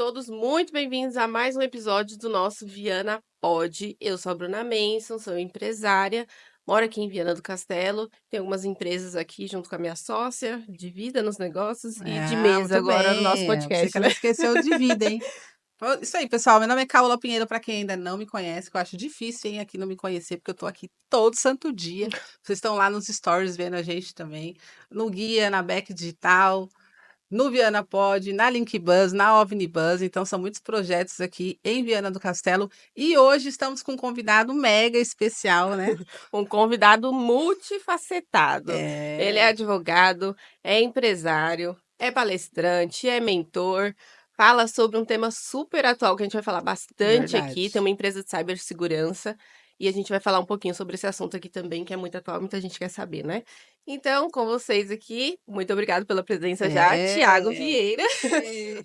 todos muito bem-vindos a mais um episódio do nosso Viana Pod. Eu sou a Bruna Manson, sou empresária, moro aqui em Viana do Castelo, tenho algumas empresas aqui junto com a minha sócia, de vida nos negócios e de mesa Muito agora no nosso bem. Você podcast, que né? não esqueceu de vida, hein? Isso aí, pessoal. Meu nome é Caola Pinheiro, para quem ainda não me conhece, que eu acho difícil, hein, aqui não me conhecer, porque eu tô aqui todo santo dia. Vocês estão lá nos stories vendo a gente também, no Guia, na Beck Digital, no Viana Pod, na Linkbus, na OVNIBus. Então, são muitos projetos aqui em Viana do Castelo. E hoje estamos com um convidado mega especial, né? Um convidado multifacetado. Ele é É, advogado, é empresário, é palestrante, é mentor, fala sobre um tema super atual que a gente vai falar bastante aqui. Tem verdade. uma empresa de cibersegurança e a gente vai falar um pouquinho sobre esse assunto aqui também, que é muito atual, muita gente quer saber, né? Então, com vocês aqui, muito obrigado pela presença já, Tiago É. Vieira.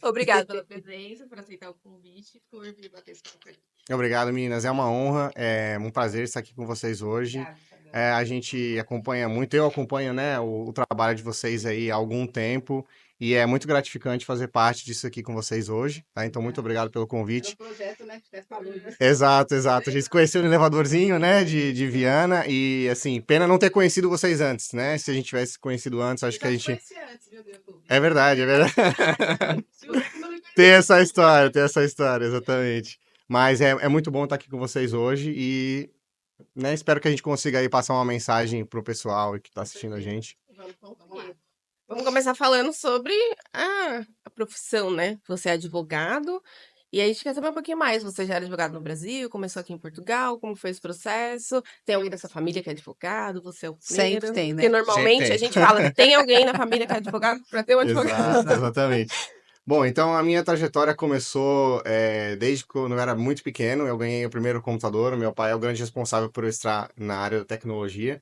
Obrigado pela presença, por aceitar o convite, por vir bater esse papo aí. Obrigado, meninas. É uma honra, é um prazer estar aqui com vocês hoje. A gente acompanha muito, eu acompanho, né, o trabalho de vocês aí há algum tempo e é muito gratificante fazer parte disso aqui com vocês hoje, tá? Então, muito obrigado pelo Era um convite. projeto, né, que tivesse falou, né? Exato. A gente se conheceu no elevadorzinho, né, de Viana e, assim, pena não ter conhecido vocês antes, né? Se a gente tivesse conhecido antes, acho que a gente... Antes, meu Deus. É verdade, é verdade. Se você que não me Tem essa história, exatamente. Mas é muito bom estar aqui com vocês hoje e, né, espero que a gente consiga aí passar uma mensagem pro pessoal que está assistindo a gente. Vamos começar falando sobre a profissão, né? Você é advogado, e aí a gente quer saber um pouquinho mais. Você já era advogado no Brasil, começou aqui em Portugal, como foi esse processo? Tem alguém da sua família que é advogado? Você é o Sempre primeiro? tem, Porque né? normalmente a Tem. gente fala, tem alguém na família que é advogado para ter um advogado. Exatamente. Bom, então a minha trajetória começou desde quando eu era muito pequeno. Eu ganhei o primeiro computador. O meu pai é o grande responsável por eu estar na área da tecnologia.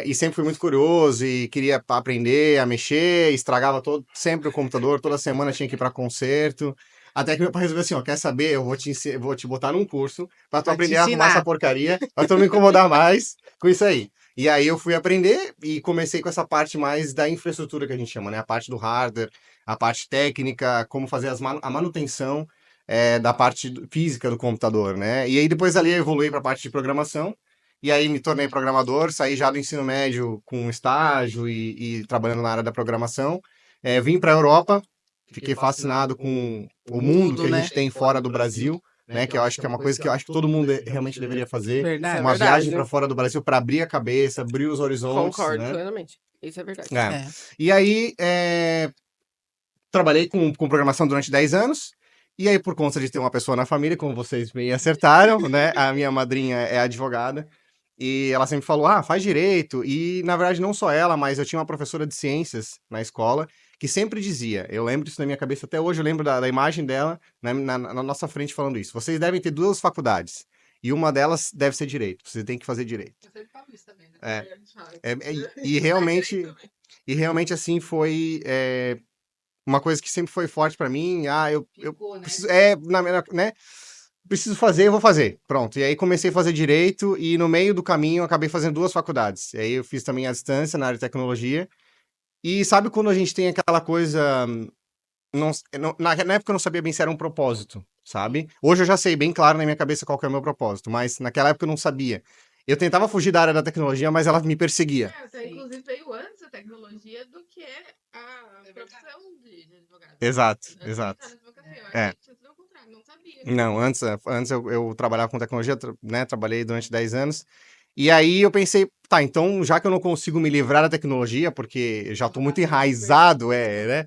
E sempre fui muito curioso e queria aprender a mexer, estragava sempre o computador, toda semana tinha que ir para concerto. Até que meu pai resolveu assim, ó, quer saber? Eu vou te botar num curso para tu Pra te aprender a arrumar essa ensinar. porcaria, pra tu não me incomodar mais com isso aí. E aí eu fui aprender e comecei com essa parte mais da infraestrutura que a gente chama, né? A parte do hardware, a parte técnica, como fazer a manutenção da parte física do computador, né? E aí depois ali eu evoluí para a parte de programação. E aí me tornei programador, saí já do ensino médio com estágio e trabalhando na área da programação. Vim para a Europa, fiquei fascinado com o mundo que a Tudo, né? gente tem fora do Brasil, né? Que eu acho que é uma coisa que eu acho que todo mundo realmente deveria fazer. Isso é Verdade. Uma viagem verdade. para fora do Brasil para abrir a cabeça, abrir os horizontes, Concordo né? plenamente. Isso é verdade. É. E aí trabalhei com programação durante 10 anos. E aí, por conta de ter uma pessoa na família, como vocês bem acertaram, né? A minha madrinha é advogada. E ela sempre falou, faz direito. E, na verdade, não só ela, mas eu tinha uma professora de ciências na escola que sempre dizia, eu lembro isso na minha cabeça até hoje, eu lembro da imagem dela na nossa frente falando isso. Vocês devem ter duas faculdades. E uma delas deve ser direito. Você tem que fazer direito. Eu sempre falo isso também, né? É. E realmente, assim, foi uma coisa que sempre foi forte pra mim. Eu Ficou, né? preciso, né? Preciso fazer, eu vou fazer. Pronto. E aí comecei a fazer direito e no meio do caminho eu acabei fazendo duas faculdades. E aí eu fiz também à distância na área de tecnologia. E sabe quando a gente tem aquela coisa. Na época eu não sabia bem se era um propósito, sabe? Hoje eu já sei bem claro na minha cabeça qual que é o meu propósito, mas naquela época eu não sabia. Eu tentava fugir da área da tecnologia, mas ela me perseguia. Você, inclusive, veio antes da tecnologia do que a profissão de advogado. Exato. É. Não sabia. Não, antes eu trabalhava com tecnologia, né? Trabalhei durante 10 anos. E aí eu pensei, tá, então já que eu não consigo me livrar da tecnologia, porque já tô muito enraizado, né?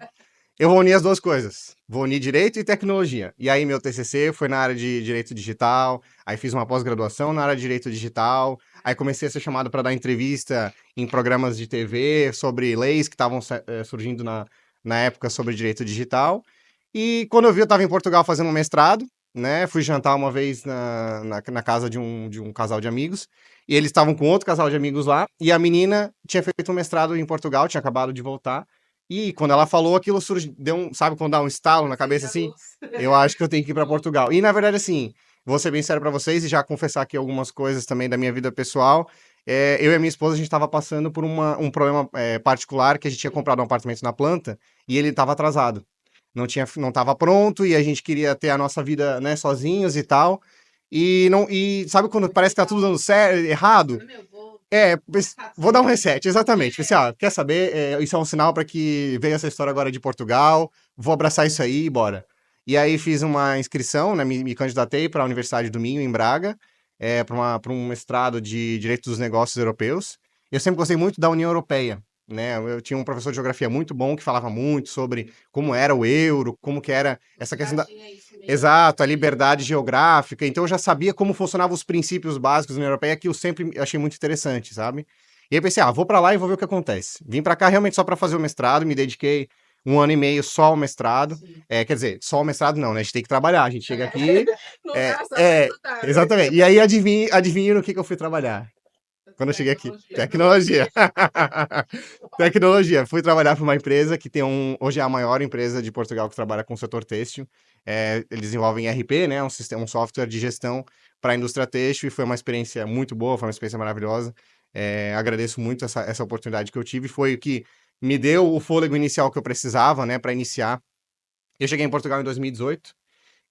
Eu vou unir as duas coisas. Vou unir direito e tecnologia. E aí meu TCC foi na área de direito digital, aí fiz uma pós-graduação na área de direito digital, aí comecei a ser chamado para dar entrevista em programas de TV sobre leis que estavam surgindo na época sobre direito digital. E quando eu vi, eu estava em Portugal fazendo um mestrado, né? Fui jantar uma vez na casa de um casal de amigos, e eles estavam com outro casal de amigos lá, e a menina tinha feito um mestrado em Portugal, tinha acabado de voltar, e quando ela falou, aquilo sabe quando dá um estalo na cabeça assim? Eu acho que eu tenho que ir para Portugal. E na verdade, assim, vou ser bem sério para vocês e já confessar aqui algumas coisas também da minha vida pessoal. Eu e a minha esposa, a gente estava passando por um problema particular, que a gente tinha comprado um apartamento na planta e ele estava atrasado. não estava pronto e a gente queria ter a nossa vida, né, sozinhos e tal. E sabe quando parece que tá tudo dando certo, errado? Vou dar um reset, exatamente. Pensei, quer saber? Isso é um sinal para que veio essa história agora de Portugal, vou abraçar isso aí e bora. E aí fiz uma inscrição, né, me candidatei para a Universidade do Minho, em Braga, para um mestrado de Direito dos Negócios Europeus. Eu sempre gostei muito da União Europeia, né? Eu tinha um professor de geografia muito bom que falava muito sobre como era o euro, como que era essa questão da... Exato, a liberdade geográfica. Então eu já sabia como funcionavam os princípios básicos da União Europeia, que eu sempre achei muito interessante, sabe? E aí pensei, vou pra lá e vou ver o que acontece. Vim pra cá realmente só pra fazer o mestrado, me dediquei 1 ano e meio só ao mestrado. Quer dizer, só o mestrado não, né? A gente tem que trabalhar. A gente chega aqui. Não É, dá só é, pra estudar, né? Exatamente. E aí adivinha no que eu fui trabalhar. Quando eu cheguei aqui. Tecnologia. Tecnologia. Fui trabalhar para uma empresa que tem hoje é a maior empresa de Portugal que trabalha com o setor têxtil. Eles desenvolvem ERP, né? Um software de gestão para a indústria têxtil e foi uma experiência muito boa, foi uma experiência maravilhosa. Agradeço muito essa oportunidade que eu tive. Foi o que me deu o fôlego inicial que eu precisava, né? Para iniciar. Eu cheguei em Portugal em 2018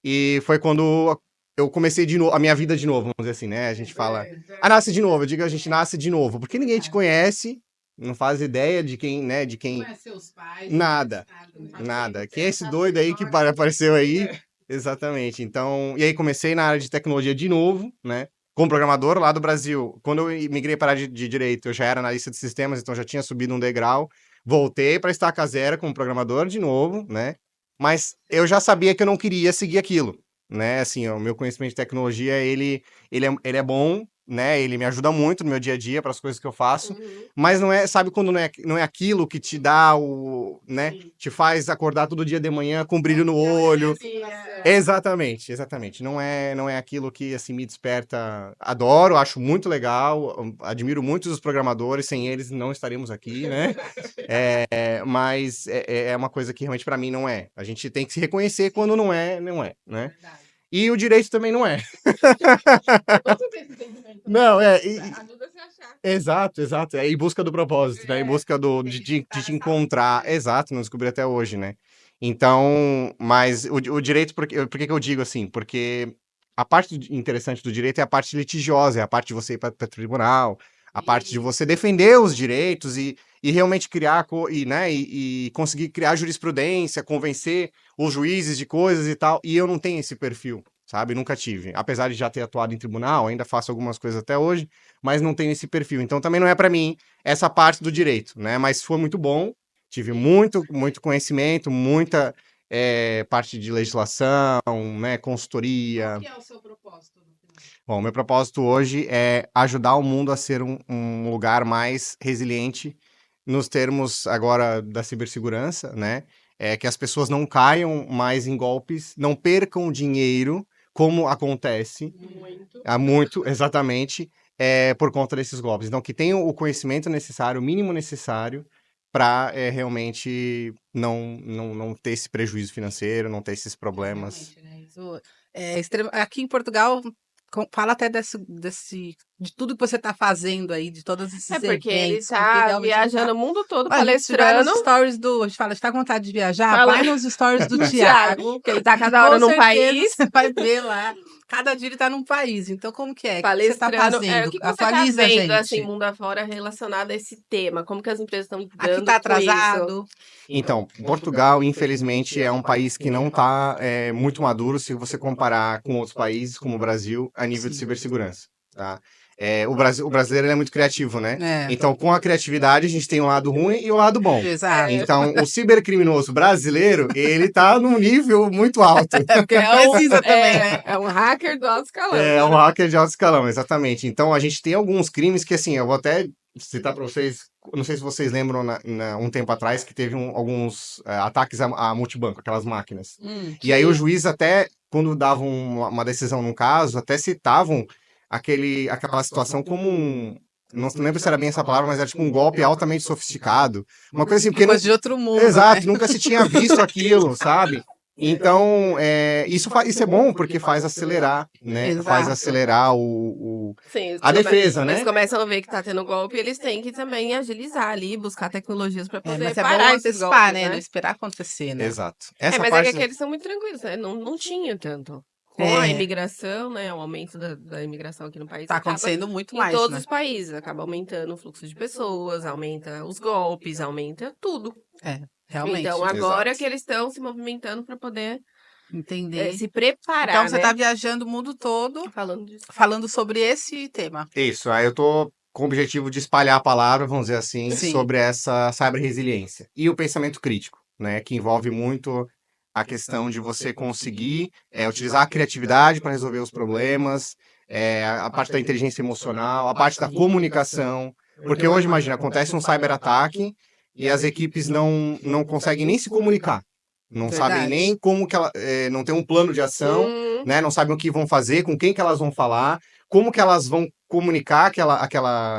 e foi quando eu comecei de novo, a minha vida de novo, vamos dizer assim, né? A gente fala, nasce de novo. Eu digo, a gente nasce de novo, porque ninguém te conhece, não faz ideia de quem, né? De quem. Não é seus pais. Nada, nada. Quem é esse doido aí que apareceu aí? Exatamente. Então, e aí comecei na área de tecnologia de novo, né? Como programador lá do Brasil. Quando eu migrei para a área de direito, eu já era analista de sistemas, então já tinha subido um degrau. Voltei para estaca zero como programador de novo, né? Mas eu já sabia que eu não queria seguir aquilo, né? Assim, o meu conhecimento de tecnologia, ele é bom, né? Ele me ajuda muito no meu dia a dia para as coisas que eu faço, mas não é, sabe quando não é aquilo que te dá né? Te faz acordar todo dia de manhã com brilho no olho. Exatamente, exatamente. Não é aquilo que assim me desperta. Adoro, acho muito legal, admiro muito os programadores, sem eles não estaríamos aqui, né? Mas é uma coisa que realmente para mim não é. A gente tem que se reconhecer quando não é, né? E o direito também não é. Não, Ajuda você a achar. exato. É em busca do propósito, né? Em busca de te encontrar. Exato, não descobri até hoje, né? Então, mas o direito, por que que eu digo assim? Porque a parte interessante do direito é a parte litigiosa, é a parte de você ir para o tribunal, a parte de você defender os direitos e realmente criar, né, e conseguir criar jurisprudência, convencer os juízes de coisas e tal. E eu não tenho esse perfil, sabe? Nunca tive. Apesar de já ter atuado em tribunal, ainda faço algumas coisas até hoje, mas não tenho esse perfil. Então também não é para mim essa parte do direito, né? Mas foi muito bom. Tive muito conhecimento, muita parte de legislação, né, consultoria. Qual que é o seu propósito no final? Bom, meu propósito hoje é ajudar o mundo a ser um lugar mais resiliente nos termos agora da cibersegurança, né? Que as pessoas não caiam mais em golpes, não percam dinheiro, como acontece Muito. há muito, exatamente, por conta desses golpes. Então, que tenham o conhecimento necessário, o mínimo necessário, para realmente não ter esse prejuízo financeiro, não ter esses problemas. Realmente, né? Isso aqui em Portugal, fala até de tudo que você está fazendo aí, de todos esses Porque ele eventos. tá realmente viajando o mundo todo, A gente vai palestrando. nos stories a gente fala, está com vontade de viajar? Fala. Vai nos stories do Thiago. Thiago, que ele tá cada hora Com num certeza país. Você vai ver lá. Cada dia ele está num país. Então, como que é? O que você está Palestrando. fazendo? O que que você Atualiza tá a vendo, gente. assim, mundo afora, relacionado a esse tema? Como que as empresas estão Aqui lidando está com isso? atrasado. Então, Portugal, infelizmente, é um país que não está muito maduro se você comparar com outros países, como o Brasil, a nível de cibersegurança, tá? O brasileiro ele é muito criativo, né? Então, com a criatividade, a gente tem um lado ruim e o lado bom. Exato. Então, o cibercriminoso brasileiro, ele tá num nível muito alto. Porque precisa também, né? É um hacker do alto escalão. É um hacker de alto escalão, exatamente. Então, a gente tem alguns crimes que, assim, eu vou até citar para vocês, não sei se vocês lembram, um tempo atrás, que teve alguns ataques a multibanco, aquelas máquinas. E aí o juiz até, quando davam uma decisão num caso, até citavam aquela situação como não lembro se era bem essa palavra, mas era tipo um golpe altamente sofisticado. Uma coisa assim, porque Coisa de outro mundo. exato, Né? nunca se tinha visto aquilo, sabe? Então, isso é bom porque faz acelerar, né? Faz Exato. acelerar Sim, a defesa, eles né? começam a ver que tá tendo golpe, eles têm que também agilizar ali, buscar tecnologias para poder Mas é bom parar esses antecipar, golpes, né? Não né? esperar acontecer, né? Exato. Essa Mas é que parte. aqui eles são muito tranquilos, né? Não tinha tanto. Com a É, imigração, né? O aumento da imigração aqui no país tá acaba acontecendo muito em mais, todos né? os países. Acaba aumentando o fluxo de pessoas, aumenta os golpes, aumenta tudo. É, Então, realmente. agora Exato. que eles estão se movimentando para poder Entender. se Então, preparar, você tá né? viajando o mundo todo Falando disso. falando sobre esse tema. Isso, aí eu tô com o objetivo de espalhar a palavra, vamos dizer assim, Sim. sobre essa cyber-resiliência. E o pensamento crítico, né? Que envolve muito a questão de você conseguir utilizar a criatividade para resolver os problemas, a parte da inteligência emocional, a parte da comunicação. Porque hoje, imagina, acontece um cyber-ataque e as equipes não conseguem nem se comunicar. Não sabem Verdade. nem como que ela. Não tem um plano de ação, né? Não sabem o que vão fazer, com quem que elas vão falar, como que elas vão comunicar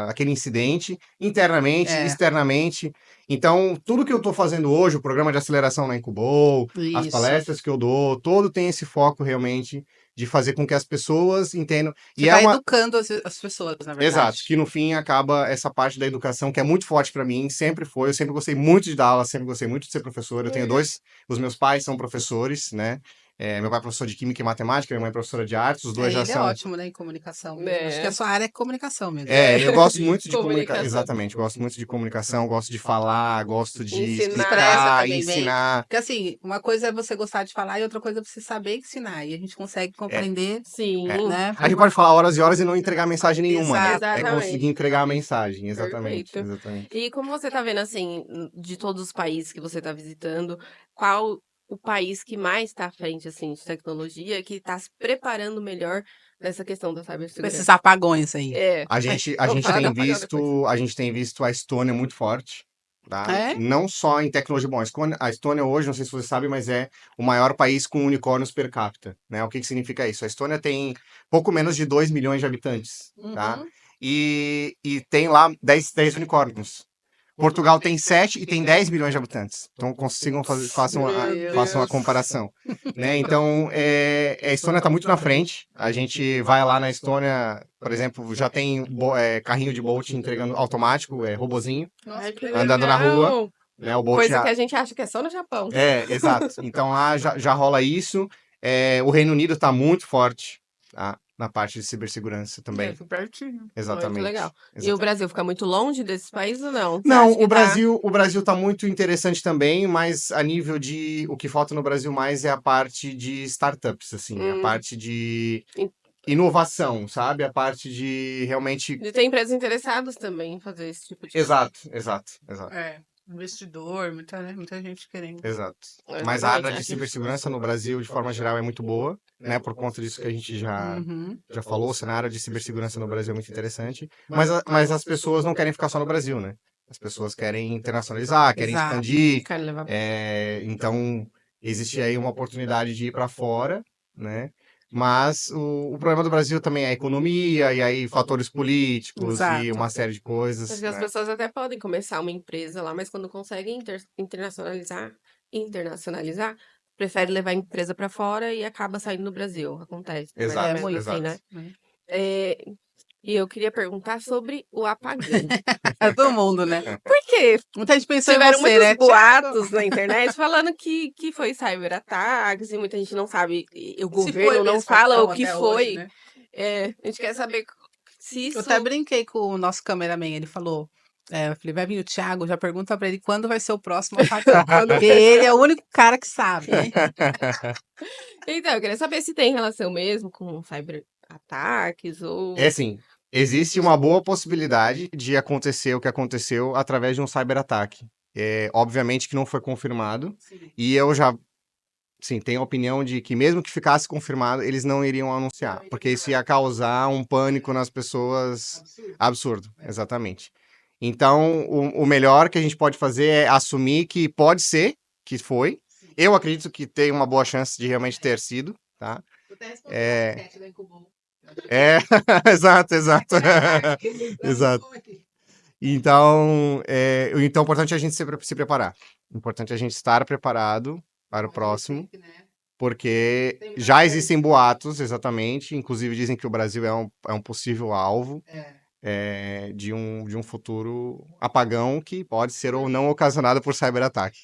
aquele incidente internamente, É. externamente. Então, tudo que eu estou fazendo hoje, o programa de aceleração na Incubol, as Isso. palestras que eu dou, todo tem esse foco realmente de fazer com que as pessoas entendam. Você E é vai uma. educando as pessoas, na verdade. Exato, que no fim acaba essa parte da educação que é muito forte para mim, sempre foi. Eu sempre gostei muito de dar aula, sempre gostei muito de ser professor. Eu tenho os meus pais são professores, né? Meu pai é professor de Química e Matemática, minha mãe é professora de Artes, os dois já Ele é são. ótimo, né, em comunicação mesmo. Acho que a sua área é comunicação mesmo. Eu gosto muito de comunicar. Comunicação. Exatamente, gosto muito de comunicação, gosto de falar, gosto de Ensinar. Expressa explicar, também bem. ensinar. Porque assim, uma coisa é você gostar de falar e outra coisa é você saber ensinar. E a gente consegue compreender, Sim. né? A gente pode falar horas e horas e não entregar mensagem nenhuma, né? Exato. É Exatamente. conseguir entregar a mensagem, exatamente, Perfeito. exatamente. E como você tá vendo, assim, de todos os países que você tá visitando, qual o país que mais está à frente, assim, de tecnologia, que está se preparando melhor nessa questão da Com esses cibersegurança? apagões aí. A gente Vamos falar do tem apagão depois. visto, a gente tem visto a Estônia muito forte, tá? É? Não só em tecnologia. Bom, a Estônia hoje, não sei se você sabe, mas é o maior país com unicórnios per capita, né? O que significa isso? A Estônia tem pouco menos de 2 milhões de habitantes, tá? Uhum. E tem lá 10 unicórnios. Portugal tem 7 e tem 10 milhões de habitantes. Então façam Meu a Deus. comparação. Né? Então, a Estônia está muito na frente. A gente vai lá na Estônia, por exemplo, já tem carrinho de Bolt entregando automático, robozinho, Ai, que andando na rua. legal. Né? O Bolt Coisa que a gente acha que é só no Japão. exato. Então lá já rola isso. O Reino Unido está muito forte, tá? Na parte de cibersegurança também. Pertinho. Exatamente. Muito legal. E o Exatamente. Brasil fica muito longe desses países ou não? Você Não, acha que o Brasil tá muito interessante também, mas a nível de o que falta no Brasil mais é a parte de startups, assim, a parte de In- inovação, sabe? A parte de realmente. E tem empresas interessadas também em fazer esse tipo de Exato. É, investidor, muita gente querendo. Exato. coisa. Mas a área Exatamente, de né? cibersegurança no Brasil, de forma geral, é muito boa, né? Por conta disso que a gente Uhum. já falou, o cenário de cibersegurança no Brasil é muito interessante, mas as pessoas não querem ficar só no Brasil, né? As pessoas querem internacionalizar, querem Exato. expandir. Quero levar. Então, existe aí uma oportunidade de ir para fora, né? Mas o problema do Brasil também é a economia, e aí fatores políticos e Exato. uma série de coisas. Porque as Né? pessoas até podem começar uma empresa lá, mas quando conseguem internacionalizar, prefere levar a empresa para fora e acaba saindo do Brasil. Acontece. Mais ou Exato, menos muito. assim, né? Né? E eu queria perguntar sobre o apagão. É todo mundo, né? Por quê? Muita gente pensou Tiveram em você, muitos né? boatos na internet falando que foi cyberataques e muita gente não sabe, e o Se governo foi não mesmo, fala então, o que até foi. hoje, né? A gente quer saber se Eu isso... até brinquei com o nosso cameraman, ele falou, eu falei, vai vir o Thiago, já pergunta pra ele quando vai ser o próximo apagão. Porque ele é o único cara que sabe, né? Então, eu queria saber se tem relação mesmo com cyberataques ou... Assim, existe uma boa possibilidade de acontecer o que aconteceu através de um cyberataque. Obviamente que não foi confirmado, Sim. e eu já tenho a opinião de que mesmo que ficasse confirmado, eles não iriam anunciar, porque isso ia causar um pânico nas pessoas absurdo, exatamente. Então, o melhor que a gente pode fazer é assumir que pode ser que foi. Eu acredito que tem uma boa chance de realmente ter sido, tá? Exato. Exato. Então, o importante é a gente se preparar. O importante é a gente estar preparado para o próximo, porque Tem muita já coisa. existem boatos, exatamente, inclusive dizem que o Brasil é um possível alvo de um futuro apagão que pode ser ou não ocasionado por cyberataque.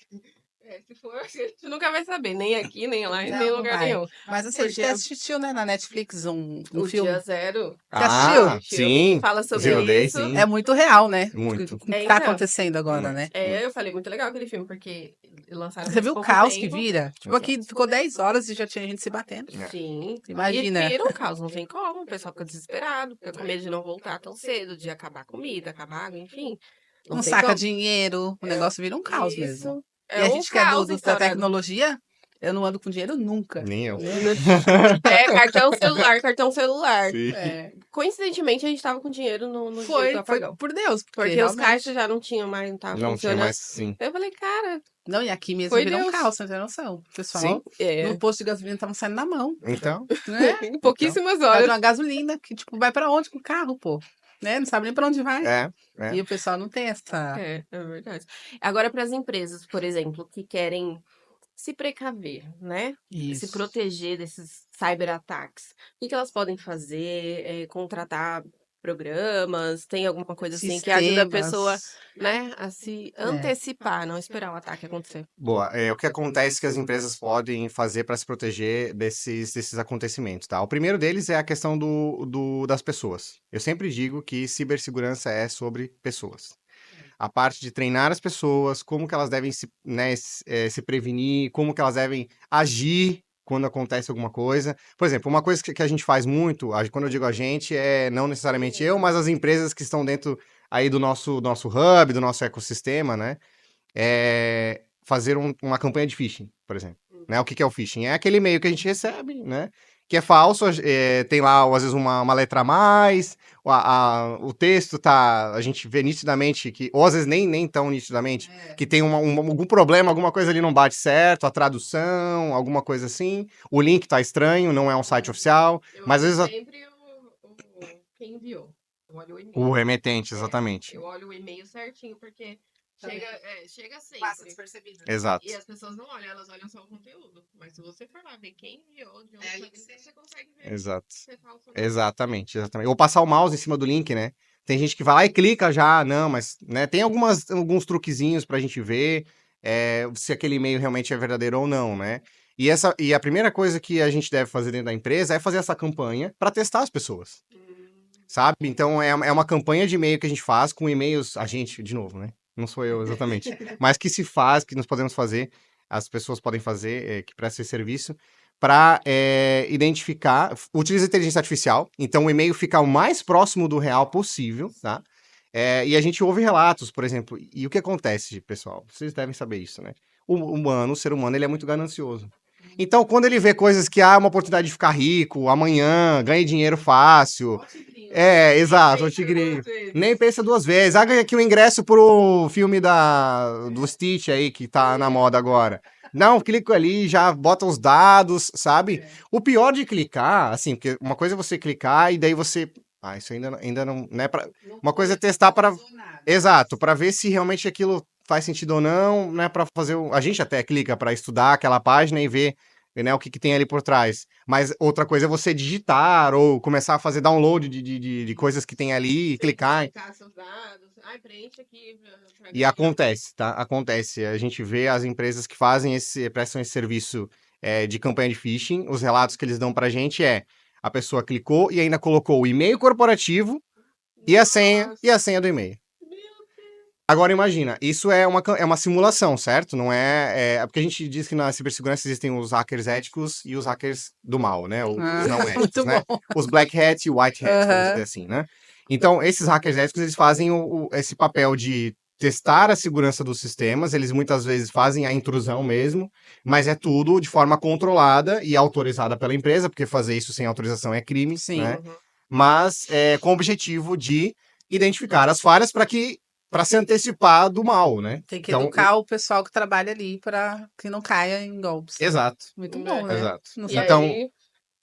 Se for, a gente nunca vai saber, nem aqui, nem lá, nem em Não lugar vai. nenhum. Mas assim, a gente Porque até assistiu, né, na Netflix um o filme. Dia Zero, Você assistiu? Ah, filme que sim, fala sobre Zero Day, isso. sim, É muito real, né? muito. O que É, tá então, acontecendo agora, né? eu falei muito legal aquele filme, porque lançaram Você faz viu o pouco caos que tempo. vira? Tipo, aqui ficou 10 horas e já tinha gente se batendo. Sim. Imagina. E vira um caos, não tem como. O pessoal fica desesperado, fica com medo de não voltar tão cedo, de acabar a comida, acabar a água, enfim. Não Não tem saca como. dinheiro, o negócio vira um caos mesmo. Isso. E É a um gente que é caos da instaurado. tecnologia, eu não ando com dinheiro nunca. Nem eu. Cartão celular. Sim. É. Coincidentemente, a gente tava com dinheiro no dia do Foi apagão. por Deus, porque Porque os realmente... caixas já não tinham mais, não tava Não tinha funcionando. mais, sim. Eu falei, cara, Não, e aqui mesmo foi virou um Deus. caos, você não tem noção. O pessoal Sim, no posto de gasolina estavam saindo na mão, então, né? Em pouquíssimas Por causa de horas. uma gasolina que, tipo, vai pra onde com o carro, pô? Né? Não sabe nem pra onde vai. é. E o pessoal não tem essa... É verdade. Agora, para as empresas, por exemplo, que querem se precaver, né? Se Isso. proteger desses cyberataques. O que elas podem fazer? Contratar programas? Tem alguma coisa assim que ajuda a pessoa, Sistemas. né, a se antecipar, não esperar o ataque acontecer. Boa. O que acontece que as empresas podem fazer para se proteger desses acontecimentos, tá? O primeiro deles é a questão das pessoas. Eu sempre digo que cibersegurança é sobre pessoas. A parte de treinar as pessoas, como que elas devem se prevenir, como que elas devem agir quando acontece alguma coisa. Por exemplo, uma coisa que a gente faz muito, quando eu digo a gente, é não necessariamente eu, mas as empresas que estão dentro aí do nosso hub, do nosso ecossistema, né? Fazer uma campanha de phishing, por exemplo. Né? O que é o phishing? É aquele e-mail que a gente recebe, né? Que é falso, tem lá, às vezes, uma letra a mais, o texto tá, a gente vê nitidamente, ou às vezes nem tão nitidamente, que tem algum problema, alguma coisa ali não bate certo, a tradução, alguma coisa assim, o link tá estranho, não é um site oficial, mas às vezes sempre quem enviou. Eu olho o e-mail. o remetente, exatamente. Eu olho o e-mail certinho, porque chega Passa sempre. despercebido. Exato. E as pessoas não olham, elas olham só o conteúdo. Mas se você for lá ver quem enviou, de onde ali você consegue ver Exato. se é falso ou não. Exatamente. Ou passar o mouse em cima do link, né? Tem gente que vai lá e clica já, não, mas né, tem alguns truquezinhos pra gente ver se aquele e-mail realmente é verdadeiro ou não, né? E a primeira coisa que a gente deve fazer dentro da empresa é fazer essa campanha para testar as pessoas, sabe? Então é uma campanha de e-mail que a gente faz com e-mails, a gente, de novo, né? Não sou eu exatamente, mas que se faz, que nós podemos fazer, as pessoas podem fazer, que prestam esse serviço, para identificar, utiliza inteligência artificial, então o e-mail fica o mais próximo do real possível, tá? E a gente ouve relatos, por exemplo, e o que acontece, pessoal? Vocês devem saber isso, né? O ser humano, ele é muito ganancioso. Então, quando ele vê coisas que há uma oportunidade de ficar rico, amanhã, ganhe dinheiro fácil. Exato, o tigrinho. Nem pensa duas vezes. Ah, ganha aqui o ingresso pro filme do Stitch aí, que tá na moda agora. Não, clico ali, já bota os dados, sabe? O pior de clicar, assim, porque uma coisa é você clicar e daí você. Ah, isso ainda não. Né, uma coisa é testar para. Exato, para ver se realmente aquilo faz sentido ou não, né? Para fazer. A gente até clica para estudar aquela página e ver, né, o que tem ali por trás. Mas outra coisa é você digitar ou começar a fazer download de coisas que tem ali e clicar. Seus dados. Ai, preenche aqui. E acontece, tá? Acontece. A gente vê as empresas que prestam esse serviço de campanha de phishing, os relatos que eles dão pra gente a pessoa clicou e ainda colocou o e-mail corporativo e a senha do e-mail. Agora imagina, isso é uma simulação, certo? Não porque a gente diz que na cibersegurança existem os hackers éticos e os hackers do mal, né? Os não éticos, muito né? bom. Os black hats e white hats, vamos dizer assim, né? Então, esses hackers éticos, eles fazem esse papel de testar a segurança dos sistemas, eles muitas vezes fazem a intrusão mesmo, mas é tudo de forma controlada e autorizada pela empresa, porque fazer isso sem autorização é crime, Sim. né? Mas com o objetivo de identificar as falhas para se antecipar do mal, né? Tem que Então, educar o pessoal que trabalha ali para que não caia em golpes. Exato. Muito bom, né? Exato. Não E sabe- Então, aí,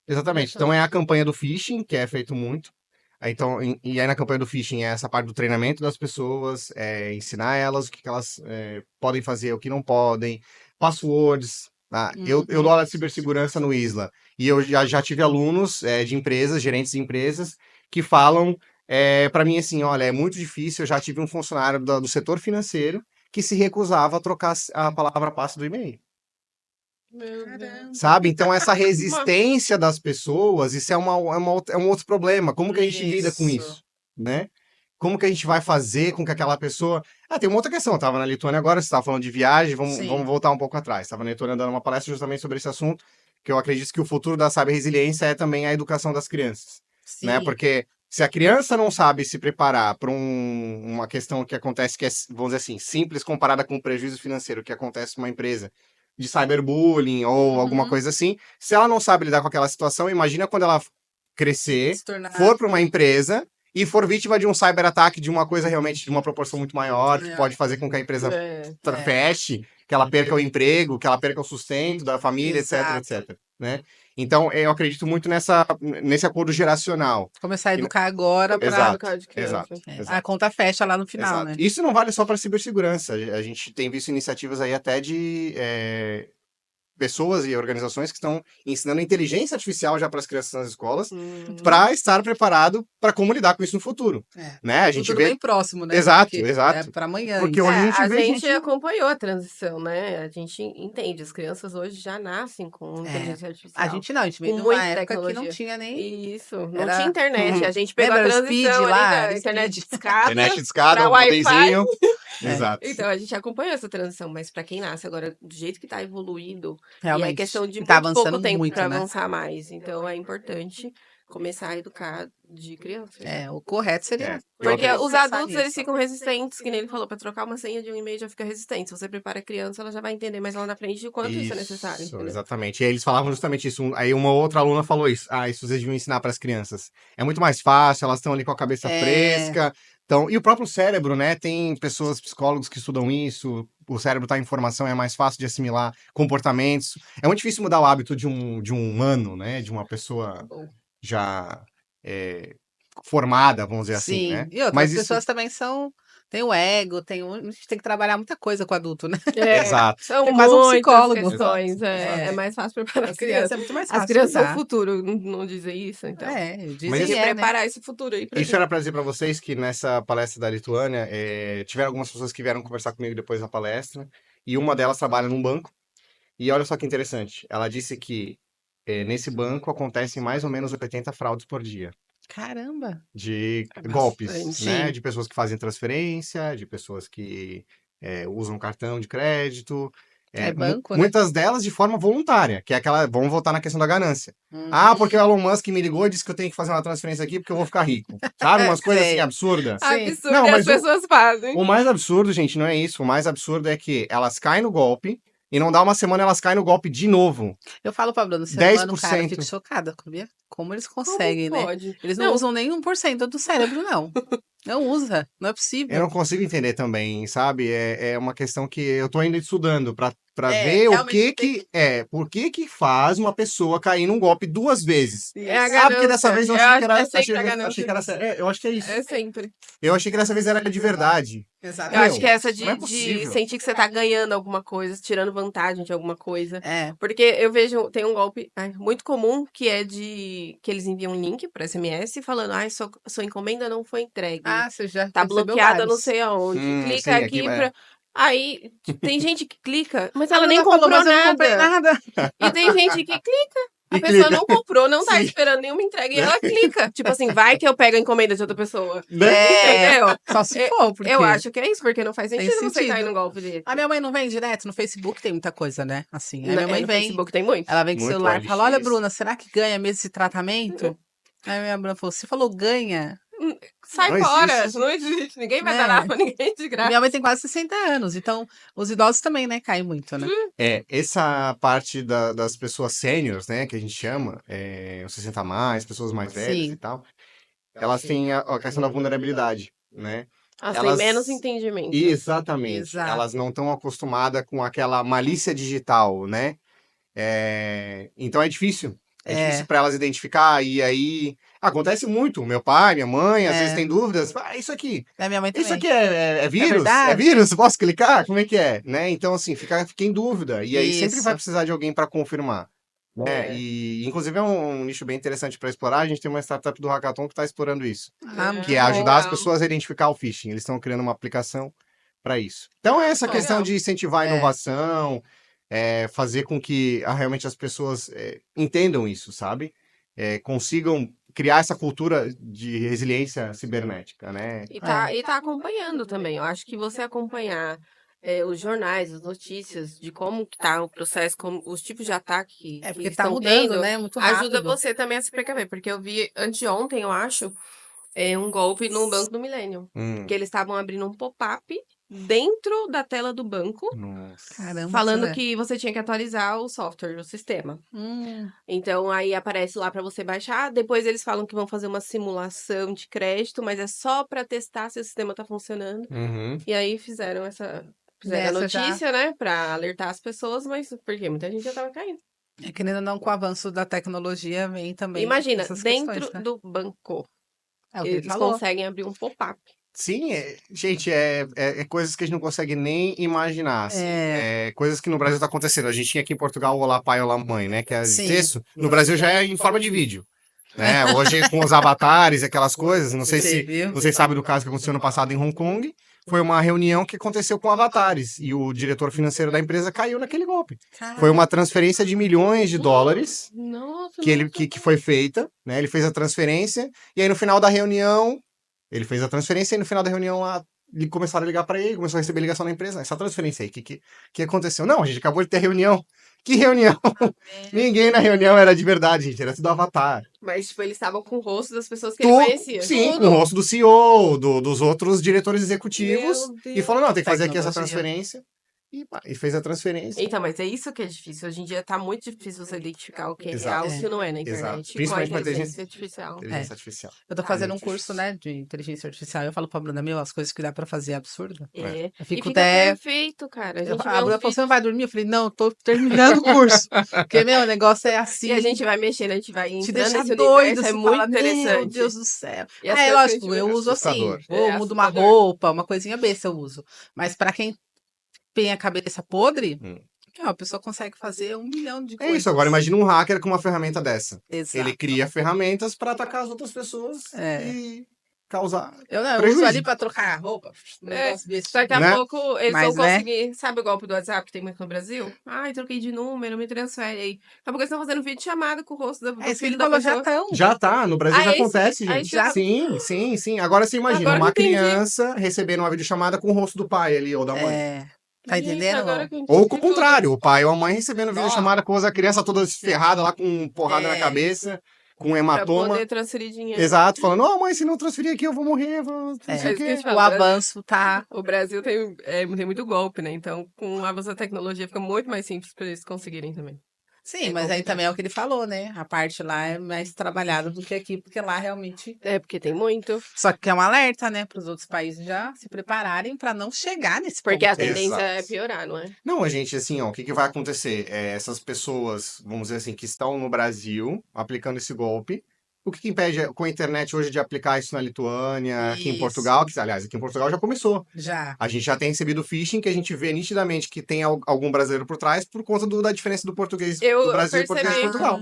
exatamente. Então é a campanha do phishing, que é feito muito. Então, e aí na campanha do phishing é essa parte do treinamento das pessoas, ensinar elas o que elas podem fazer, o que não podem, passwords, Tá? Eu dou aula de cibersegurança no Isla e eu já tive alunos de empresas, gerentes de empresas, que falam para mim assim, olha, é muito difícil, eu já tive um funcionário do setor financeiro que se recusava a trocar a palavra passe do e-mail. Meu Deus. Caramba. Sabe? Então, essa resistência das pessoas, isso é um outro problema. Como que a gente lida com isso? Né? Como que a gente vai fazer com que aquela pessoa. Ah, tem uma outra questão. Eu estava na Lituânia agora, você estava falando de viagem, Sim. vamos voltar um pouco atrás. Estava na Lituânia dando uma palestra justamente sobre esse assunto, que eu acredito que o futuro da cyber-resiliência é também a educação das crianças. Sim. Né? Porque se a criança não sabe se preparar para uma questão que acontece, que é, vamos dizer assim, simples comparada com o prejuízo financeiro que acontece numa empresa de cyberbullying ou alguma coisa assim, se ela não sabe lidar com aquela situação, imagina quando ela crescer, Se tornar- for para uma empresa e for vítima de um cyberataque de uma coisa realmente de uma proporção muito maior, que É. pode fazer com que a empresa É. feche, que ela perca o emprego, que ela perca o sustento da família, Exato. etc, etc. Né? Então, eu acredito muito nesse acordo geracional. Começar a educar agora para Exato, educar de criança. exato. a conta fecha lá no final, Exato. né? Isso não vale só para cibersegurança. A gente tem visto iniciativas aí até de pessoas e organizações que estão ensinando inteligência artificial já para as crianças nas escolas, para estar preparado para como lidar com isso no futuro. Né? A gente Tudo vê. bem próximo, né? Exato, Porque exato. É para amanhã. Porque isso. hoje a gente a vê gente acompanhou a transição, né? A gente entende. As crianças hoje já nascem com inteligência artificial. A gente não, a gente veio Com de uma muita época que não tecnologia. tinha nem. Isso, não Era- tinha internet. A gente pegou Lembra a o transição Speed ali lá? da Era internet Speed. de escada. internet de escada, pra um Wi-Fi. modemzinho. Exato. Então, a gente acompanhou essa transição, mas para quem nasce agora, do jeito que tá evoluído, e Realmente. é questão de Tá muito pouco avançando tempo muito, para né? avançar mais. Então, é importante começar a educar de criança. O correto seria. Porque Eu os pensar adultos, nisso. eles ficam resistentes, que nem ele falou, para trocar uma senha de um e-mail já fica resistente. Se você prepara a criança, ela já vai entender mais lá na frente o quanto isso é necessário. Entendeu? Exatamente. E aí eles falavam justamente isso. Aí uma outra aluna falou isso. Ah, isso vocês deviam ensinar para as crianças. É muito mais fácil, elas estão ali com a cabeça fresca. Então, e o próprio cérebro, né? Tem pessoas, psicólogos que estudam isso. O cérebro tá em formação, é mais fácil de assimilar comportamentos. É muito difícil mudar o hábito de um humano, né? De uma pessoa já formada, vamos dizer assim, né? E outras Mas isso... pessoas também são. Tem o ego, a gente tem que trabalhar muita coisa com o adulto, né? Exato. São Tem quase um muitas psicólogo. questões. É mais fácil preparar A as criança crianças. é muito mais fácil. As crianças são o cuidar. futuro, não dizem isso, então. Dizem Mas Tem que né? preparar esse futuro aí pra Isso gente. era para dizer para vocês que nessa palestra da Lituânia, tiveram algumas pessoas que vieram conversar comigo depois da palestra, e uma delas trabalha num banco, e olha só que interessante, ela disse que nesse banco acontecem mais ou menos 80 fraudes por dia. Caramba! De É golpes, bastante. né? Sim. De pessoas que fazem transferência, de pessoas que usam cartão de crédito. Banco, né? Muitas delas de forma voluntária, que é aquela. Vamos voltar na questão da ganância. Ah, porque o Elon Musk me ligou e disse que eu tenho que fazer uma transferência aqui porque eu vou ficar rico. Sabe? Umas coisas assim Sei. absurdas. Sim. Absurdo, Não, e mas as pessoas fazem. O mais absurdo, gente, não é isso. O mais absurdo é que elas caem no golpe e não dá uma semana elas caem no golpe de novo. Eu falo pra Bruno, 10%. cara, eu fico chocada, sabia? Como eles conseguem, Como né? pode? Eles não usam nem 1% do cérebro, não. Não usa, não é possível. Eu não consigo entender também, sabe? É uma questão que eu tô ainda estudando pra ver o realmente que por que faz uma pessoa cair num golpe 2 vezes. É a Ah, porque dessa ganância. vez eu achei que era, É sempre a ganância. achei que era sério. Eu acho que é isso. É sempre. Eu achei que dessa vez era de verdade. Exato. Eu acho que é essa não é de possível. sentir que você tá ganhando alguma coisa, tirando vantagem de alguma coisa. É. Porque eu vejo, tem um golpe muito comum que é que eles enviam um link por SMS falando, sua encomenda não foi entregue. Ah, você já Tá percebeu bloqueada vários. não sei aonde. Clica sim, aqui aqui, pra... Aí, tem gente que clica, mas A ela nem Bruna falou, comprou mas eu não comprei nada. nada. E tem gente que clica. A E pessoa clica. não comprou, não tá Sim. esperando nenhuma entrega. E ela clica. Tipo assim, vai que eu pego a encomenda de outra pessoa. Né? Entendeu? Só se for, porque... Eu acho que é isso, porque não faz Tem sentido você sentido. cair num golpe dele. A minha mãe não vem direto no Facebook, tem muita coisa, né? Assim, aí minha mãe No vem, Facebook tem muito. ela vem com o Muito celular e OLX. fala, olha, Bruna, será que ganha mesmo esse tratamento? Aí minha Bruna falou, você falou ganha? Sai Não fora, existe. não existe. Ninguém vai Né? dar nada pra ninguém de graça. Minha mãe tem quase 60 anos, então os idosos também, né, caem muito, né? Essa parte das pessoas sêniores, né, que a gente chama, os 60 a mais, pessoas mais velhas Sim. e tal, elas têm a questão da vulnerabilidade, né? Elas Elas- têm menos entendimento. Exatamente. Exato. Elas não estão acostumadas com aquela malícia digital, né? Então é difícil. É difícil para elas identificar, e aí acontece muito. Meu pai, minha mãe, às vezes tem dúvidas. Isso aqui. Da minha mãe Isso também. aqui é vírus? É verdade? vírus? Posso clicar? Como é que é? Né? Então, assim, fica em dúvida. E aí sempre vai Isso. precisar de alguém para confirmar. Né? É. E, inclusive, é um nicho bem interessante para explorar. A gente tem uma startup do Hackathon que está explorando isso. Muito Que é bom. ajudar as Legal. pessoas a identificar o phishing. Eles estão criando uma aplicação para isso. Então, é essa questão Legal. de incentivar a É. inovação, fazer com que realmente as pessoas entendam isso, sabe? Consigam criar essa cultura de resiliência cibernética, né? E tá acompanhando também. Eu acho que você acompanhar os jornais, as notícias de como que tá o processo, como os tipos de ataque que Porque tá estão mudando, tendo, né? Muito ajuda rápido. você também a se precaver. Porque eu vi anteontem, eu acho, um golpe no Banco do Millennium. Que eles estavam abrindo um pop-up dentro da tela do banco, Nossa. Caramba, falando né? que você tinha que atualizar o software, o sistema. Hum, Então, aí aparece lá para você baixar. Depois eles falam que vão fazer uma simulação de crédito, mas é só para testar se o sistema tá funcionando. Uhum. E aí fizeram a Nessa já. notícia, né, para alertar as pessoas, mas porque muita gente já tava caindo. Querendo ou não, com o avanço da tecnologia, vem também Imagina, essas dentro questões, né? do banco, É o que ele eles falou. conseguem abrir um pop-up. Sim, gente, é coisas que a gente não consegue nem imaginar, assim. É coisas que no Brasil tá acontecendo. A gente tinha aqui em Portugal o Olá Pai, Olá Mãe, né? Que é de Sim. texto. No Brasil já é em forma de vídeo. Né? Hoje com os avatares e aquelas coisas, não sei Você se viu? vocês sabem do caso que aconteceu no passado em Hong Kong. Foi uma reunião que aconteceu com avatares e o diretor financeiro da empresa caiu naquele golpe. Foi uma transferência de milhões de dólares Nossa, que foi feita, né? Ele fez a transferência e aí no final da reunião ele fez a transferência e no final da reunião lá começaram a ligar para ele, começou a receber ligação da empresa. Essa transferência aí, que aconteceu? Não, a gente acabou de ter reunião. Que reunião? Ninguém na reunião era de verdade, gente. Era tudo avatar. Mas, tipo, eles estavam com o rosto das pessoas que ele conhecia. Sim, com o rosto do CEO, dos outros diretores executivos. Meu E falou, não, tem que fazer aqui essa Tecnologia. transferência. E fez a transferência. Então, mas é isso que é difícil. Hoje em dia tá muito difícil você identificar o que é Exato. real e o que não é na Exato. internet. Com a Principalmente com a inteligência artificial. Inteligência artificial. Eu tô fazendo um Muito curso, né, de inteligência artificial. Eu falo pra Bruna, meu, as coisas que dá pra fazer é absurdo. É. Eu E fico fica até... perfeito, cara. A gente A vê Bruna uns falou, você não vai dormir? Eu falei, não, eu tô terminando o curso. Porque, meu, o negócio é assim... E a gente vai mexendo, a gente vai te entrando deixa nesse doido, universo, é você muito fala, meu interessante. Deus do céu. E as É, coisas que a lógico, gente eu vê- uso assim, assustador. mudo uma assustador. roupa, uma coisinha besta eu uso. Mas pra quem tem a cabeça podre, a pessoa consegue fazer 1 milhão de É coisas. isso, agora imagina um hacker com uma ferramenta dessa. Exato. Ele cria ferramentas para atacar as outras pessoas e causar Eu uso prejuízo. ali pra trocar a roupa. Um É, negócio besta. Daqui a Né? pouco eles Mas, vão né? conseguir. Sabe o golpe do WhatsApp que tem muito no Brasil? Ai, troquei de número, me transfere aí. Daqui a pouco eles estão fazendo vídeo chamada com o rosto do É isso que filho ele da falou, já pessoa. estão. Já tá, no Brasil Ah, já é isso? acontece, Aí gente. já- Sim. Agora você imagina Agora que uma eu entendi. criança recebendo uma videochamada com o rosto do pai ali ou da mãe. Tá Gente, entendendo? agora que eu Ou entendi com o tudo. contrário, o pai ou a mãe recebendo videochamada com a criança toda ferrada lá com porrada na cabeça, com Pra hematoma. poder transferir dinheiro. Exato, falando, ó, mãe, se não transferir aqui eu vou morrer, não sei É o isso que a quê. gente O fala, avanço tá... O Brasil tem muito golpe, né? Então, com o avanço da tecnologia, fica muito mais simples para eles conseguirem também. Sim, É mas aí complicado. também é o que ele falou, né? A parte lá é mais trabalhada do que aqui, porque lá realmente... É, porque tem muito. Só que é um alerta, né? Para os outros países já se prepararem para não chegar nesse Porque a ponto. tendência é Exato. piorar, não é? Não, a gente, assim, ó, o que vai acontecer? Essas pessoas, vamos dizer assim, que estão no Brasil aplicando esse golpe, o que impede com a internet hoje de aplicar isso na Lituânia, aqui em Isso. Portugal, que, aliás, aqui em Portugal já começou. Já. A gente já tem recebido phishing que a gente vê nitidamente que tem algum brasileiro por trás por conta da diferença do português Eu do Brasil e português de percebi. Portugal.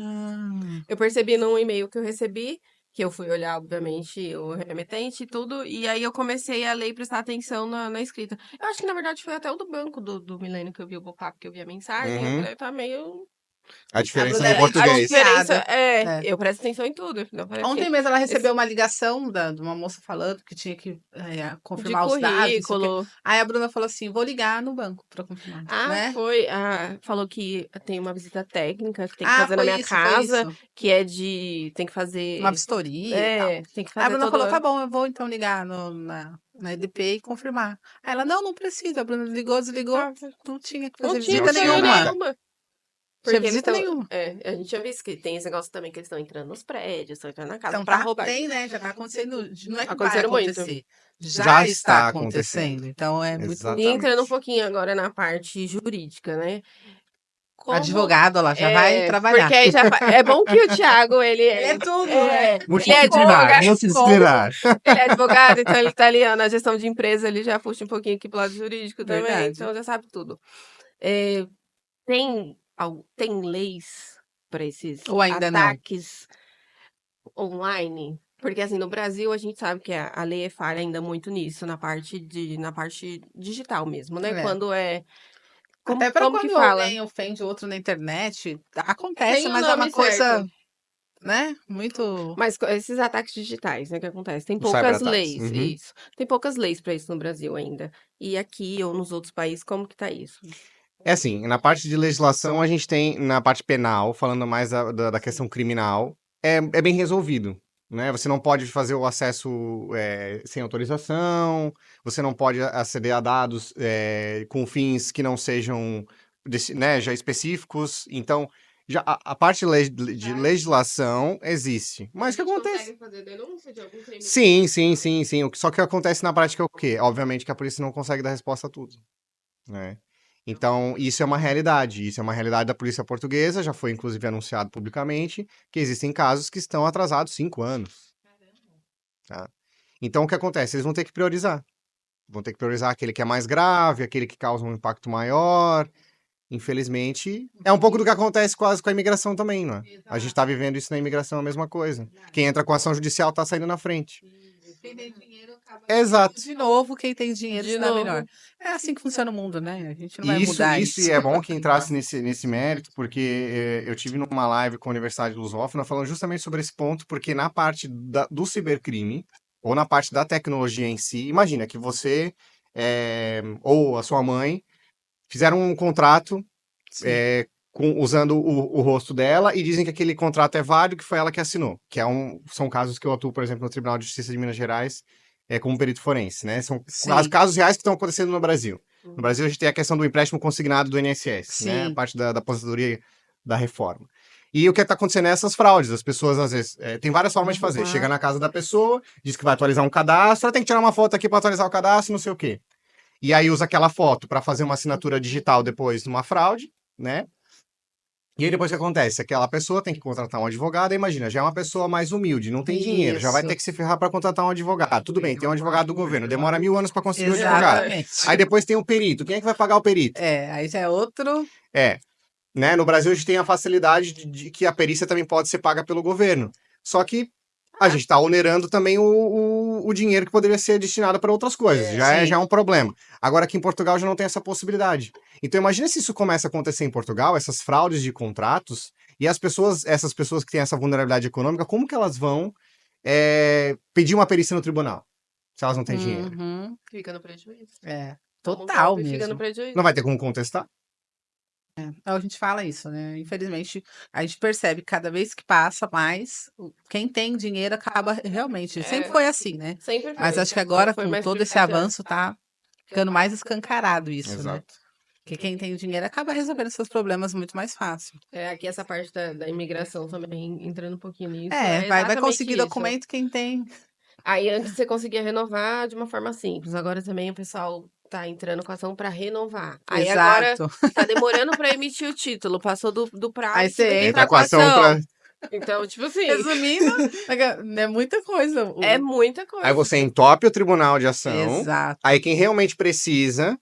Eu percebi num e-mail que eu recebi, que eu fui olhar, obviamente, o remetente e tudo, e aí eu comecei a ler e prestar atenção na escrita. Eu acho que, na verdade, foi até o do banco do Milênio que eu vi o pop-up, que eu vi a mensagem. Eu falei, tá meio... A diferença Bruna do é A português. diferença É. eu presto atenção em tudo. Eu falei, Ontem ok, mesmo ela recebeu uma ligação de uma moça falando que tinha que de confirmar os dados. Não sei o quê. currículo. Aí a Bruna falou assim: vou ligar no banco para confirmar. Ah, né? foi. Falou que tem uma visita técnica que tem que Ah, fazer na foi minha isso, foi casa, isso. que é de. Tem que fazer. Uma vistoria e tal. Tem que Aí a fazer Bruna todo. falou: tá bom, eu vou então ligar na EDP e confirmar. Aí ela: não precisa. A Bruna ligou, desligou. Ah, Não tinha que Não fazer tinha visita visita visita nenhuma. nenhuma. Tinha Porque eles visita tão, nenhuma. a gente tinha visto que tem esse negócio também que eles estão entrando nos prédios, estão entrando na casa Então pra tá, roubar. tem, né? Já tá acontecendo. Não é que vai Acontecendo muito. acontecer. Já Já está está acontecendo. acontecendo. Então é muito. Exatamente. E entrando um pouquinho agora na parte jurídica, né? como... Advogado, ó lá, já vai trabalhar. Porque aí é bom que o Thiago, ele Ele é tudo, é, né? ele é Multidisciplinar, advogado, multidisciplinar. ele é advogado, então ele tá ali ó, na gestão de empresa, ele já puxa um pouquinho aqui pro lado jurídico também, Verdade. então já sabe tudo. É, tem leis para esses Ou ainda não? ataques online? Porque assim, no Brasil a gente sabe que a lei é falha ainda muito nisso, na parte digital mesmo, né? É. Quando é. Até pra Como que quando fala? alguém ofende o outro na internet, acontece, Tem o mas é uma nome coisa, certo. né, muito... Mas esses ataques digitais, né, que acontece? Tem Os poucas cyberataques. leis, Uhum. isso. Tem poucas leis para isso no Brasil ainda. E aqui ou nos outros países, como que tá isso? É assim, na parte de legislação, a gente tem, na parte penal, falando mais da questão criminal, é bem resolvido, né? Você não pode fazer o acesso sem autorização, você não pode aceder a dados com fins que não sejam, né, já específicos. Então, já a parte de legislação existe. Mas o que acontece? Consegue fazer denúncia de algum crime? Sim, sim, sim, sim. Só que acontece na prática é o quê? Obviamente que a polícia não consegue dar resposta a tudo, né? Então, isso é uma realidade. Isso é uma realidade da polícia portuguesa, já foi inclusive anunciado publicamente, que existem casos que estão atrasados 5 anos. Tá? Então, o que acontece? Eles vão ter que priorizar. Vão ter que priorizar aquele que é mais grave, aquele que causa um impacto maior. Infelizmente, é um pouco do que acontece quase com a imigração também, não é? A gente está vivendo isso na imigração, a mesma coisa. Quem entra com ação judicial está saindo na frente. Quem tem dinheiro acaba... Exato. De novo, quem tem dinheiro De se dá novo. melhor. É assim que funciona o mundo, né? A gente não vai Isso, mudar isso, isso. e é bom que entrasse nesse mérito, porque eu tive numa live com a Universidade de Lusófona falando justamente sobre esse ponto, porque na parte do cibercrime, ou na parte da tecnologia em si, imagina que você ou a sua mãe fizeram um contrato Sim. usando o rosto dela e dizem que aquele contrato é válido, que foi ela que assinou, que são casos que eu atuo, por exemplo, no Tribunal de Justiça de Minas Gerais, como perito forense, né? São Sim. casos reais que estão acontecendo no Brasil. No Brasil, a gente tem a questão do empréstimo consignado do INSS, né? A Sim. parte da aposentadoria da reforma. E o que está acontecendo é essas fraudes. As pessoas, às vezes, tem várias formas de fazer. Chega na casa da pessoa, diz que vai atualizar um cadastro, ela tem que tirar uma foto aqui para atualizar o cadastro, não sei o quê. E aí usa aquela foto para fazer uma assinatura digital depois numa fraude, né? E aí depois o que acontece? Aquela pessoa tem que contratar um advogado, imagina, já é uma pessoa mais humilde, não tem dinheiro, já vai Isso. ter que se ferrar para contratar um advogado. Tudo bem, tem um advogado do governo, demora 1000 anos para conseguir um advogado. Exatamente. Aí depois tem o perito, quem é que vai pagar o perito? Aí já é outro... Né? No Brasil a gente tem a facilidade de que a perícia também pode ser paga pelo governo. Só que a gente está onerando também o dinheiro que poderia ser destinado para outras coisas. Já é um problema. Agora aqui em Portugal já não tem essa possibilidade. Então imagina se isso começa a acontecer em Portugal, essas fraudes de contratos, e essas pessoas que têm essa vulnerabilidade econômica, como que elas vão pedir uma perícia no tribunal? Se elas não têm dinheiro. Uhum. Fica no prejuízo. Total Fica no mesmo. prejuízo. Não vai ter como contestar? A gente fala isso, né? Infelizmente, a gente percebe que cada vez que passa mais, quem tem dinheiro acaba realmente. Sempre foi assim, né? Sempre foi. Mas acho que agora, Foi com mais todo esse privilegiado. avanço, tá ficando mais escancarado isso, né? Exato. Porque quem tem dinheiro acaba resolvendo seus problemas muito mais fácil. Aqui essa parte da imigração também, entrando um pouquinho nisso. Vai exatamente conseguir isso. documento quem tem. Aí antes você conseguia renovar de uma forma simples. Agora também o pessoal tá entrando com ação para renovar. Aí agora Exato. tá demorando para emitir o título. Passou do prazo. Aí você tem que entra entrar com ação pra... Então, tipo assim, Resumindo, é muita coisa. é muita coisa. Aí você entope o tribunal de ação. Exato. Aí quem realmente precisa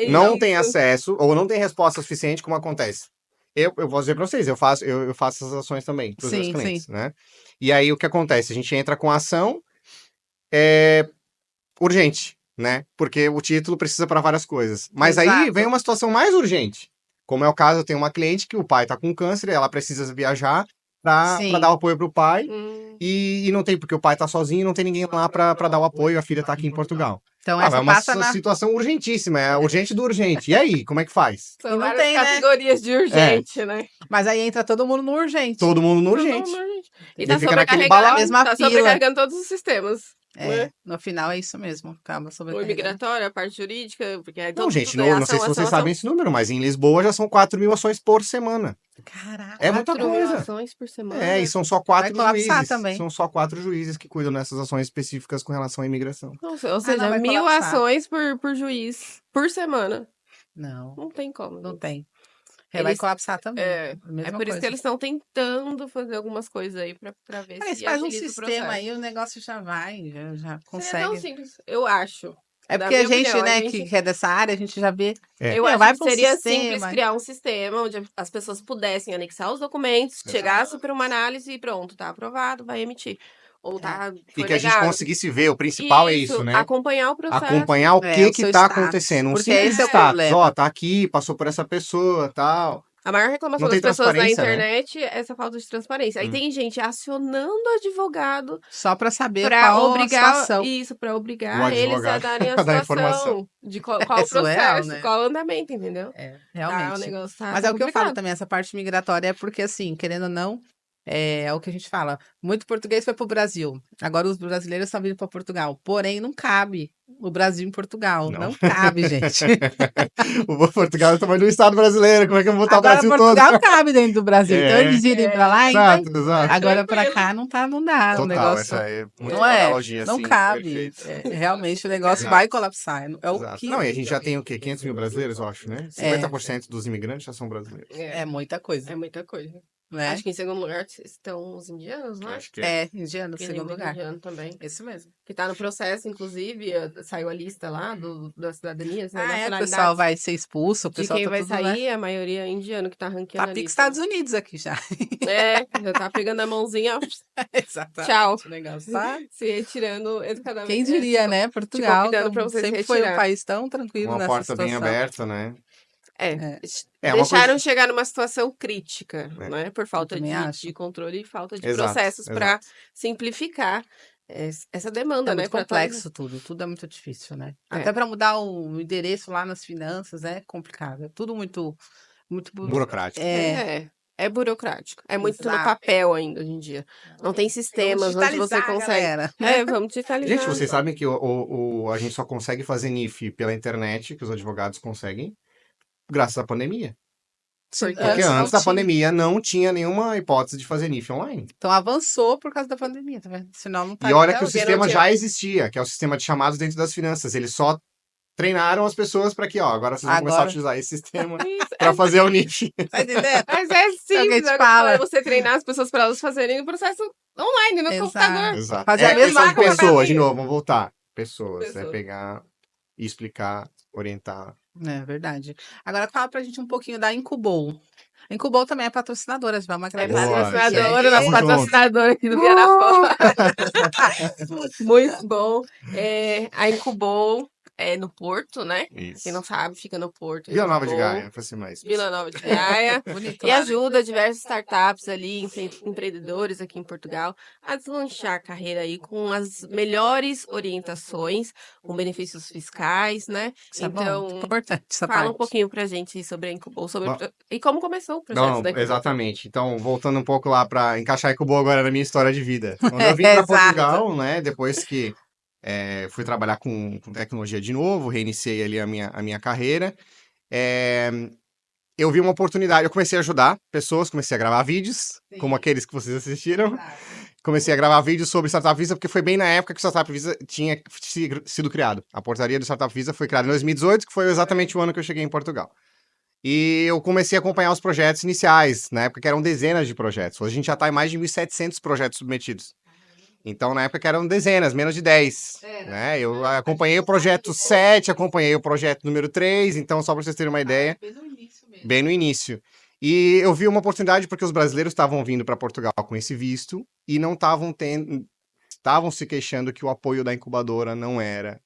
não tem acesso ou não tem resposta suficiente, como acontece. Eu vou dizer para vocês, eu faço essas ações também para os meus Sim, clientes, sim. né? E aí o que acontece? A gente entra com a ação urgente, né? Porque o título precisa para várias coisas. Mas aí Exato. vem uma situação mais urgente. Como é o caso, eu tenho uma cliente que o pai tá com câncer e ela precisa viajar para Sim. dar o apoio pro pai. Hum. E não tem, porque o pai tá sozinho e não tem ninguém lá para dar o apoio, a filha tá aqui em Portugal. Então É essa uma passa na... situação urgentíssima, é urgente do urgente. E aí, como é que faz? São E não várias tem, né? categorias de urgente, né? Mas aí entra todo mundo no urgente. Todo mundo no Todo urgente. mundo urgente. E E tá fica naquele sobrecarregando, balaio. Mesma tá fila. sobrecarregando todos os sistemas. No final é isso mesmo. Acaba O sobrecarregando. imigratório, a parte jurídica, porque aí Não, tudo gente, é não sei se ação, vocês ação, sabem esse número, mas em Lisboa já são 4.000 ações por semana. Caraca. É muita 4.000 coisa. ações por semana. E são só 4 colapsar juízes. também. São só 4 juízes que cuidam dessas ações específicas com relação à imigração. Nossa, ou seja, vai 1.000 colapsar. ações por juiz por semana. Não, Não tem como. não tem. Vai Eles colapsar também. é Mesma por isso que coisa. eles estão tentando fazer algumas coisas aí pra ver Mas se faz um agiliza o sistema processo. aí, o negócio já vai, já Seria tão consegue. simples, eu acho. É Na porque a minha gente, opinião, a né, gente que é dessa área, a gente já vê. É. eu Meu, acho vai que para um seria simples sistema. criar um sistema onde as pessoas pudessem anexar os documentos, chegasse para uma análise e pronto, tá aprovado, vai emitir. Ou tá, E foi que a gente negado. conseguisse ver, o principal é isso, né? Acompanhar o processo. Acompanhar o É, o que seu tá status. acontecendo. Um Porque simples esse é o status. Ó, problema. tá aqui, passou por essa pessoa, tal. A maior reclamação Não tem das pessoas na transparência, né? internet é essa falta de transparência. Aí Hum. tem gente acionando o advogado Só para saber para qual a obrigar situação. isso, para O obrigar eles a advogado darem a a dar informação. situação de qual É o surreal, processo, né? qual o andamento, entendeu? É, Tá, o realmente. negócio Mas tá é o que eu falo complicado. também, essa parte migratória é porque, assim, querendo ou não, é o que a gente fala. Muito português foi pro Brasil. Agora os brasileiros estão vindo para Portugal. Porém, não cabe o Brasil em Portugal. Não. Não cabe, gente. O Portugal é o tamanho do Estado brasileiro. Como é que eu vou botar o Agora Brasil Portugal todo? cabe dentro do Brasil. Então É. eles irem para lá ainda. Exato, exato. Agora para Tranquilo. cá não tá, não dá. O Total, negócio essa é muito não é, analogia, não assim, cabe. perfeito. Realmente o negócio Exato. vai colapsar. É o Exato. que Não, e a gente já tem o quê? 500 mil brasileiros, eu acho, né? 50% dos imigrantes já são brasileiros. é muita coisa, É muita coisa. né? Acho que em segundo lugar estão os indianos, né? Acho que é. É, indiano, Tem segundo muito lugar. indiano também. Isso mesmo. Que tá no processo, inclusive, saiu a lista lá da cidadania, da O nacionalidade. pessoal vai ser expulso, o De pessoal quem tá vai tudo, né? sair, a maioria é indiano que tá ranqueando Tá a pique lista. Estados Unidos aqui já. Já tá pegando a mãozinha, Exatamente. tchau. O negócio tá... Se retirando educadamente. Quem diria, né? Portugal convidando pra você se sempre foi um retirar. país tão tranquilo Uma nessa porta bem situação. aberta, né? É. É uma Deixaram coisa... chegar numa situação crítica, É. né? Por falta também acho. de controle e falta de Exato, processos para simplificar essa demanda, É né? muito pra complexo tudo é muito difícil, né? É. Até para mudar o endereço lá nas finanças é complicado. É tudo muito burocrático. É burocrático. É muito no Exato. papel ainda hoje em dia. Não tem sistemas onde você digitalizar, consegue. galera. Vamos digitalizar. Gente, vocês sabem que a gente só consegue fazer NIF pela internet, que os advogados conseguem, graças à pandemia. Porque Porque Antes não antes da tinha. pandemia não tinha nenhuma hipótese de fazer NIF online. Então avançou por causa da pandemia, tá vendo? Senão não tá E olha até que o hoje. sistema tinha- já existia, que é o sistema de chamados dentro das finanças. Eles só treinaram as pessoas para que, ó, agora vocês vão começar a Agora. utilizar esse sistema Isso, para fazer o NIF. Tá entendendo? Mas é É o que a simples, gente agora fala. é você treinar as pessoas para elas fazerem o processo online, no Exato. computador. Exato. Fazer a mesma são coisa. pessoas, de novo, vamos voltar. Pessoas. É Pessoas. pegar e explicar, orientar. É verdade. Agora fala pra gente um pouquinho da Incubol. A Incubol também é patrocinadora, vamos É agradecer. Boa, patrocinadora, gente. nosso Tamo patrocinador aqui do Via da Foto. Muito bom. A Incubol é no Porto, né? Isso. Quem não sabe, fica no Porto. Vila Nova de Incubol, Gaia, pra ser mais. Vila Nova de Gaia. Bonito E lá, né? ajuda diversas startups ali, empreendedores aqui em Portugal, a deslanchar a carreira aí com as melhores orientações, com benefícios fiscais, né? Isso é bom, Então, muito importante essa fala um parte. pouquinho pra gente sobre a Incubol, Bom. e como começou o processo Não, da Incubol. exatamente. Então, voltando um pouco lá para encaixar Ecoboa agora na minha história de vida. Quando eu vim para Exato. Portugal, né, depois que fui trabalhar com tecnologia de novo, reiniciei ali a minha carreira, eu vi uma oportunidade, eu comecei a ajudar pessoas, comecei a gravar vídeos, Sim. como aqueles que vocês assistiram. Comecei a gravar vídeos sobre Startup Visa, porque foi bem na época que o Startup Visa tinha sido criado. A portaria do Startup Visa foi criada em 2018, que foi exatamente o ano que eu cheguei em Portugal. E eu comecei a acompanhar os projetos iniciais, na época que eram dezenas de projetos. Hoje a gente já está em mais de 1.700 projetos submetidos. Então, na época que eram dezenas, menos de 10. Né? Eu acompanhei o projeto 7, acompanhei o projeto número 3, então só para vocês terem uma ideia, Bem no início mesmo. bem no início. E eu vi uma oportunidade porque os brasileiros estavam vindo para Portugal com esse visto e não estavam se queixando que o apoio da incubadora não era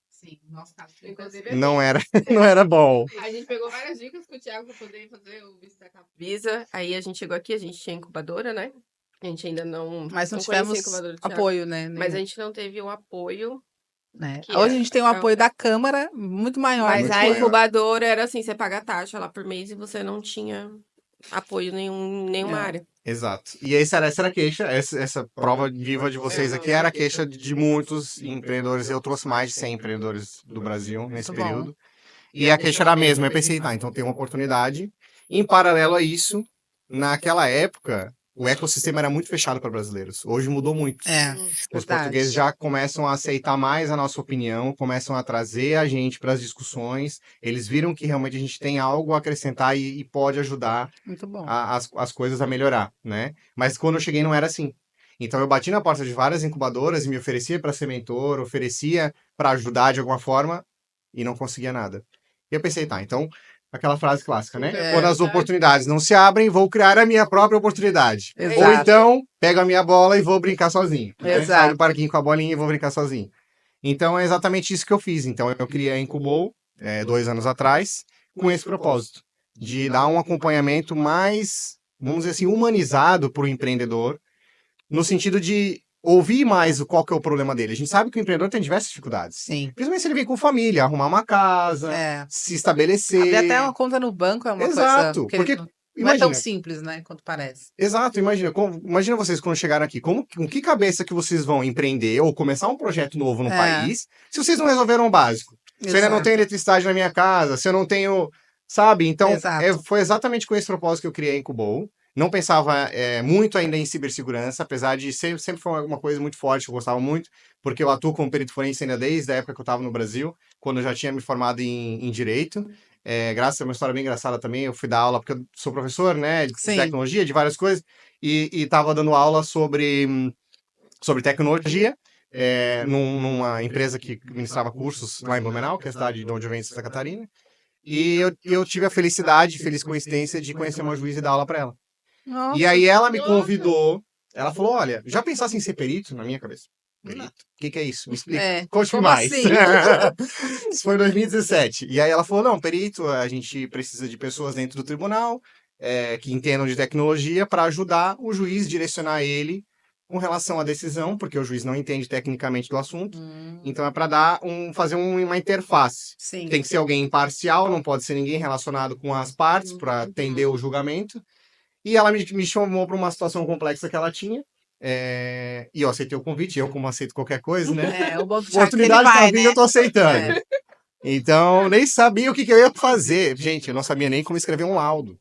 Sim, nosso caso. Inclusive, não era bom. a gente pegou várias dicas com o Thiago para poder fazer o visto da Visa. Aí a gente chegou aqui, a gente tinha incubadora, né? A gente ainda não. Mas não conhecia a tivemos incubadora do Thiago. apoio, né? Mas a gente não teve o apoio. né? que Hoje a gente tem um é- apoio da Câmara muito maior. Mas muito a maior. incubadora era assim: você paga a taxa lá por mês e você não tinha apoio em nenhuma Não. área. Exato. E essa era a queixa, essa prova viva de vocês aqui era a queixa de muitos empreendedores. Eu trouxe mais de 100 empreendedores do Brasil nesse Muito bom. período. E a queixa era a mesma. Eu pensei, tá, então tem uma oportunidade. Em paralelo a isso, naquela época, o ecossistema era muito fechado para brasileiros. Hoje mudou muito. Os portugueses já começam a aceitar mais a nossa opinião, começam a trazer a gente para as discussões. Eles viram que realmente a gente tem algo a acrescentar e pode ajudar Muito bom. as coisas a melhorar, né? Mas quando eu cheguei não era assim. Então eu bati na porta de várias incubadoras e me oferecia para ser mentor, oferecia para ajudar de alguma forma e não conseguia nada. E eu pensei, tá, então aquela frase clássica, né? Quando as oportunidades não se abrem, vou criar a minha própria oportunidade. Exato. Ou então, pego a minha bola e vou brincar sozinho. Né? Exato. Saio do parquinho com a bolinha e vou brincar sozinho. Então é exatamente isso que eu fiz. Então eu criei a Incubou 2 anos atrás com esse propósito de dar um acompanhamento mais, vamos dizer assim, humanizado para o empreendedor, no sentido de ouvir mais qual que é o problema dele. A gente sabe que o empreendedor tem diversas dificuldades. Sim. Principalmente se ele vem com família, arrumar uma casa, se estabelecer. Abrir até uma conta no banco é uma Exato, coisa... porque não é tão imagina, simples, né, quanto parece. exato, imagina vocês quando chegaram aqui, com que cabeça que vocês vão empreender ou começar um projeto novo no país, se vocês não resolveram o básico. Se eu ainda não tenho eletricidade na minha casa, se eu não tenho, sabe? Então, foi exatamente com esse propósito que eu criei a Incubou. Não pensava muito ainda em cibersegurança, apesar de sempre foi uma coisa muito forte, eu gostava muito, porque eu atuo como perito forense ainda desde a época que eu estava no Brasil, quando eu já tinha me formado em Direito. Graças a uma história bem engraçada também, eu fui dar aula, porque eu sou professor, né, de tecnologia, de várias coisas, e estava dando aula sobre tecnologia, numa empresa que ministrava cursos lá em Blumenau, que é a cidade de onde eu venho, Santa Catarina, e eu tive a feliz coincidência de conhecer uma juíza e dar aula para ela. Nossa. E aí ela me convidou, ela falou, olha, já pensasse em ser perito? Na minha cabeça. Perito? O que é isso? Me explica. Conte-me mais. Assim? Isso foi em 2017. E aí ela falou, não, perito, a gente precisa de pessoas dentro do tribunal que entendam de tecnologia para ajudar o juiz, direcionar ele com relação à decisão, porque o juiz não entende tecnicamente do assunto. Então é para fazer uma interface. Sim. Tem que ser alguém imparcial, não pode ser ninguém relacionado com as partes para atender o julgamento. E ela me chamou para uma situação complexa que ela tinha. E eu aceitei o convite, eu como aceito qualquer coisa, né? Oportunidade tá vindo, eu tô aceitando. Então, nem sabia o que eu ia fazer. Gente, eu não sabia nem como escrever um laudo.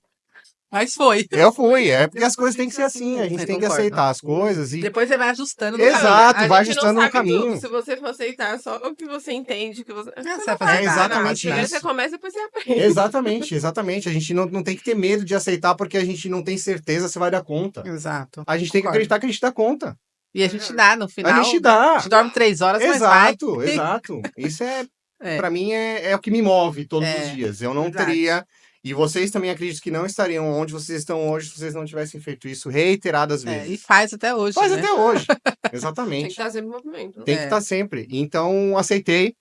Mas foi. Eu fui, porque as coisas têm que ser assim, a gente tem que aceitar as coisas e... Depois você vai ajustando no Exato, caminho. vai ajustando no caminho. Tudo. Se você for aceitar só o que você entende, que você... você vai fazer exatamente Primeiro isso. você começa, depois você aprende. Exatamente. A gente não tem que ter medo de aceitar porque a gente não tem certeza se vai dar conta. Exato. A gente tem que acreditar que a gente dá conta. E a gente dá, no final. A gente dá. A gente dorme 3 horas, mas vai. Exato. Isso pra mim, é o que me move todos os dias. Eu não teria... E vocês também acreditam que não estariam onde vocês estão hoje se vocês não tivessem feito isso reiteradas vezes. E faz até hoje, até hoje. Exatamente. Tem que estar sempre em movimento. Tem que estar sempre. Então, aceitei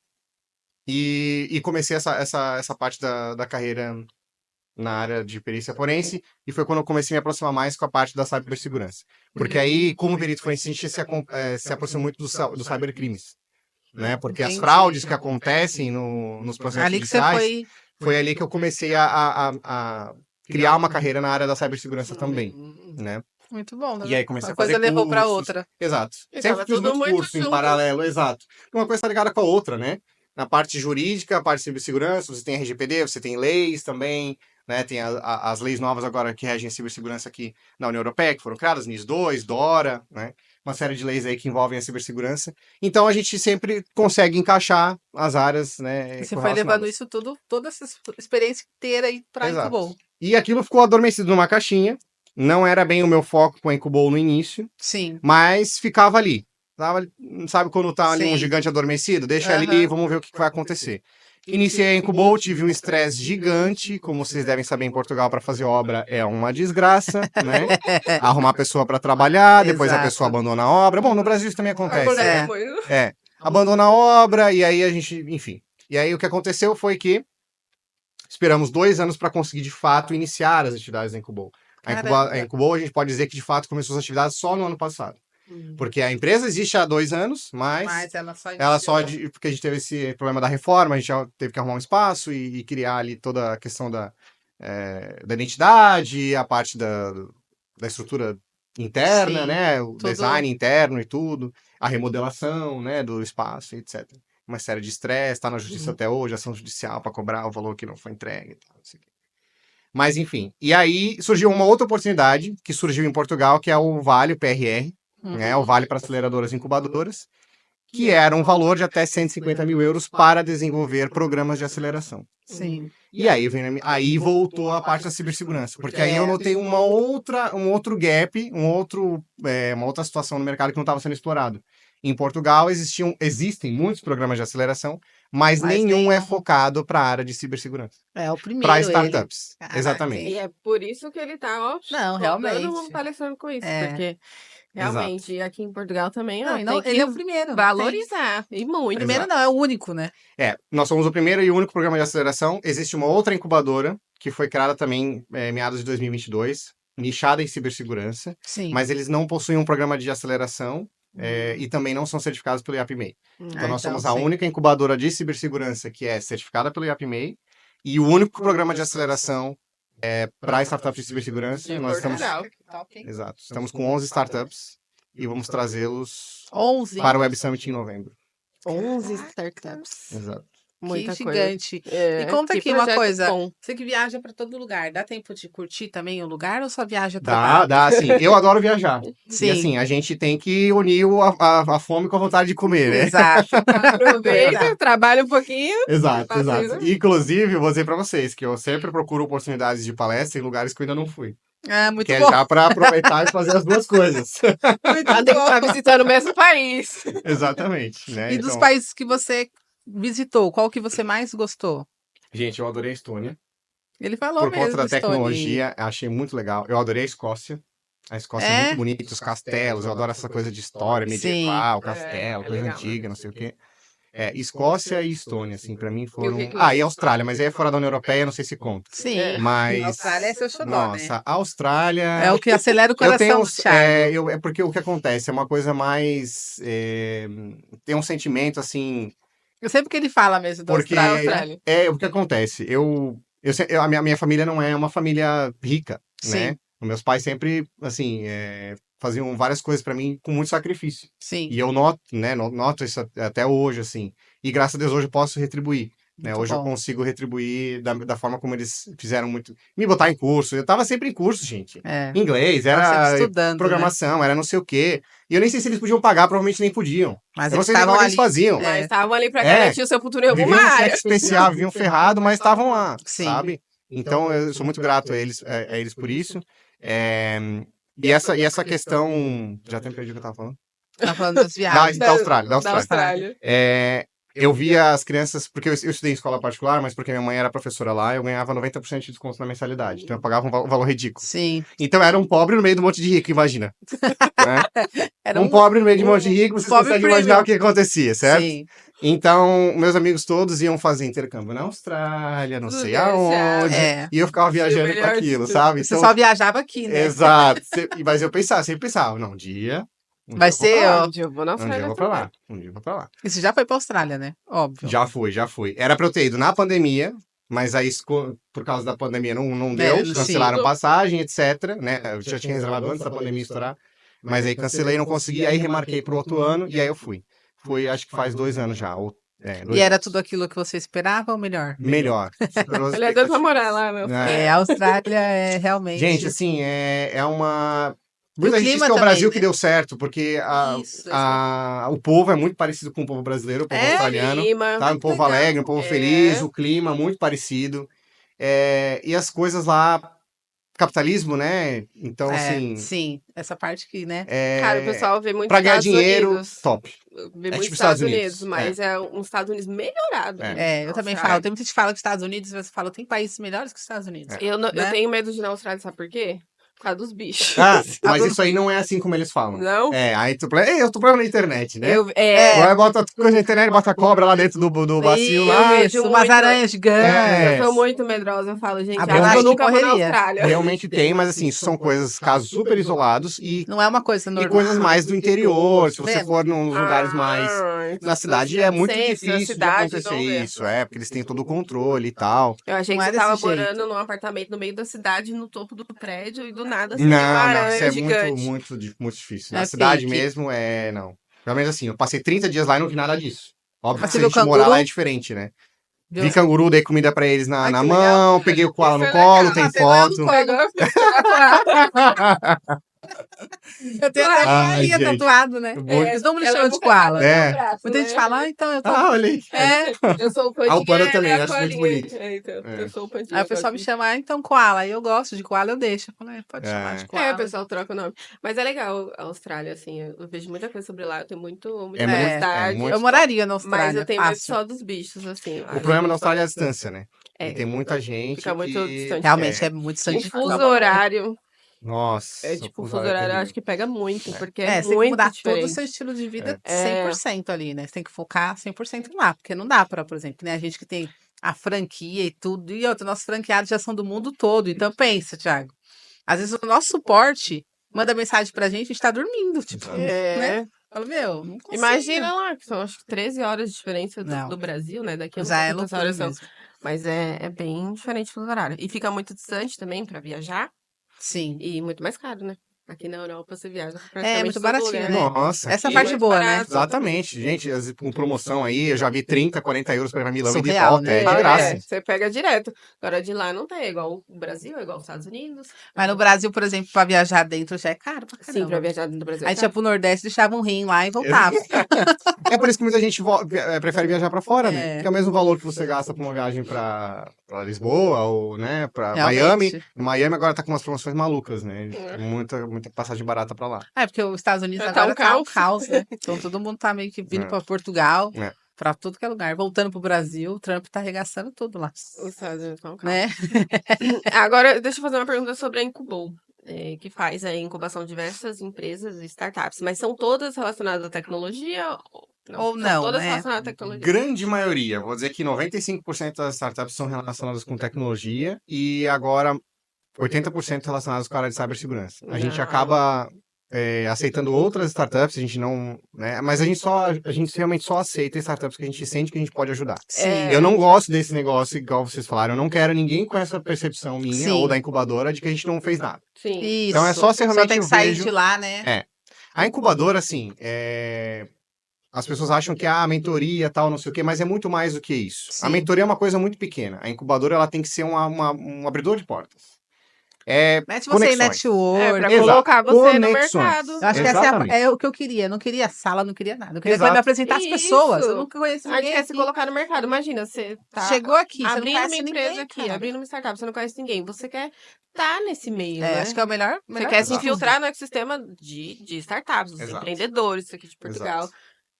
e comecei essa parte da carreira na área de perícia forense, e foi quando eu comecei a me aproximar mais com a parte da cibersegurança. Porque aí, como perito forense, a gente se aproxima muito dos cybercrimes. Né? Porque as fraudes que acontecem nos processos judiciais, foi ali que eu comecei a criar uma carreira na área da cibersegurança também. Né? Muito bom, né? E aí comecei a fazer fazer levou cursos. para outra. Exato. E Sempre fiz muito curso em paralelo, exato. Uma coisa está ligada com a outra, né? Na parte jurídica, a parte de cibersegurança, você tem RGPD, você tem leis também, né? Tem as leis novas agora que regem a cibersegurança aqui na União Europeia, que foram criadas, NIS2, DORA, né? Uma série de leis aí que envolvem a cibersegurança. Então a gente sempre consegue encaixar as áreas, né? Você foi levando isso tudo, toda essa experiência inteira aí para a Incubou. E aquilo ficou adormecido numa caixinha. Não era bem o meu foco com a Incubou no início. Sim. Mas ficava ali. Sabe quando tá ali um gigante adormecido? Deixa ali, vamos ver o que vai acontecer. Iniciei a Incubou, tive um estresse gigante. Como vocês devem saber, em Portugal, para fazer obra é uma desgraça, né? Arrumar a pessoa para trabalhar, depois a pessoa abandona a obra. Bom, no Brasil isso também acontece. Abandona a obra e aí a gente, enfim. E aí o que aconteceu foi que esperamos 2 anos para conseguir, de fato, iniciar as atividades da Incubou. A Incubou, a gente pode dizer que, de fato, começou as atividades só no ano passado. Porque a empresa existe há 2 anos, mas ela só porque a gente teve esse problema da reforma, a gente já teve que arrumar um espaço e criar ali toda a questão da identidade, a parte da estrutura interna, né? O design interno e tudo, a remodelação, né, do espaço, etc. Uma série de estresse, está na justiça até hoje, ação judicial para cobrar o valor que não foi entregue e tal, não sei o quê. Mas enfim. E aí surgiu uma outra oportunidade que surgiu em Portugal, que é o Vale, o PRR, né? O Vale para Aceleradoras e Incubadoras, que era um valor de até 150 mil euros para desenvolver programas de aceleração. Sim. E aí, aí voltou a parte da cibersegurança, porque aí eu notei um outro gap, uma outra situação no mercado que não estava sendo explorado. Em Portugal existem muitos programas de aceleração, mas nenhum é focado para a área de cibersegurança. É o Para primeiro ele. startups. Caraca, Exatamente. E é por isso que ele tá, ó, Não, rodando realmente. o mundo palestrando com isso, É. porque realmente aqui em Portugal também, ó, Não, e não, tem ele é que o primeiro. valorizar, e O muito. primeiro Exato. não, é o único, né? Nós somos o primeiro e único programa de aceleração. Existe uma outra incubadora, que foi criada também meados de 2022, nichada em cibersegurança, Sim. mas eles não possuem um programa de aceleração e também não são certificados pelo IAPMEI. Então, nós somos a sim. única incubadora de cibersegurança que é certificada pelo IAPMEI e o único programa de aceleração para startups de cibersegurança. De Nós estamos, Portugal. exato, estamos com 11 startups e vamos trazê-los 11. para o Web Summit em novembro. 11 startups. Exato. Muita Que coisa. gigante. É, E conta que aqui uma projeto coisa. bom. Você que viaja pra todo lugar, dá tempo de curtir também o lugar ou só viaja trabalho? Dá, sim. Eu adoro viajar. Sim. E assim, a gente tem que unir a fome com a vontade de comer, né? Exato. Aproveita, trabalha um pouquinho. Exato, Passeio, exato. né? Inclusive, vou dizer pra vocês que eu sempre procuro oportunidades de palestra em lugares que eu ainda não fui. Ah, muito Que é bom. já pra aproveitar e fazer as duas coisas. Muito Ela tem que estar bom. visitando o mesmo país. Exatamente, né? E dos Então, países que você visitou, qual que você mais gostou? gente, eu adorei a Estônia. Ele falou Por mesmo, conta da Stone. tecnologia, achei muito legal. Eu adorei a Escócia. A Escócia é É? muito bonita, os castelos, eu adoro essa coisa de história Sim. medieval, castelo, É coisa legal, antiga, não sei o quê. Escócia e Estônia, assim, pra mim E o foram. que que Ah, e você- Austrália, mas aí é fora da União Europeia, não sei se conta. Sim. É. Mas. A Austrália é seu xodó, Nossa, né? a Austrália. É o que acelera o Eu tenho. coração do Thiago. É porque o que acontece é uma coisa mais. Tem um sentimento assim. Eu sei porque ele fala mesmo da Porque Austrália. o que acontece. A minha família não é uma família rica, né? Sim. Os meus pais sempre, assim, faziam várias coisas pra mim com muito sacrifício. Sim. E eu noto, né? Noto isso até hoje, assim. E graças a Deus hoje eu posso retribuir. Né? Muito Hoje eu bom. consigo retribuir da forma como eles fizeram muito. Me botar em curso. Eu tava sempre em curso, gente. É. Inglês, Tava era sempre estudando, programação, era não sei o quê. E eu nem sei se eles podiam pagar, provavelmente nem podiam. Mas Eu não eles sei nem como estavam é que eles ali. faziam. Mas É. estavam ali pra É. garantir o seu futuro em Viviam alguma um cheque área. especial, viviam ferrado, mas estavam lá, Sim. sabe? Então eu sou muito grato a eles por isso. É, e essa questão. Já até perdi o que eu tava falando. Tá falando das Da, viagens. da Austrália, da Da Austrália. Austrália. Eu via as crianças, porque eu estudei em escola particular, mas porque minha mãe era professora lá, eu ganhava 90% de desconto na mensalidade. Então eu pagava um valor ridículo. Sim. Então eu era um pobre no meio de um monte de rico, imagina. Né? Era Um pobre no meio de um monte de rico, vocês pobre conseguem imaginar premium. o que acontecia, certo? Sim. Então, meus amigos todos iam fazer intercâmbio na Austrália, não sei Lugar aonde, É. e eu ficava viajando melhor com de aquilo, tudo. sabe? Você só viajava aqui, né? Exato. Mas eu sempre pensava, não, um dia Vai eu vou ser, pra lá. ó. Um dia eu vou na Um dia eu Austrália vou pra também. lá. Um dia eu vou pra lá. E você já foi pra Austrália, né? Óbvio. Já fui. Era pra eu ter ido na pandemia, mas aí por causa da pandemia não deu, sim. cancelaram passagem, etc, né? Eu já tinha reservado antes da pandemia estourar, mas aí cancelei, não consegui, aí remarquei pro outro ano e aí eu fui. Fui, acho que faz 2 anos já. E era tudo aquilo que você esperava ou melhor? Melhor. Superou as Ele é doido pra expectativas. morar lá, né? É, a Austrália é realmente. Gente, assim, é uma. E o Muita gente diz clima que é o também, Brasil né? que deu certo, porque Isso, o povo é muito parecido com o povo brasileiro, o povo É? australiano. Clima. Tá? Um povo legal. alegre, um povo É. feliz, o clima muito parecido. E as coisas lá, capitalismo, né? Então, assim. Sim, essa parte que, né? Cara, o pessoal vê muito Pra ganhar Estados dinheiro, Unidos. top. Vê É muito tipo Estados Estados Unidos, Unidos, mas é um Estados Unidos melhorado. É. né? Eu também Austrália. falo. Tem muita gente que fala que os Estados Unidos, você fala, tem países melhores que os Estados Unidos. Eu né? tenho medo de ir na Austrália, sabe por quê? Por causa dos bichos. Mas isso aí não é assim como eles falam. Não? Aí eu tô falando na internet, né? É. Aí bota coisa na internet, bota a cobra lá dentro do bacio lá. vejo Umas muito. aranhas gigantes. Eu sou muito medrosa, eu falo, gente, A acho Bruna que eu acha que nunca vou na morreria. Austrália. Realmente tem, mas assim, isso são casos super isolados e Não é uma coisa normal. coisas mais do interior. Se você Vendo? for nos lugares mais. Na cidade é muito Centro, difícil de cidade, acontecer não vê. isso, porque eles têm todo o controle e tal. Eu achei Não que é você tava desse jeito. morando num apartamento no meio da cidade, no topo do prédio, e do nada você Não, tem uma aranha isso é gigante. muito difícil. É Na cidade fake. mesmo, não. Pelo menos assim, eu passei 30 dias lá e não vi nada disso. Óbvio Mas que você se a viu gente morar canguru? lá é diferente, né? Viu? Vi canguru, dei comida pra eles Ai, na que legal, mão, cara. peguei o koala Isso no é colo, legal. tem Tem lá no foto. colo. Eu tenho até a Ai, Maria gente. tatuado, né? Muito- Eles não me Ela chamam de nunca koala. tá no É. meu braço, Muita gente né? fala, então eu tô. Ah, olha aí. É. Eu sou o Ah, o panda pandinha, também, ela é a acho muito colinha. bonito. Então, É. eu sou o pandinha. Aí o eu pessoal gosto me de- chama, então koala. Aí eu gosto de koala, eu deixo. Eu falo, pode chamar de É. koala. O pessoal troca o nome. Mas é legal a Austrália, assim. Eu vejo muita coisa sobre lá. Eu tenho muita É muito, curiosidade. muito. Eu moraria na Mas Austrália, eu tenho medo fácil. só dos bichos, assim. O problema na Austrália é a distância, né? E É, tem muita gente fica muito que. distante. Realmente É. é muito O distante. fuso horário, Nossa, tipo, o o fuso é horário eu acho terrível. que pega muito, porque é É, você tem que muito mudar todo o diferente. seu estilo de vida É. 100% ali, né? Você tem que focar 100% lá, porque não dá pra, por exemplo, né? A gente que tem a franquia e tudo, e outra, nossos franqueados já são do mundo todo. Então pensa, Thiago, às vezes o nosso suporte manda mensagem pra gente tá dormindo, tipo, Exato. né? É. Fala, meu, não consigo. Imagina lá, que são acho que 13 horas de diferença Não. do Brasil, né? Daqui eu não Já sei é quantas loucura horas são. mesmo. Mas é bem diferente do horário. E fica muito distante também pra viajar. Sim. E muito mais caro, né? Aqui na Europa você viaja pra É, praticamente muito todo baratinho, lugar. né? Nossa, Essa é a aqui- parte muito boa, né? barato. Exatamente, gente, com promoção aí, eu já vi 30, 40 euros pra ir pra Milão e de Surreal, volta, né? é de graça. Você pega direto. Agora de lá não tem, é igual o Brasil, é igual os Estados Unidos. Mas no Brasil, por exemplo, pra viajar dentro já é caro pra Sim, pra caramba. viajar dentro do Brasil. A É gente ia caro. pro Nordeste, deixava um rim lá e voltava. É por isso que muita gente prefere viajar pra fora, né? É. Porque é o mesmo valor que você gasta pra uma viagem pra Lisboa ou, né, pra Realmente. Miami. Miami agora tá com umas promoções malucas, né? É. Muita passagem barata pra lá. É, porque os Estados Unidos Tá agora um tá um caos. caos, né? Então todo mundo tá meio que vindo É. pra Portugal, É. pra tudo que é lugar. Voltando pro Brasil, o Trump tá arregaçando tudo lá. Os Estados Unidos tá um caos. Né? Agora, deixa eu fazer uma pergunta sobre a Incubou, que faz a incubação de diversas empresas e startups. Mas são todas relacionadas à tecnologia? Ou São não, todas né? relacionadas à tecnologia. Grande maioria, vou dizer que 95% das startups são relacionadas com tecnologia e agora 80% relacionadas com a área de cibersegurança. A gente Ah. acaba aceitando outras startups, a gente não, né? Mas a gente realmente só aceita startups que a gente sente que a gente pode ajudar. Sim. Eu não gosto desse negócio, igual vocês falaram, eu não quero ninguém com essa percepção minha Sim. ou da incubadora de que a gente não fez nada. Sim. Isso. Então é só se realmente tem que eu sair vejo- de lá, né? A incubadora, assim, as pessoas acham que a mentoria tal, não sei o quê, mas é muito mais do que isso. A Sim. mentoria é uma coisa muito pequena. A incubadora ela tem que ser um abridor de portas. Mete você em Conexões. network. Pra Exato. colocar você no Conexões. mercado. Eu acho que essa Exatamente. é o que eu queria. Eu não queria sala, não queria nada. Eu queria Exato. me apresentar as Isso. pessoas. Eu nunca conheci A gente ninguém. quer se aqui. colocar no mercado. Imagina, você tá Chegou aqui, você não abrindo uma conhece empresa ninguém, aqui, cara. abrindo uma startup, você não conhece ninguém. Você quer estar nesse meio, É, né? acho que é o melhor. Você melhor quer se de tudo. infiltrar no ecossistema de startups, dos Exato. empreendedores aqui de Portugal. Exato.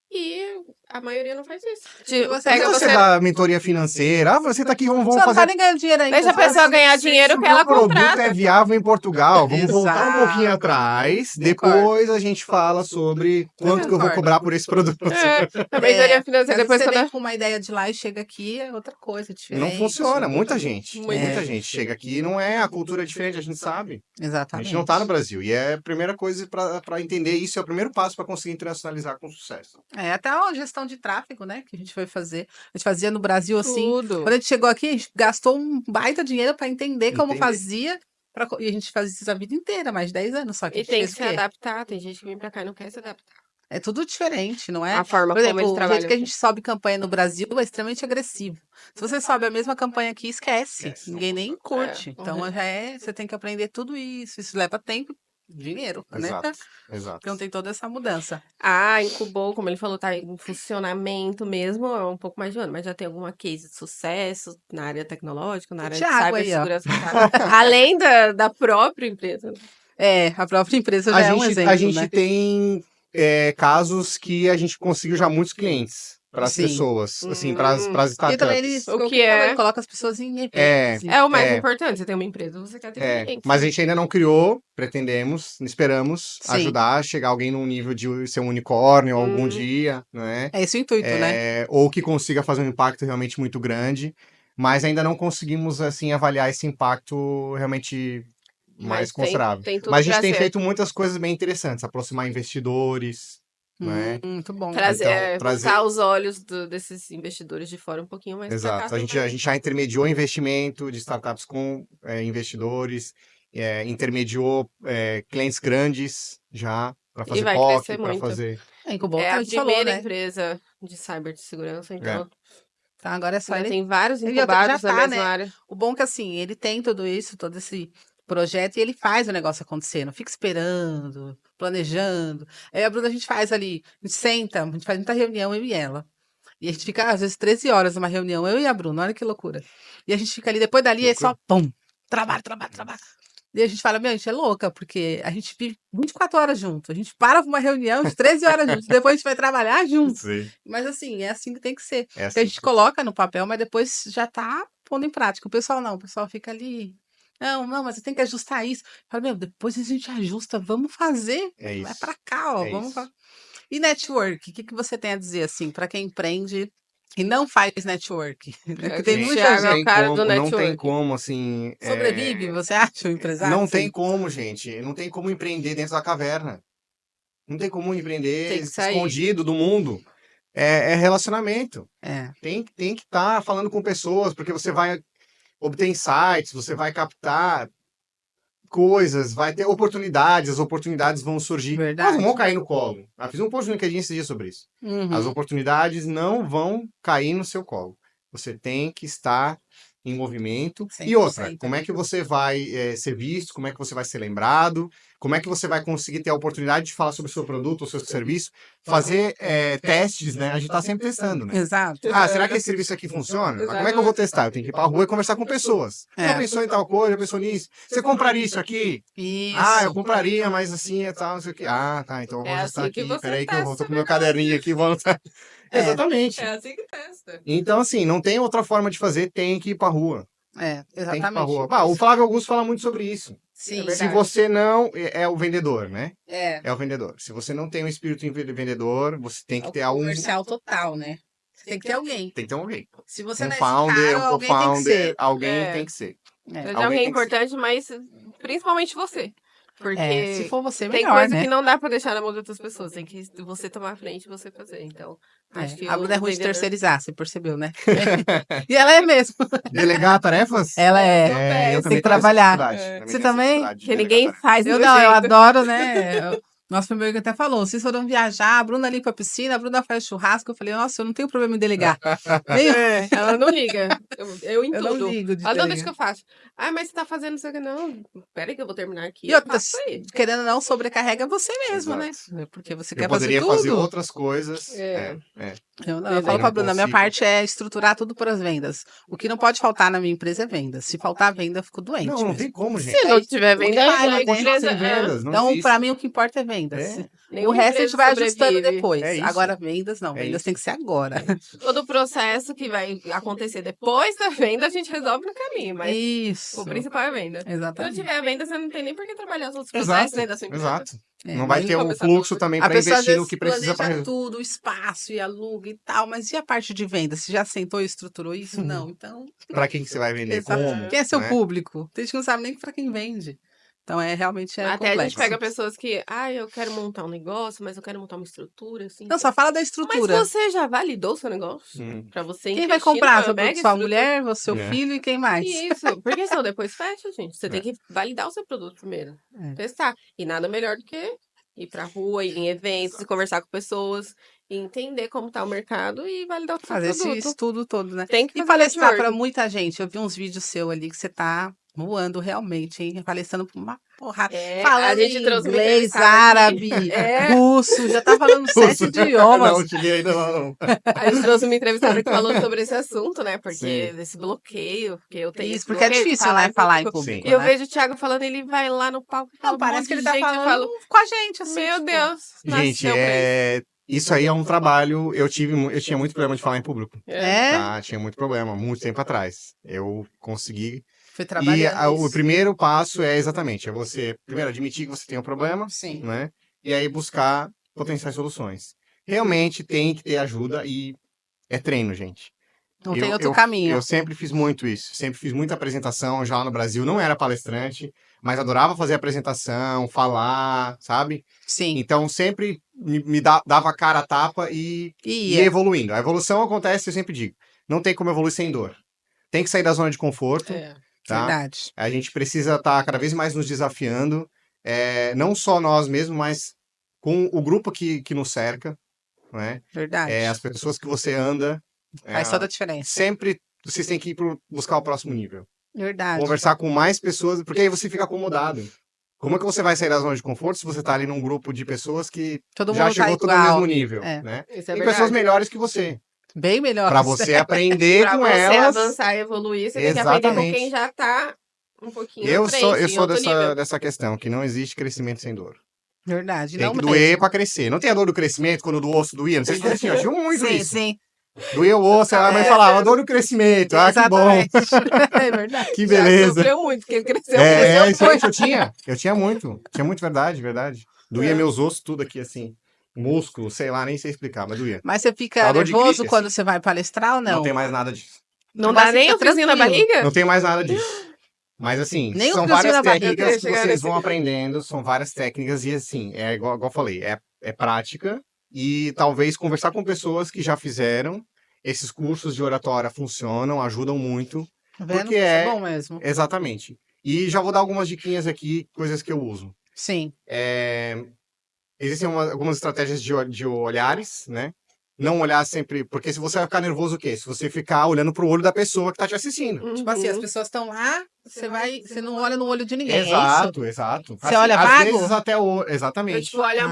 E a maioria não faz isso. você Por que Pega você você. dá mentoria financeira? Ah, você tá aqui, vamos Você não tá fazer. nem ganhando dinheiro ainda. Deixa a sabe? pessoa ganhar dinheiro Se o que ela meu produto contrata. é viável em Portugal, vamos voltar um Exato. pouquinho atrás. Concordo. Depois a gente fala sobre quanto que eu vou concordo. cobrar por esse produto. A mentoria financeira, Mas depois você quando vem com uma ideia de lá e chega aqui, é outra coisa, diferente. Não funciona, muita gente. Muita Muita gente. gente chega aqui, não é a cultura é diferente, a gente sabe. A Exatamente. gente não tá no Brasil. E é a primeira coisa para entender isso, é o primeiro passo para conseguir internacionalizar com sucesso. É, até a gestão de tráfego, né, que a gente foi fazer. A gente fazia no Brasil assim. tudo. Quando a gente chegou aqui, a gente gastou um baita dinheiro para entender como Entender. fazia. E a gente fazia isso a vida inteira, mais de 10 anos. Só que a E gente tem que fez se o quê? adaptar. Tem gente que vem pra cá e não quer se adaptar. É tudo diferente, não é? A forma Por como exemplo, eles o trabalham. jeito que a gente sobe campanha no Brasil é extremamente agressivo. Se você sobe a mesma campanha aqui, esquece. Esquece. Ninguém nem curte. Então uhum. você tem que aprender tudo isso. Isso leva tempo e dinheiro, né? Exato, exato. Então tem toda essa mudança. A Incubou, como ele falou, tá em funcionamento mesmo há um pouco mais de um ano, mas já tem alguma case de sucesso na área tecnológica, na área de Thiago aí, ó. cibersegurança. Além da própria empresa. É, a própria empresa já é um exemplo, A gente né? tem casos que a gente conseguiu já muitos clientes para as Sim. pessoas, assim, para as E também ele, startups. O que é? ele coloca as pessoas em eventos. É o mais É. importante. Você tem uma empresa, você quer ter clientes. Mas a gente ainda não criou, pretendemos, esperamos Sim. ajudar a chegar alguém num nível de ser um unicórnio algum Hum. dia, né? É esse o intuito, né? Ou que consiga fazer um impacto realmente muito grande, mas ainda não conseguimos, assim, avaliar esse impacto realmente mais Mas considerável. tem tudo Mas a gente pra tem ser. feito muitas coisas bem interessantes, aproximar investidores, né? Muito bom. Trazer, Então, voltar os olhos desses investidores de fora um pouquinho mais pra cá Exato. A também. gente já intermediou investimento de startups com investidores, intermediou clientes grandes já para fazer vai POC, crescer para muito. fazer. É, Incubou, É a a gente falou, primeira né? empresa de cibersegurança, então Então agora é só Já ele. tem vários Ele já incubados na tá, mesma né? área. O bom é que assim, ele tem tudo isso, todo esse projeto, e ele faz o negócio acontecer, não fica esperando, planejando. Aí a Bruna, a gente faz ali, a gente senta, a gente faz muita reunião, eu e ela. E a gente fica, às vezes, 13 horas numa reunião, eu e a Bruna, olha que loucura. E a gente fica ali, depois dali é só, pum, trabalho, trabalho, trabalho. E a gente fala, meu, a gente é louca, porque a gente vive 24 horas junto. A gente para pra uma reunião de 13 horas juntos, depois a gente vai trabalhar junto. Sim. Mas assim, é assim que tem que ser. É Porque a assim. gente coloca no papel, mas depois já tá pondo em prática. O pessoal não, o pessoal fica ali. Não, não, mas você tem que ajustar isso. Fala, meu, depois a gente ajusta, vamos fazer. É Vai isso. pra cá, ó, É vamos isso. pra... E network, o que que você tem a dizer, assim, pra quem empreende e não faz network? Porque tem O Gente, muita Thiago é o gente. cara do não tem network. como, assim. Sobrevive, você acha, o empresário? Não tem Sim. como, gente. Não tem como empreender dentro da caverna. Não tem como empreender Tem que sair. escondido do mundo. É relacionamento. É, Tem que estar falando com pessoas, porque você vai obter insights, você vai captar coisas, vai ter oportunidades, as oportunidades vão surgir. Elas verdade. não vão cair no colo. Eu fiz um post no LinkedIn esses dias sobre isso. As Uhum. oportunidades não vão cair no seu colo. Você tem que estar em movimento. E outra, 100%. como é que você vai ser visto? Como é que você vai ser lembrado? Como é que você vai conseguir ter a oportunidade de falar sobre o seu produto ou seu serviço? Fazer testes, né? A gente está sempre testando, né? Exato. Ah, será que esse serviço aqui funciona? Mas como é que eu vou testar? Eu tenho que ir para a rua e conversar com pessoas. Já É. pensou em tal coisa? Já pensou nisso? Você compraria isso aqui? Isso. Ah, eu compraria, mas assim é tal, não sei o quê. Ah, tá, então eu vou É ajustar assim que aqui. você Peraí que eu testa tô com o meu caderninho aqui. Vou anotar. É. Exatamente. É assim que testa. Então, assim, não tem outra forma de fazer, tem que ir pra rua. É, Tem que ir pra exatamente. rua. Ah, o Flávio Augusto fala muito sobre isso. Sim, É Se verdade. você não. É o vendedor, né? é. É o vendedor. Se você não tem um espírito vendedor, você tem É que o ter algum. comercial total, né? Você tem que ter alguém. Tem que ter alguém. Se você Um não é esse founder, cara, um alguém tem que co-founder, ser. alguém É. tem que ser. É. Mas Alguém alguém é tem que ser. importante, mas principalmente você. Porque É, se for você, tem melhor, coisa né? que não dá pra deixar na mão de outras pessoas. Tem que você tomar a frente e você fazer. Então, acho que A Bruna é o ruim de vendedor... terceirizar, você percebeu, né? E ela é mesmo. Delegar tarefas? Ela é. Eu sou Eu péssima. também que tenho essa trabalhar. dificuldade. É. Também Você tenho essa também? dificuldade de Que delegar ninguém tarefas. faz do Eu meu não, eu jeito. adoro, né? Nosso primeiro que até falou, vocês foram viajar, a Bruna limpa a piscina, a Bruna faz churrasco. Eu falei, nossa, eu não tenho problema em delegar. Nem É, ela não liga. Eu em eu não tudo. ligo de Ela não deixa que delegar. eu faço. Ah, mas você tá fazendo isso aqui. Não, pera aí que eu vou terminar aqui. E Eu outra, faço aí. querendo ou não, sobrecarrega você mesmo, né? Exato. Porque você Eu quer fazer poderia fazer tudo. outras coisas. É. Eu Mas falo aí pra não Bruna, minha consigo. parte é estruturar tudo para as vendas. O que não pode faltar na minha empresa é vendas. Se faltar venda, eu fico doente Não, não mesmo. tem como, gente. Se não tiver venda, Não a fala, né? empresa... Sem vendas, não Então, existe. pra mim, o que importa é vendas. É, O nenhuma resto a empresa gente vai ajustando sobrevive. depois. É isso. Agora, vendas não. É Vendas isso. tem que ser agora. Todo o processo que vai acontecer depois da venda, a gente resolve no caminho. Mas Isso. o principal é a venda. Se não Exatamente. tiver a venda, você não tem nem por que trabalhar os outros Exato, processos, né, da sua empresa. exato. É, Não vai mas ter um começar fluxo tudo. também a para pessoa às investir no vezes que precisa para planeja tudo, o espaço e aluga e tal, mas e a parte de venda? Se já sentou e estruturou isso? Não. Então, para quem que você vai vender, exato. como, Quem é seu né? público? Tem gente que não sabe nem para quem vende. Então, realmente Até a gente complexo. pega pessoas que, eu quero montar um negócio, mas eu quero montar uma estrutura, assim. Não, só fala da Mas estrutura. você já validou o seu negócio? Pra você Quem vai investir comprar? numa mega Sua estrutura? mulher, seu É. filho e quem mais? Isso, porque senão depois fecha, gente. Você É. tem que validar o seu produto primeiro. É. Testar. E nada melhor do que ir pra rua, ir em eventos, e conversar com pessoas, e entender como tá o mercado e validar o seu Fazer esse produto. estudo todo, né? Tem que E fazer palestrar para networking. muita gente. Eu vi uns vídeos seus ali que você tá voando realmente, hein? Palestrando pra uma porrada. É, Falando a gente trouxe uma inglês, entrevistada aqui. árabe, É. russo, já tá falando 7 idiomas. Não, cheguei ainda não. A gente trouxe uma entrevistada que falou sobre esse assunto, né? Porque Sim. desse bloqueio, porque eu tenho Isso, esse porque é bloqueio de difícil, né? Falar em Sim. público, E eu né? vejo o Thiago falando, ele vai lá no palco e fala Não, parece um que ele monte de tá gente, eu falando falo, com a gente, assim. meu tipo, Deus, Gente, nasceu pra isso. isso aí é um trabalho. Eu tinha muito problema de falar em público. É? Tá? Tinha muito problema, muito tempo atrás. Eu consegui. Foi E trabalhando o isso. primeiro passo é exatamente, você primeiro admitir que você tem um problema, Sim. né? E aí buscar potenciais soluções. Realmente tem que ter ajuda e é treino, gente. Não tem outro caminho. Eu sempre fiz muito isso. Sempre fiz muita apresentação já lá no Brasil. Não era palestrante, mas adorava fazer apresentação, falar, sabe? Sim. Então sempre me dava a cara a tapa e ia evoluindo. A evolução acontece, eu sempre digo, não tem como evoluir sem dor. Tem que sair da zona de conforto, tá? Verdade. A gente precisa estar cada vez mais nos desafiando, não só nós mesmos, mas com o grupo que nos cerca, né? Verdade. As pessoas que você anda, Faz toda a diferença. Sempre vocês têm que ir buscar o próximo nível. Verdade. Conversar com mais pessoas, porque aí você fica acomodado. Como é que você vai sair da zona de conforto se você tá ali num grupo de pessoas que Todo já mundo tá chegou todo no igual. mesmo nível, É. né? Isso é Tem pessoas verdade. melhores que você, Bem melhor. pra você aprender Pra com você elas. avançar e evoluir, você tem que aprender com Exatamente. quem já tá um pouquinho Eu à frente, em sou outro nível. dessa questão, que não existe crescimento sem dor. Verdade. Tem Não que doer mesmo. pra crescer. Não tem a dor do crescimento quando do osso doía? Não sei se você tinha, eu tinha muito Sim, isso. sim. Doía o osso, a mãe falava, dor do crescimento. Ah, que bom, Exatamente. É verdade. que Já beleza. sofreu muito, porque ele cresceu É, muito. isso aí que eu tinha. Eu tinha muito. Tinha muito, verdade. Doía meus ossos, tudo aqui, assim. Músculo, sei lá, nem sei explicar, mas doía. Mas você fica Dá dor de nervoso gripe, quando assim. você vai palestrar ou não? Não tem mais nada disso. Não Agora dá você nem fica o friozinho na tranquilo. barriga? Não tem mais nada disso. Mas assim, Nem o são friozinho várias na barriga. Eu técnicas queria que chegar vocês nesse vão ponto. aprendendo, são várias técnicas e assim, é igual eu falei, é prática e talvez conversar com pessoas que já fizeram esses cursos de oratória funcionam, ajudam muito, Tá vendo? porque Isso é é bom mesmo. exatamente. E já vou dar algumas diquinhas aqui, coisas que eu uso. Sim. Existem algumas estratégias de olhares, né? Não olhar sempre, porque se você vai ficar nervoso, o quê? Se você ficar olhando pro olho da pessoa que tá te assistindo. Tipo assim, as Uhum. pessoas estão lá, você não olha no olho de ninguém. Exato. Você olha às vago? vezes até o. Eu, Exatamente. tipo, olha a Ah.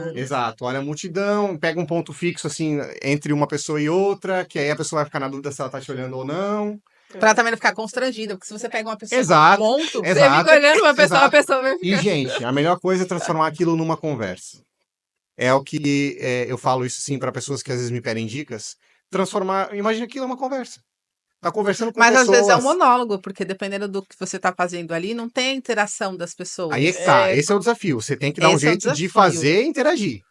multidão. Exato. Olha a multidão, pega um ponto fixo, assim, entre uma pessoa e outra, que aí a pessoa vai ficar na dúvida se ela tá te olhando ou não. Pra também não ficar constrangida, porque se você pega uma pessoa Exato. com ponto, Você fica olhando uma pessoa, exato. a pessoa vai E, ficar... gente, a melhor coisa é transformar aquilo numa conversa. É o que eu falo isso, sim, para pessoas que às vezes me pedem dicas. Transformar. Imagina aquilo uma conversa. Tá conversando com mas pessoas. às vezes é um monólogo, porque dependendo do que você tá fazendo ali, não tem interação das pessoas. Aí é que tá. É. Esse é o desafio. Você tem que dar um Esse é o jeito de desafio. fazer e interagir.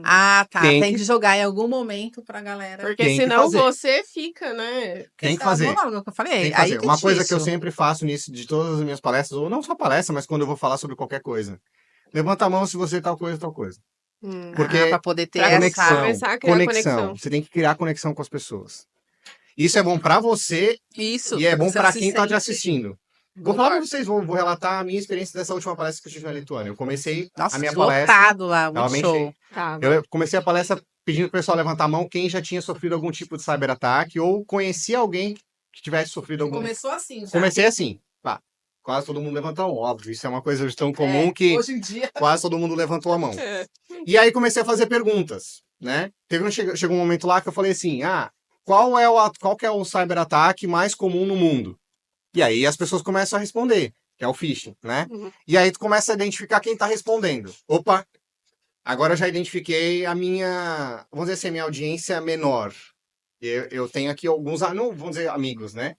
Ah, tá. Tem Tem que- que jogar em algum momento pra galera. Porque Tem que senão fazer. você fica, né? Tem Esse que é o fazer. monólogo que eu falei. Tem que Aí fazer. que é Uma coisa que eu difícil. sempre faço nisso de todas as minhas palestras, ou não só palestra, mas quando eu vou falar sobre qualquer coisa. Levanta a mão se você tal coisa, tal coisa. Porque Pra poder ter Pra essa... conexão, começar a criar conexão. Você tem que criar conexão com as pessoas. Isso é bom pra você Isso. e é bom você pra se quem tá te sente- assistindo. Vou falar pra vocês, vou relatar a minha experiência dessa última palestra que eu tive na Lituânia. Eu comecei Nossa, a minha palestra, lotado lá, tava muito bem show. cheio. Tá. Eu comecei a palestra pedindo pro pessoal levantar a mão quem já tinha sofrido algum tipo de cyberataque ou conhecia alguém que tivesse sofrido algum. Começou assim já. Comecei assim, pá. Quase todo mundo levantou a mão, óbvio. Isso é uma coisa tão comum que Hoje em dia... quase todo mundo levantou a mão. É. E aí comecei a fazer perguntas, né? Chegou um momento lá que eu falei assim, qual que é o cyberataque mais comum no mundo? E aí as pessoas começam a responder, que é o phishing, né? Uhum. E aí tu começa a identificar quem tá respondendo. Opa, agora eu já identifiquei a minha, vamos dizer assim, a minha audiência menor. Eu tenho aqui alguns, não vamos dizer amigos, né?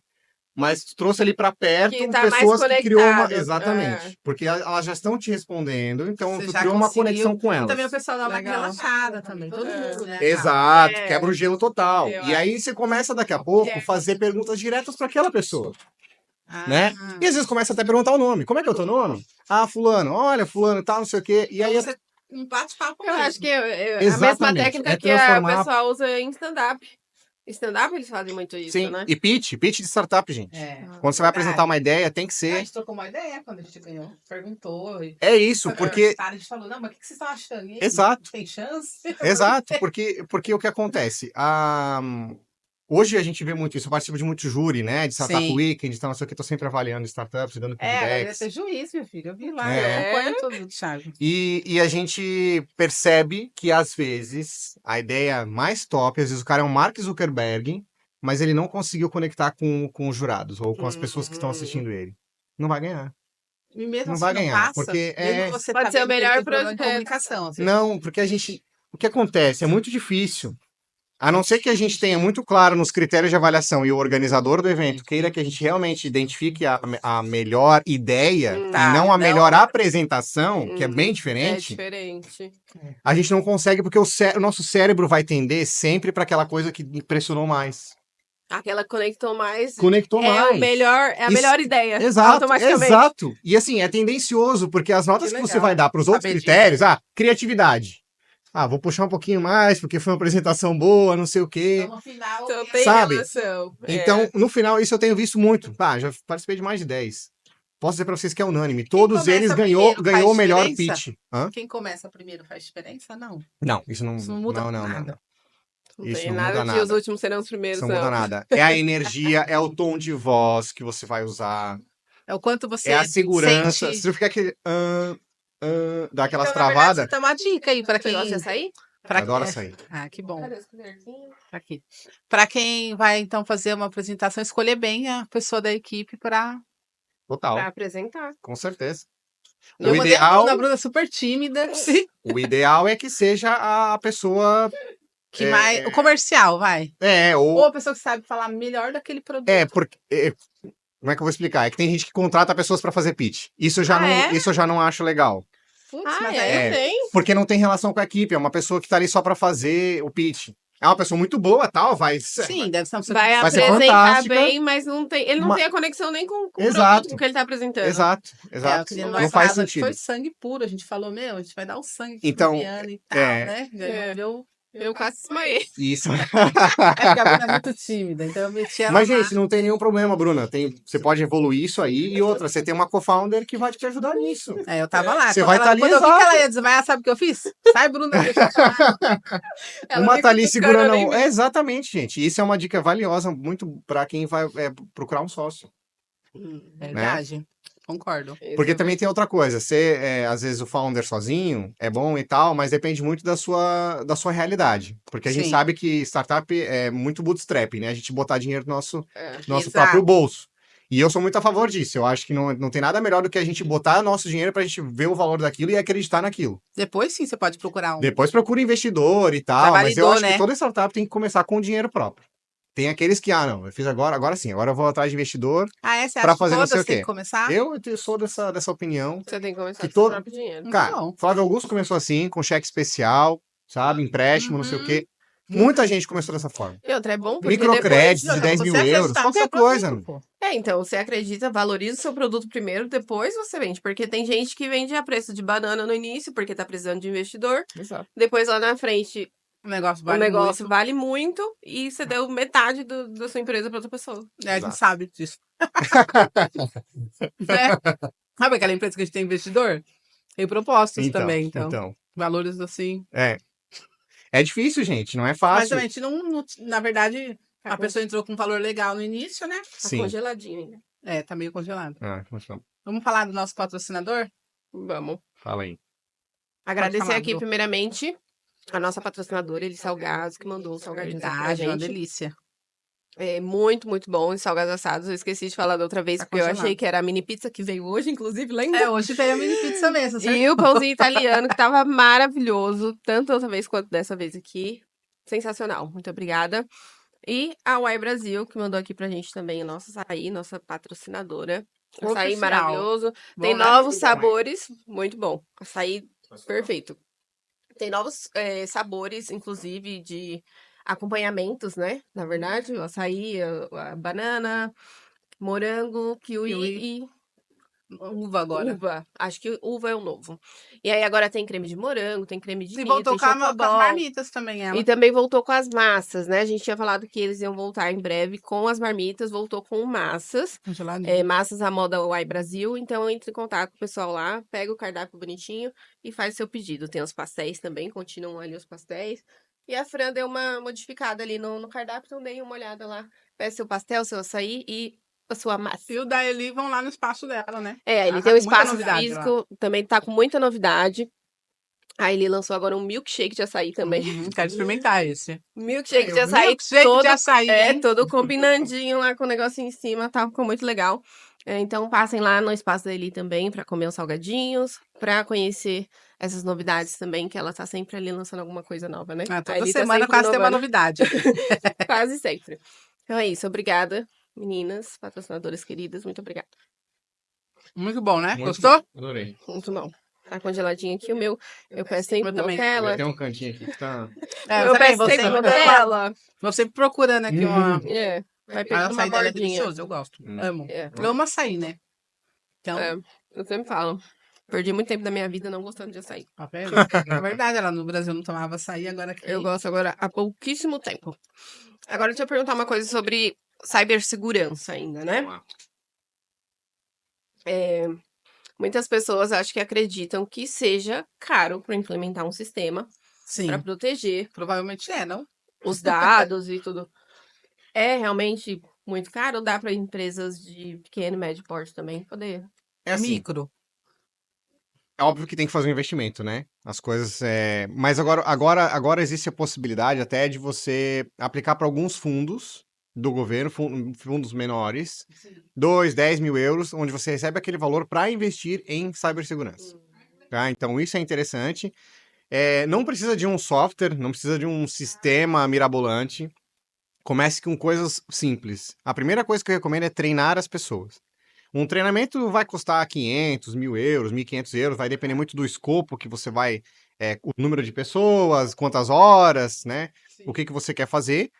Mas trouxe ali pra perto Que tá mais pessoas que criou uma... conectado. Exatamente. Porque elas já estão te respondendo, então Você tu já criou uma conseguiu. conexão com E elas. também o pessoal dá uma Legal. relaxada também. Todo mundo, né? Exato, É. quebra o gelo total. Eu E aí você começa daqui a pouco fazer perguntas diretas para aquela pessoa, né? E às vezes começa até a perguntar o nome. Como é que é o teu nome? Ah, fulano. Olha, fulano, tal, não sei o quê. E aí você um bate-papo Eu mesmo. acho que a mesma Exatamente. técnica É que a transformar- pessoa usa em stand-up. Stand-up eles fazem muito isso, sim, né? e pitch de startup, gente. É. Quando você vai apresentar uma ideia, tem que A ser. gente trocou uma ideia quando a gente ganhou. Perguntou. É isso, porque A gente falou, não, mas o que vocês estão achando? E aí, Exato. Tem chance? Exato, porque o que acontece? Hoje a gente vê muito isso, eu participo de muito júri, né? De Startup Sim. Weekend, então, não sei o que, tô sempre avaliando startups e dando Ela deve feedbacks. ter juiz, meu filho. Eu vi lá, É. eu acompanho tudo, Thiago. E a gente percebe que, às vezes, a ideia mais top, às vezes o cara é um Mark Zuckerberg, mas ele não conseguiu conectar com os jurados ou com as pessoas que estão assistindo ele. Não vai ganhar. E mesmo Não assim vai não ganhar, passa, porque mesmo você Pode ser o vendo que ele melhor tem problema de projeto. comunicação. Assim. Não, porque o que acontece? É muito difícil. A não ser que a gente tenha muito claro nos critérios de avaliação e o organizador do evento queira que a gente realmente identifique a melhor ideia Tá, e não a não. melhor apresentação, que é bem É diferente, diferente. a gente não consegue porque o nosso cérebro vai tender sempre para aquela coisa que impressionou mais. Aquela conectou mais. Conectou É mais. a melhor ideia. Exato, automaticamente. exato. E assim, é tendencioso, porque as notas Que que, você legal. vai dar para os outros Saber disso. critérios, criatividade. Vou puxar um pouquinho mais, porque foi uma apresentação boa, não sei o quê. Então, no final, Então tem Sabe? relação. Então, no final, isso eu tenho visto muito. Já participei de mais de 10. Posso dizer pra vocês que é unânime. Todos começa eles primeiro ganhou o faz melhor diferença? pitch. Hã? Quem começa primeiro faz diferença? Não. Não, isso não, Isso não muda não. nada. Não Isso tem não nada muda de os nada. últimos serão os primeiros, Isso não muda não. nada. É a energia, é o tom de voz que você vai usar, É o quanto é você a segurança. sente. Se você ficar aquele... dá aquelas Então, na verdade, você travadas, tem uma dica aí pra Você gosta de quem. açaí? Pra... adoro é. açaí. Ah, que bom. Cadê as colherzinhas? Aqui. Pra quem vai, então, fazer uma apresentação, escolher bem a pessoa da equipe pra. Total, Pra apresentar. com certeza. Eu O mandei ideal, a Bruna super tímida. o ideal é que seja a pessoa... Que mais. O comercial, vai. Ou ou... a pessoa que sabe falar melhor daquele produto. porque... como é que eu vou explicar? É que tem gente que contrata pessoas pra fazer pitch. Ah, é? Isso eu já não acho legal. Putz, Ah, mas é? aí É, Tem? porque não tem relação com a equipe, é uma pessoa que tá ali só pra fazer o pitch. É uma pessoa muito boa, tal, Sim, deve ser uma pessoa Vai vai ser apresentar fantástica. bem, mas não tem, ele não Ma- tem a conexão nem com o Exato. produto que ele tá apresentando. Exato, É, eu exato. queria no Não Não nosso faz caso aqui sentido. foi sangue puro. A gente falou, meu, a gente vai dar o sangue aqui Então, pro Viana e tal, é. né? Já É. envolveu. Eu quase desmaiei. Isso. É porque a Bruna é muito tímida, então eu meti ela Mas, lá. gente, não tem nenhum problema, Bruna. Você pode evoluir isso aí. E outra, você tem uma co-founder que vai te ajudar nisso. É, eu tava lá. Você vai Ela- tá ali, Quando eu vi que exato. ela ia desmaiar, sabe o que eu fiz? Sai, Bruna, deixa eu falar. Ela Uma nem tá ali cutucando, segurando. nem vi. Exatamente, gente. Isso é uma dica valiosa muito pra quem vai procurar um sócio. Verdade, concordo. Porque também tem outra coisa, às vezes o founder sozinho é bom e tal, mas depende muito da sua realidade. Porque a gente Sim. sabe que startup é muito bootstrap, né? A gente botar dinheiro no nosso Exato. próprio bolso. E eu sou muito a favor disso. Eu acho que não tem nada melhor do que a gente botar nosso dinheiro pra gente ver o valor daquilo e acreditar naquilo. Depois sim você pode procurar um. Depois procura investidor e tal, mas eu validou, acho né? que toda startup tem que começar com dinheiro próprio. Tem aqueles que, não, eu fiz agora sim, agora eu vou atrás de investidor. Ah, é? Você pra acha que fazer não sei todas o têm quê. que começar? Eu sou dessa opinião. Você tem que começar Que com seu todo- próprio dinheiro. Muito Cara, bom. Flávio Augusto começou assim, com cheque especial, sabe? Empréstimo, não sei o quê. Muita gente começou dessa forma. E outra, é bom porque Microcréditos Não, de não, 10 você mil acreditar euros, no qualquer seu coisa. produto, pô. Então, você acredita, valoriza o seu produto primeiro, depois você vende. Porque tem gente que vende a preço de banana no início, porque tá precisando de investidor. Exato. Depois, lá na frente, O negócio o vale negócio muito. vale muito e você deu metade da sua empresa pra outra pessoa. É, a gente Exato. sabe disso. Né? Sabe aquela empresa que a gente tem investidor? Tem propósitos também, então. Valores assim. É difícil, gente, não é Mas fácil. também, a gente não, na verdade, Tá a pessoa entrou com um valor legal no início, né? Tá Sim. congeladinho ainda. É, tá meio congelado. Continua. Vamos falar do nosso patrocinador? Vamos. Fala aí. Agradecer falar, aqui, Bru. primeiramente, a nossa patrocinadora, Elis Salgados, que mandou os salgadinhos aqui pra Verdade, uma gente. delícia. É muito, muito bom. Os salgados assados. Eu esqueci de falar da outra vez, Tá porque eu congelado. achei que era a mini pizza que veio hoje, inclusive, lembra? É, hoje veio a mini pizza mesmo, certo? E o pãozinho italiano, que tava maravilhoso, tanto outra vez quanto dessa vez aqui. Sensacional. Muito obrigada. E a Uai Brasil, que mandou aqui pra gente também o nosso açaí, nossa patrocinadora. Açaí Oficial. maravilhoso. Bom, Tem né? novos sabores, muito bom. Açaí perfeito. Tem novos sabores, inclusive, de acompanhamentos, né? Na verdade, o açaí, a banana, morango, kiwi Kiwi. e Uva agora. uva. Acho que uva é o novo. E aí agora tem creme de morango, tem creme de E milho, voltou tem com as chocobol. marmitas também, ela. E também voltou com as massas, né? A gente tinha falado que eles iam voltar em breve com as marmitas, voltou com massas. Congeladinho. Massas à moda Uai Brasil. Então entre em contato com o pessoal lá, pega o cardápio bonitinho e faz seu pedido. Tem os pastéis também, continuam ali os pastéis. E a Fran deu uma modificada ali no cardápio, então dei uma olhada lá. Peça seu pastel, seu açaí e a sua massa. E o da Eli vão lá no espaço dela, né? Ele Tá tem um com muita espaço novidade lá. físico, também tá com muita novidade. Aí ele lançou agora um milkshake de açaí também. Quero experimentar esse. Milkshake de açaí Milkshake todo, de açaí, hein? todo combinandinho lá com o negocinho em cima, tá? Ficou muito legal. Então passem lá no espaço da Eli também pra comer os salgadinhos, pra conhecer essas novidades também, que ela tá sempre ali lançando alguma coisa nova, né? Ah, A toda Eli tá semana sempre quase tem uma inovando. novidade. Quase sempre. Então é isso, obrigada, meninas, patrocinadoras queridas, muito obrigada. Muito bom, né? Muito Gostou? Adorei. Muito bom. Tá congeladinho aqui o meu. Eu peço sempre Eu também. Nutella. Tem um cantinho aqui que tá... É, Eu também, peço sempre Nutella. Vou sempre procurando aqui uma... É, vai A pegando uma açaí dela é bordinha. delicioso, eu gosto. Amo. É. Eu amo açaí, né? Então, Eu sempre falo. Perdi muito tempo da minha vida não gostando de açaí. tá vendo? É verdade, ela no Brasil não tomava açaí, agora aqui... Eu gosto agora há pouquíssimo tempo. Agora deixa eu perguntar uma coisa sobre cibersegurança ainda, né? Muitas pessoas acho que acreditam que seja caro para implementar um sistema Sim, para proteger provavelmente é, não? os dados e tudo. É realmente muito caro ou dá para empresas de pequeno e médio porte também poder? É assim, Micro. é óbvio que tem que fazer um investimento, né? As coisas. Mas agora existe a possibilidade até de você aplicar para alguns fundos do governo, fundos menores, 2, 10 mil euros, onde você recebe aquele valor para investir em cibersegurança. Tá? Então, isso é interessante. Não precisa de um software, não precisa de um sistema mirabolante. Comece com coisas simples. A primeira coisa que eu recomendo é treinar as pessoas. Um treinamento vai custar 500, 1.000 euros, 1.500 euros, vai depender muito do escopo que você vai, o número de pessoas, quantas horas, né? O que você quer fazer.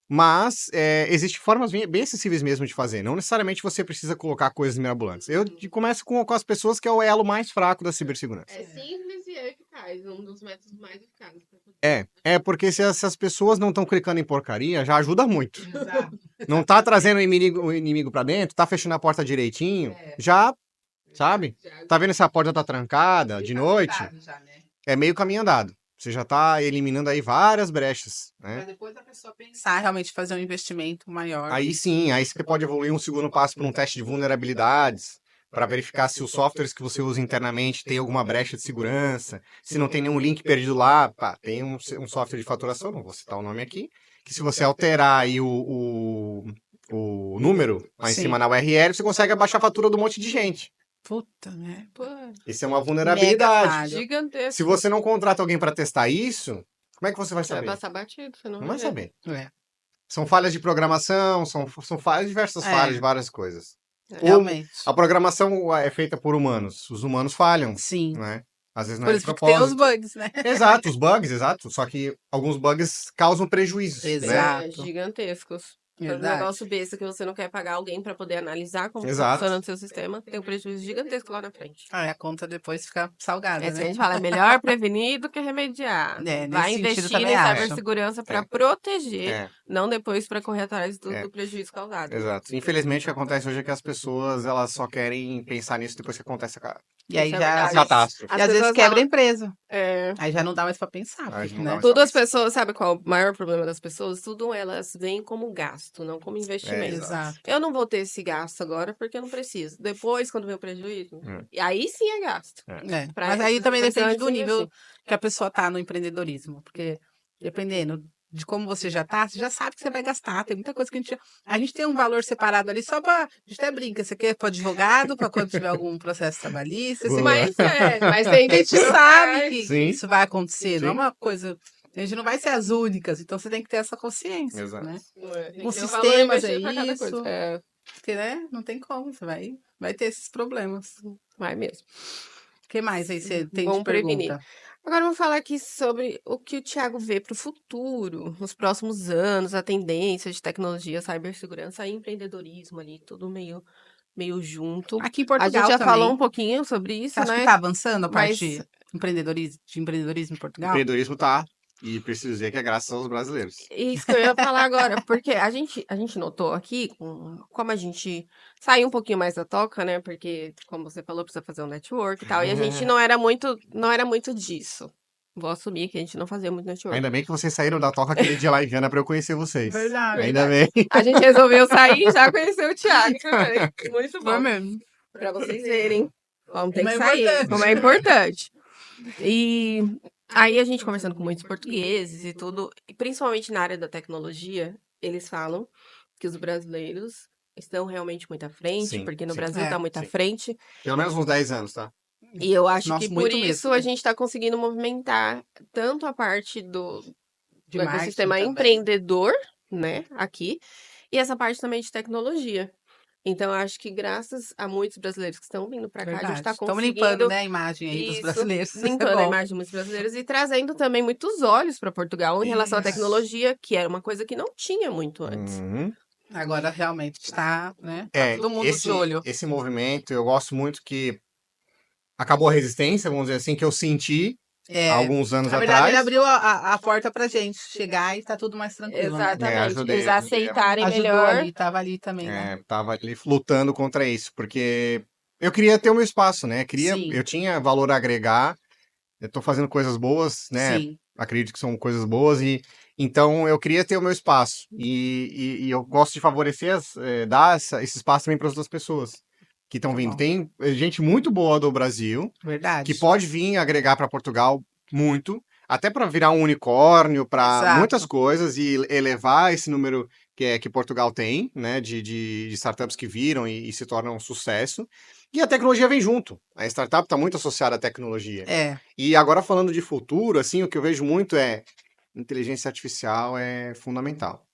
Mas existem formas bem acessíveis mesmo de fazer. Não necessariamente você precisa colocar coisas mirabolantes. Eu começo com as pessoas que é o elo mais fraco da cibersegurança. É simples e eficaz, um dos métodos mais eficazes. Porque se as pessoas não estão clicando em porcaria, já ajuda muito. Exato. Não tá trazendo o inimigo pra dentro, tá fechando a porta direitinho, já, sabe? Tá vendo se a porta tá trancada de noite? Já, né? É meio caminho andado. Você já tá eliminando aí várias brechas, Pra né? depois a pessoa pensar realmente fazer um investimento maior. Aí sim, aí você pode evoluir um segundo passo para um teste de vulnerabilidades, para verificar se os softwares que você usa internamente tem alguma brecha de segurança, se não tem nenhum link perdido lá, pá, tem um software de faturação, não vou citar o nome aqui, que se você alterar aí o número lá em Sim. cima na URL, você consegue abaixar a fatura de um monte de gente. Puta, né? Pô, Isso é uma Mega vulnerabilidade. falha. gigantesco. Se você não contrata alguém para testar isso, como é que você vai Você vai saber? passar batido, você não Não vai ver. saber. É, São falhas de programação, são falhas, diversas falhas de várias coisas. realmente. A programação é feita por humanos. Os humanos falham, Sim. né? Às vezes não Por é de isso que tem os propósito. bugs, né? Exato, os bugs, exato. Só que alguns bugs causam prejuízos, né? Exato. Gigantescos. Faz um Verdade. negócio besta que você não quer pagar alguém pra poder analisar como tá Exato. funcionando o seu sistema, tem um prejuízo gigantesco lá na frente. Aí a conta depois fica salgada, É isso que a né? gente fala, é melhor prevenir do que remediar. É, Vai nesse sentido investir também em acho. cibersegurança pra É. proteger, É, não depois pra correr atrás É. do prejuízo causado. exato. Infelizmente, o que acontece hoje é que as pessoas elas só querem pensar nisso depois que acontece E aí Isso é já, verdade. às vezes, catástrofe. As e às vezes pessoas quebra a falam- empresa. É, Aí já não dá mais pra pensar, Aí porque, já não dá né? mais. tudo as pessoas, sabe qual é o maior problema das pessoas? Tudo elas veem como gasto, não como investimento. Exato. Eu não vou ter esse gasto agora porque eu não preciso. Depois, quando vem o prejuízo, É. e aí sim é gasto. É. Pra Mas aí essas também depende empresas do antes de nível investir. que a pessoa tá no empreendedorismo. Porque dependendo de como você já tá, você já sabe que você vai gastar. Tem muita coisa que a gente tem um valor separado ali só pra. A gente até brinca. Você quer para advogado, pra quando tiver algum processo trabalhista. Você Boa. Mas mas tem a gente gente que não sabe faz. que Sim. isso vai acontecer. Não é Sim. uma coisa. A gente não vai ser as únicas. Então você tem que ter essa consciência. Exato. Né? Tem Com que ter um valor sistemas investido é pra cada isso. coisa. É, Porque, né? Não tem como. Você vai ter esses problemas. O vai mesmo. que mais aí você tem Bom de prevenir. pergunta? Agora vamos falar aqui sobre o que o Thiago vê para o futuro, nos próximos anos, a tendência de tecnologia, cibersegurança e empreendedorismo ali, tudo meio junto. Aqui em A Portugal gente já também. falou um pouquinho sobre isso, Você acha que né? tá avançando a Mas parte de empreendedorismo em O Portugal? empreendedorismo tá. E preciso dizer que é graças aos brasileiros. isso que eu ia falar agora, porque a gente notou aqui, como a gente saiu um pouquinho mais da toca, né? Porque, como você falou, precisa fazer um network e tal, e a gente não era muito disso. Vou assumir que a gente não fazia muito network. Ainda bem que vocês saíram da toca aquele dia lá em Viana pra eu conhecer vocês. Verdade. Ainda bem. A gente resolveu sair e já conheceu o Thiago também. Muito bom. Foi mesmo. Pra vocês verem como tem Como que é sair, importante. como é importante. E aí a gente conversando com muitos portugueses e tudo, e principalmente na área da tecnologia, eles falam que os brasileiros estão realmente muito à frente, Sim, porque no sim. Brasil está muito à sim. frente. Pelo menos uns 10 anos, tá? E eu acho Nossa, que por muito isso mesmo. a gente está conseguindo movimentar tanto a parte do De ecossistema marketing também. empreendedor, né, aqui, e essa parte também de tecnologia. Então, eu acho que graças a muitos brasileiros que estão vindo para cá, a gente Verdade. está Estamos conseguindo limpando, né, a imagem aí dos isso, brasileiros. limpando É a bom. imagem de muitos brasileiros e trazendo também muitos olhos para Portugal em relação à Isso. tecnologia, que era uma coisa que não tinha muito antes. Uhum. Agora realmente está, né? Tá todo mundo esse, de olho. esse movimento, eu gosto muito que acabou a resistência, vamos dizer assim, que eu senti É, há alguns anos na verdade, ele atrás. abriu a porta pra gente chegar e tá tudo mais tranquilo. Né? Exatamente. ajudei, Eles ajudei. aceitarem Ajudou melhor. ali, tava ali também, né? Tava ali lutando contra isso, porque eu queria ter o meu espaço, né? Sim. Eu tinha valor a agregar, eu tô fazendo coisas boas, né? Sim. Acredito que são coisas boas e Então, eu queria ter o meu espaço. E eu gosto de favorecer, dar esse espaço também para as outras pessoas que estão Muito vindo. bom. Tem gente muito boa do Brasil que Verdade. pode vir agregar para Portugal muito, até para virar um unicórnio, para muitas Exato. coisas e elevar esse número que Portugal tem, né, de startups que viram e se tornam um sucesso. E a tecnologia vem junto. A startup está muito associada à tecnologia. É, E agora falando de futuro, assim, o que eu vejo muito é inteligência artificial é fundamental.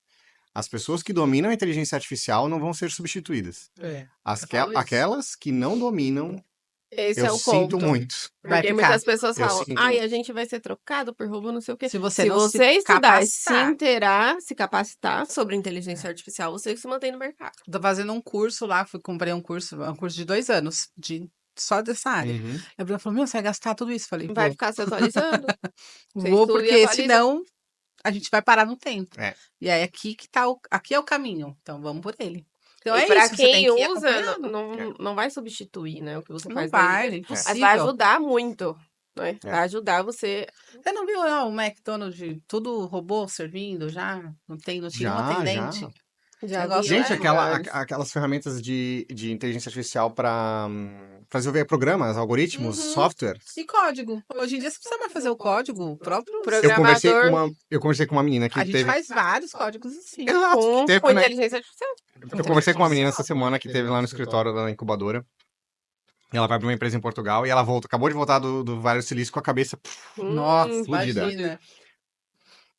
As pessoas que dominam a inteligência artificial não vão ser substituídas. eu falo isso. Aquelas que não dominam, Esse eu é o sinto ponto. muito. Vai Porque ficar. muitas pessoas Eu falam, sinto ai, muito. a gente vai ser trocado por robô, não sei o quê. Se você Se não se você estudar, se capacitar. inteirar, se capacitar sobre inteligência artificial, você se mantém no mercado. Tô fazendo um curso lá, comprei um curso de 2 anos, só dessa área. Uhum. A Bruna falou, meu, você vai gastar tudo isso? Falei, Vai vou. ficar se atualizando. Você Vou, estuda e porque atualiza. senão a gente vai parar no tempo. É. E aí aqui é o caminho. Então vamos por ele. Então E é pra isso, você tem quem que ir usa, acompanhando. não vai substituir, né, o que você Não faz vai, ali. é Mas vai impossível. ajudar muito, né? É. Vai ajudar você. Você não viu não, o McDonald's, tudo robô servindo já? Não tinha um Já. atendente? Já Negócio vi Gente, lugares. aquelas ferramentas de inteligência artificial para desenvolver programas, algoritmos, Uhum. software. E código? Hoje em dia você precisa mais fazer o código, o próprio. Programador. Eu conversei com uma menina que A gente teve. faz vários códigos assim. Exato, que Com teve, né? inteligência artificial. Eu conversei com uma menina essa semana que teve lá no escritório da incubadora. E ela vai para uma empresa em Portugal e ela acabou de voltar do Vale do Silício com a cabeça Nossa, explodida. imagina.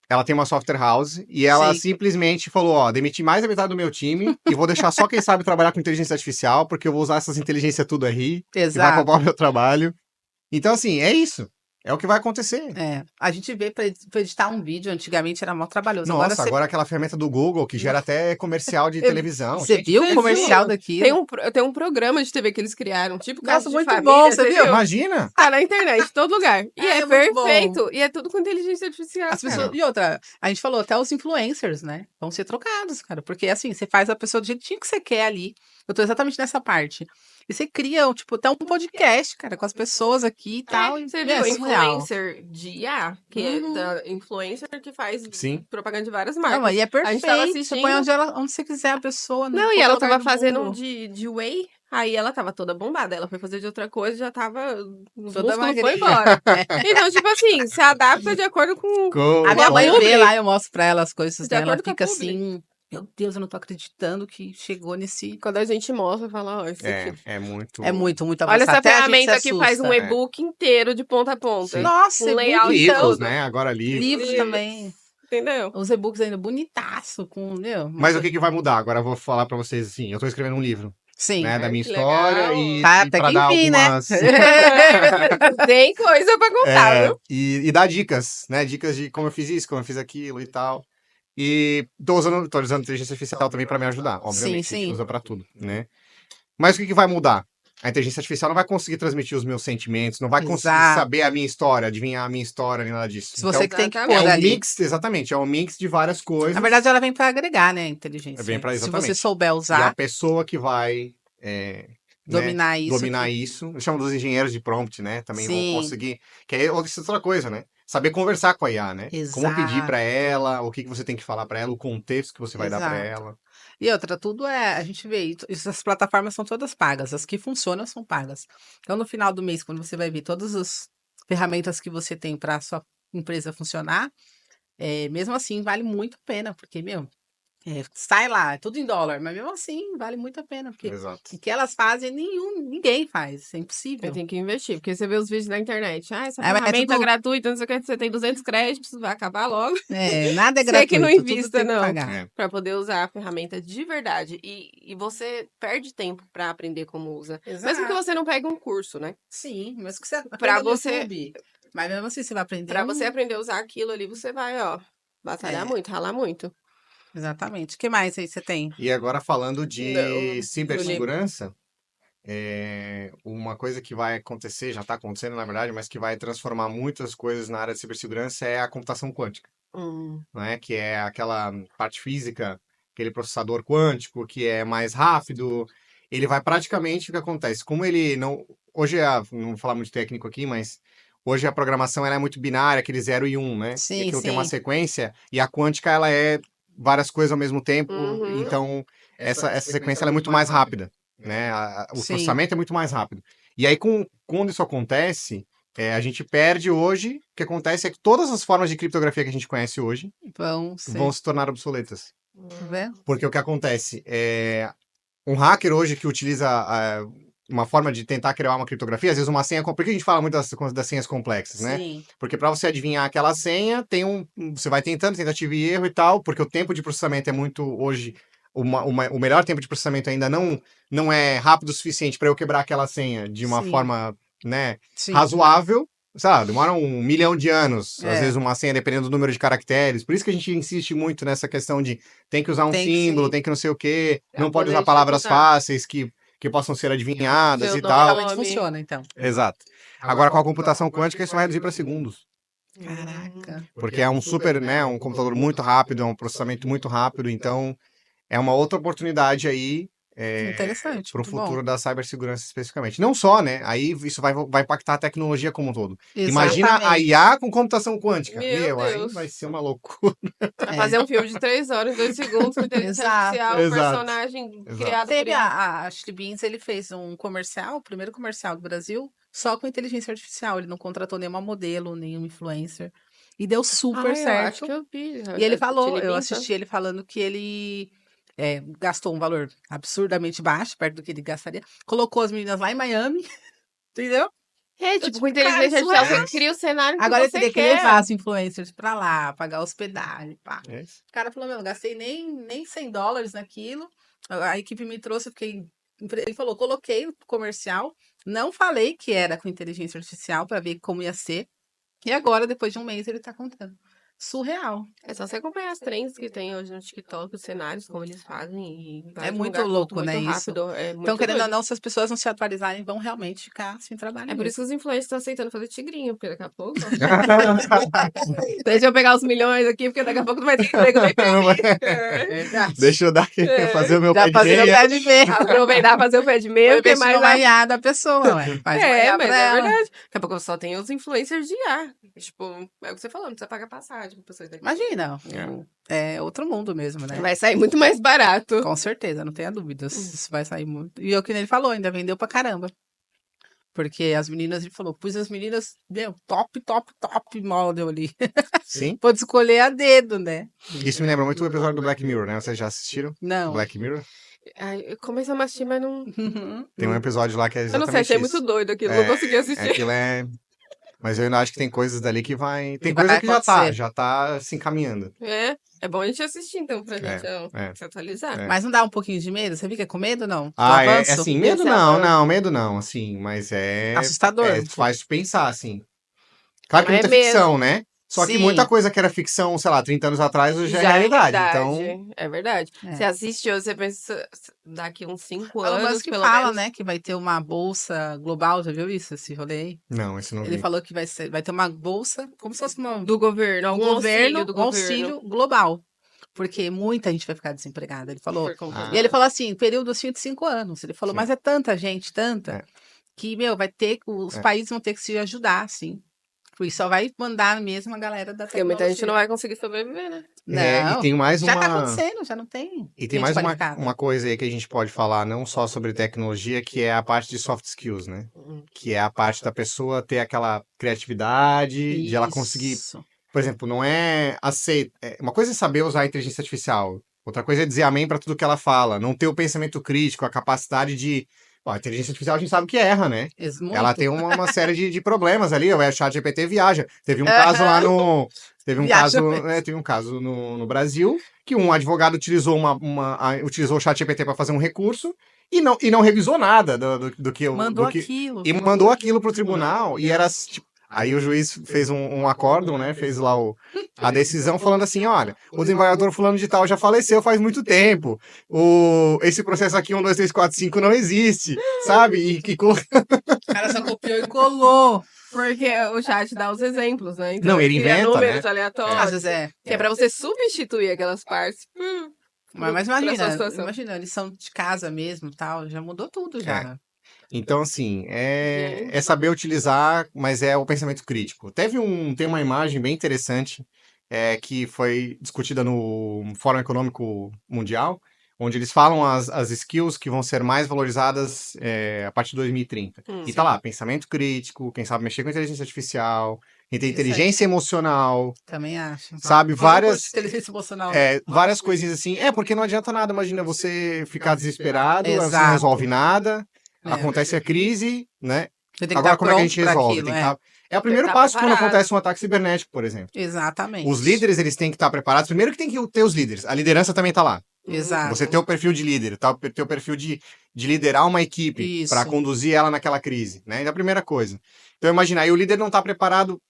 Ela tem uma software house e ela Sim. simplesmente falou, ó, demiti mais da metade do meu time e vou deixar só quem sabe trabalhar com inteligência artificial, porque eu vou usar essas inteligências tudo aí, que vai Exato. roubar o meu trabalho. Então, assim, é isso. É o que vai acontecer. É, a gente vê pra editar um vídeo, antigamente era mó trabalhoso. Nossa, você agora aquela ferramenta do Google que gera até comercial de televisão. Você Gente, viu você o comercial viu? daquilo? Tem um programa de TV que eles criaram, tipo Nossa, Casa de muito Família, bom, você viu? imagina! Tá na internet, em todo lugar. E É é muito bom. perfeito. E é tudo com inteligência artificial, As cara. pessoas, e outra, a gente falou até os influencers, né? Vão ser trocados, cara. Porque assim, você faz a pessoa do jeitinho que você quer ali. Eu tô exatamente nessa parte. E você cria, tipo, até um podcast, cara, com as pessoas aqui e tal. E, Você meu, viu é surreal. influencer de IA? Que é da influencer que faz Sim. propaganda de várias Não, marcas. mas e é A gente tava perfeito. Você põe assistindo. onde você quiser a pessoa. em Não, e qualquer ela lugar tava do fazendo um mundo. de whey, aí ela tava toda bombada. Ela foi fazer de outra coisa, já tava. Os Toda músculos foi magrinha. embora. Então, tipo assim, se adapta de acordo com. A minha a mãe publi. vê lá, eu mostro pra ela as coisas, De né? Ela acordo com a fica publi. assim, meu Deus, eu não tô acreditando que chegou nesse. Quando a gente mostra, fala, ó, isso aqui. É muito. É muito Olha avançado. essa Até a gente se ferramenta que faz um assusta. e-book inteiro de ponta a ponta. Sim. Nossa, Com e-book, layout e Livros, tudo. né? Agora livros. livros também. Entendeu? Os e-books ainda bonitaço, com, meu. Mas o que vai mudar? Agora eu vou falar pra vocês assim. Eu tô escrevendo um livro, Sim. né? Da Ai, minha que história legal. e Tá, até pra que dar enfim, né? algumas. Tem coisa pra contar, viu? E dar dicas, né? Dicas de como eu fiz isso, como eu fiz aquilo e tal. E tô usando inteligência artificial também pra me ajudar, obviamente. Sim, A gente sim. usa pra tudo, né? Mas o que vai mudar? A inteligência artificial não vai conseguir transmitir os meus sentimentos, não vai conseguir Exato. saber a minha história, adivinhar a minha história, nem nada disso. Se você que tem que exatamente. pôr é um ali. mix, exatamente, é um mix de várias coisas. Na verdade, ela vem pra agregar, né, a inteligência. Vem pra- Se você exatamente. souber E a usar, pessoa que vai dominar isso. dominar isso, eu chamo dos engenheiros de prompt, né? Também vão Sim. conseguir. Que é outra coisa, né? Saber conversar com a IA, né? Como pedir pra Exato. ela, o que você tem que falar pra ela, o contexto que você vai dar pra Exato. ela. E outra, tudo é. A gente vê, essas plataformas são todas pagas. As que funcionam são pagas. Então, no final do mês, quando você vai ver todas as ferramentas que você tem para a sua empresa funcionar, mesmo assim, vale muito a pena, porque, meu, sai lá, é tudo em dólar, mas mesmo assim, vale muito a pena, porque Exato. o que elas fazem, ninguém faz, é impossível. Tem que investir, porque você vê os vídeos na internet. Ah, essa É, mas é ferramenta tudo- gratuita, não sei o que, você tem 200 créditos, vai acabar logo. Nada é Você gratuito, que não tudo invista, tem que não. pagar. É. Pra poder usar a ferramenta de verdade. E você perde tempo pra aprender como usa. Mesmo que você não pegue um curso, né? Sim, mas que você Pra aprenda no você- YouTube. Mas mesmo assim, você vai aprender. Pra você aprender a usar aquilo ali, você vai, ó, batalhar É. muito, ralar muito. Exatamente. O que mais aí você tem? E agora falando de Não, cibersegurança, uma coisa que vai acontecer, já está acontecendo na verdade, mas que vai transformar muitas coisas na área de cibersegurança é a computação quântica, né? Que é aquela parte física, aquele processador quântico que é mais rápido. Ele vai praticamente o que acontece, como ele não. Hoje, não vou falar muito técnico aqui, mas hoje a programação ela é muito binária, aquele 0 e 1, né? Sim, Aquilo tem uma sim. sequência, e a quântica ela é várias coisas ao mesmo tempo, Uhum. então essa sequência ela é muito mais rápida, né? O Sim. processamento é muito mais rápido. E aí, quando isso acontece, a gente perde hoje. O que acontece é que todas as formas de criptografia que a gente conhece hoje Vão ser. vão se tornar obsoletas. Tá vendo? Porque o que acontece um hacker hoje que utiliza uma forma de tentar criar uma criptografia, às vezes uma senha. Por que a gente fala muito das senhas complexas, né? Sim. Porque para você adivinhar aquela senha, você vai tentando, tentativa e erro e tal, porque o tempo de processamento é muito hoje. O melhor tempo de processamento ainda não é rápido o suficiente para eu quebrar aquela senha de uma Sim. forma, né, Sim. razoável. Sabe, demora 1 milhão de anos, às É. vezes uma senha, dependendo do número de caracteres. Por isso que a gente insiste muito nessa questão de tem que usar um Tem que símbolo, sim. tem que não sei o quê, Pra não pode poder usar palavras dificultar. fáceis que possam ser adivinhadas Seu e nome. tal. Realmente funciona, então. Exato. Agora, com a computação quântica, isso vai reduzir para segundos. Caraca. Porque é um super, né, um computador muito rápido, é um processamento muito rápido, então é uma outra oportunidade aí Interessante, para o muito bom. futuro da cibersegurança especificamente. Não só, né? Aí isso vai impactar a tecnologia como um todo. Imagina a Exatamente. IA com computação quântica. Meu aí Deus. vai ser uma loucura. Vai fazer um filme de 3 horas, 2 segundos, com inteligência Exato. artificial, Exato. personagem Exato. criado por Teve IA. a Ashley Beans, ele fez um comercial, o primeiro comercial do Brasil, só com inteligência artificial. Ele não contratou nenhuma modelo, nenhum influencer. E deu super Eu acho certo. que eu vi. E ele falou, Chili eu Bean, assisti ele falando que ele gastou um valor absurdamente baixo, perto do que ele gastaria. Colocou as meninas lá em Miami, entendeu? tipo, com tipo, cara, inteligência isso artificial, é- você cria o cenário que Agora ele você teria que quer. levar as influencers pra lá, pagar hospedagem, pá. É isso. O cara falou, meu, não gastei nem $100 naquilo. A equipe me trouxe, eu fiquei... Ele falou, coloquei no comercial, não falei que era com inteligência artificial pra ver como ia ser. E agora, depois de um mês, ele tá contando. Surreal. É só você acompanhar as trends que tem hoje no TikTok, os cenários, como eles fazem. E vai É de um muito lugar pro outro louco, né, muito isso? rápido. É muito Então, querendo ou doido. não, se as pessoas não se atualizarem, vão realmente ficar sem trabalho É por mesmo. isso que os influencers estão aceitando fazer tigrinho, porque daqui a pouco. Deixa eu pegar os milhões aqui, porque daqui a pouco não vai ter emprego nem pra Não vai- mim. É. Verdade. Deixa eu fazer o meu Já pé de fazer o meia. pé de meia. Aproveitar fazer o pé de meia, Foi porque investir mais numa IA da pessoa, ué. Faz uma IA mas pra é ela. verdade. Daqui a pouco só tem os influencers de IA. Tipo, é o que você falou, não precisa pagar passagem pra pessoas daqui. Imagina, é outro mundo mesmo, né? Vai sair muito mais barato. Com certeza, não tenha dúvidas. Isso vai sair muito. E é o que ele falou, ainda vendeu pra caramba. Porque as meninas, ele falou, pus as meninas, meu, top model ali. Sim. Pode escolher a dedo, né? Isso me lembra muito o episódio do Black Mirror, né? Vocês já assistiram? Não. Black Mirror? Ai, eu comecei a assistir, mas não. Tem um episódio lá que é Eu exatamente não sei, achei isso. muito doido aquilo, não consegui assistir. Aquilo é... Mas eu ainda acho que tem coisas dali que vai... Tem Que vai coisa que acontecer. já tá se encaminhando. É bom a gente assistir, então, pra gente se atualizar. É. Mas não dá um pouquinho de medo? Você fica com medo, não? Do Ah, avanço? assim, medo Esse não, avanço. medo não, assim, mas Assustador. faz tu pensar, assim. Claro que Mas muita é ficção, né? Só que Sim. muita coisa que era ficção, sei lá, 30 anos atrás, hoje já é realidade. Então, É verdade. É. Você assiste hoje, você pensa, daqui uns 5 Elon anos, Musk pelo fala, menos. né, que vai ter uma bolsa global, já viu isso, esse rolê aí? não, esse não Ele vi. falou que vai ter uma bolsa, como se fosse uma Do governo, algum auxílio do um governo. auxílio global. Porque muita gente vai ficar desempregada. Ele falou. Por conta Ah. E ele falou assim, período assim de 5 anos. Ele falou, Sim. mas é tanta gente, tanta, É. que, meu, os países vão ter que se ajudar, assim. E só vai mandar mesmo a galera da Porque tecnologia. muita gente não vai conseguir sobreviver, né? Não, E tem mais já tá uma... acontecendo, já não tem. E tem gente mais qualificada. uma coisa aí que a gente pode falar, não só sobre tecnologia, que é a parte de soft skills, né? Que é a parte da pessoa ter aquela criatividade, de ela conseguir... Isso. Por exemplo, não é aceito. Uma coisa é saber usar a inteligência artificial. Outra coisa é dizer amém para tudo que ela fala. Não ter o pensamento crítico, a capacidade de... Bom, a inteligência artificial a gente sabe que erra, né? Muito. Ela tem uma série de problemas ali. O chat GPT viaja. Teve um caso lá no... Teve um Viaja caso, mesmo. teve um caso no Brasil que um advogado utilizou utilizou o chat GPT para fazer um recurso e não revisou nada do que... Mandou do que, aquilo. e mandou aquilo pro tribunal e era... Tipo, aí o juiz fez um acórdão, né? Fez lá a decisão falando assim, olha, o desembargador fulano de tal já faleceu faz muito tempo. Esse processo aqui, 1, 2, 3, 4, 5, não existe, sabe? O cara só copiou e colou. Porque o chat dá os exemplos, né? Então, Não, ele cria inventa, números né? aleatórios. Às vezes é. Que é pra você substituir aquelas partes. Mas pra sua imagina, situação. imagina, eles são de casa mesmo, tal, já mudou tudo já. É. Né? Então, assim, é Gente. saber utilizar, mas é o pensamento crítico. Tem uma imagem bem interessante que foi discutida no Fórum Econômico Mundial, onde eles falam as skills que vão ser mais valorizadas a partir de 2030. E tá Sim. lá, pensamento crítico, quem sabe mexer com inteligência artificial, quem tem Isso aí. inteligência emocional, Também acho. sabe? Eu não curto Várias, inteligência emocional. várias coisinhas assim. Porque não adianta nada, imagina você ficar desesperado, aí você não Exato. resolve nada, É. acontece a crise, né? Você tem que Agora, estar como é que a pronto gente para resolve? aquilo, Tem que é. tá... É o primeiro tá passo quando preparado. acontece um ataque cibernético, por exemplo. Exatamente. Os líderes, eles têm que estar preparados. Primeiro que tem que ter os líderes. A liderança também tá lá. Exato. Você ter o perfil de líder, tá? Ter o perfil de liderar uma equipe para Isso. conduzir ela naquela crise, né? É a primeira coisa. Então, imagina, aí o líder não tá preparado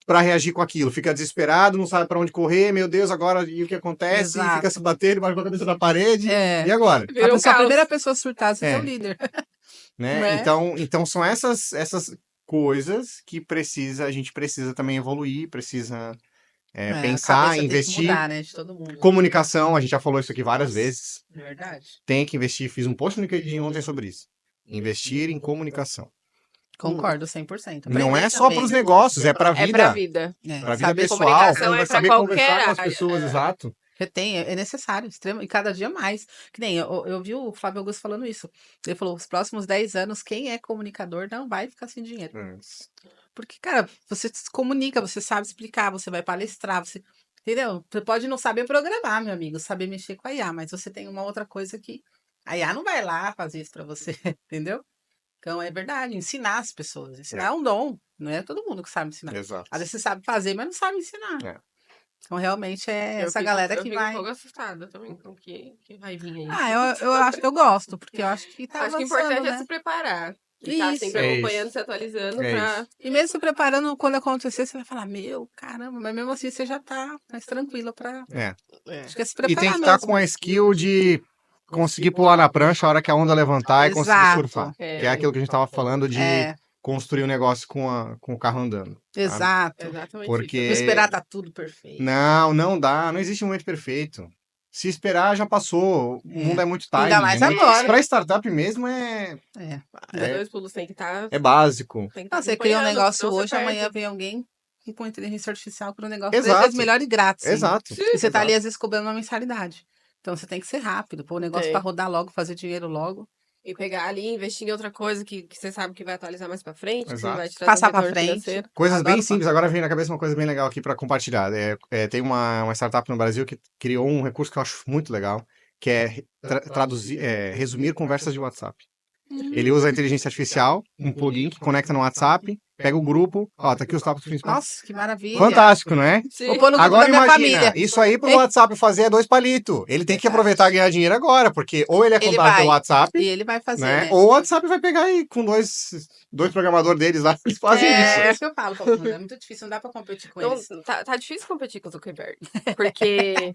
para reagir com aquilo. Fica desesperado, não sabe para onde correr. Meu Deus, agora e o que acontece? Exato. Fica se batendo, bate com a cabeça na parede. É. E agora? Vira um A caos. primeira pessoa a surtar, você é É. o líder. Né? Né? Então são essas coisas que a gente precisa também evoluir, precisa A pensar, cabeça tem que investir. mudar, né, de todo mundo. Comunicação, a gente já falou isso aqui várias Nossa. vezes. Verdade. Tem que investir. Fiz um post no LinkedIn ontem sobre isso. Investir em comunicação. Concordo 100%. Não Aprender é só também, para os né? negócios, é para a É pra vida. vida. É, Para a vida saber pessoal, comunicação vai é pra saber conversar qualquer com as área, pessoas, exato. é necessário, extremo, e cada dia mais. Que nem eu vi o Flávio Augusto falando isso. Ele falou: os próximos 10 anos, quem é comunicador não vai ficar sem dinheiro. Porque, cara, você se comunica, você sabe explicar, você vai palestrar, você. Entendeu? Você pode não saber programar, meu amigo, saber mexer com a IA, mas você tem uma outra coisa que a IA não vai lá fazer isso pra você, entendeu? Então é verdade, ensinar as pessoas. Ensinar é um dom, não é todo mundo que sabe ensinar. Exato. Às vezes você sabe fazer, mas não sabe ensinar. É. Então realmente é Eu essa fico- galera eu que fico vai. um pouco assustada também com o que vai vir aí. Eu acho que eu gosto, porque eu acho que tá Acho que o avançando, importante é né? se preparar. E tá Isso. sempre É acompanhando, isso. se atualizando É pra... E mesmo se preparando, quando acontecer, você vai falar, meu, caramba, mas mesmo assim você já tá mais tranquila pra. É. Acho que é se E tem preparar que estar mesmo. com a skill de conseguir pular na prancha a hora que a onda levantar e conseguir Exato. surfar. É. Que é aquilo que a gente estava falando de É, construir um negócio com o carro andando. Sabe? exato. Exatamente Porque- isso. Não esperar tá tudo perfeito. Não dá. Não existe um momento perfeito. Se esperar, já passou. O mundo é muito timing. Ainda mais é muito... agora. Pra startup mesmo é Dá dois pulos, tem que estar... básico. Tem que Não, tá você cria um acompanhando, negócio senão você hoje, amanhã perde. vem alguém e com inteligência artificial para um negócio Exato. 10 vezes melhor e grátis. ainda. Exato. E você tá ali, Exato. às vezes, cobrando uma mensalidade. Então você tem que ser rápido, pôr o negócio Tem. para rodar logo, fazer dinheiro logo. E pegar ali, investir em outra coisa que você sabe que vai atualizar mais pra frente, que Exato. vai te trazer Passar um pra retorno frente. financeiro. Coisas bem Adoro simples. Agora vem na cabeça uma coisa bem legal aqui para compartilhar. Tem uma startup no Brasil que criou um recurso que eu acho muito legal, que é traduzir, resumir conversas de WhatsApp. Ele usa a inteligência artificial, um plugin que conecta no WhatsApp, pega o grupo, tá aqui os tópicos principais. Nossa, que maravilha. Fantástico, não é? Sim. Vou pôr no grupo Agora da minha imagina, família. isso aí pro Ei. WhatsApp fazer é 2 palitos. Ele tem que aproveitar e ganhar dinheiro agora, porque ou ele é Ele comprado vai. pelo WhatsApp, E ele vai fazer, né? né? Ou o WhatsApp vai pegar aí com dois programadores deles lá, eles fazem isso. É isso que eu falo, Paulo, é muito difícil, não dá pra competir com Então, eles. tá difícil competir com o Zuckerberg. Porque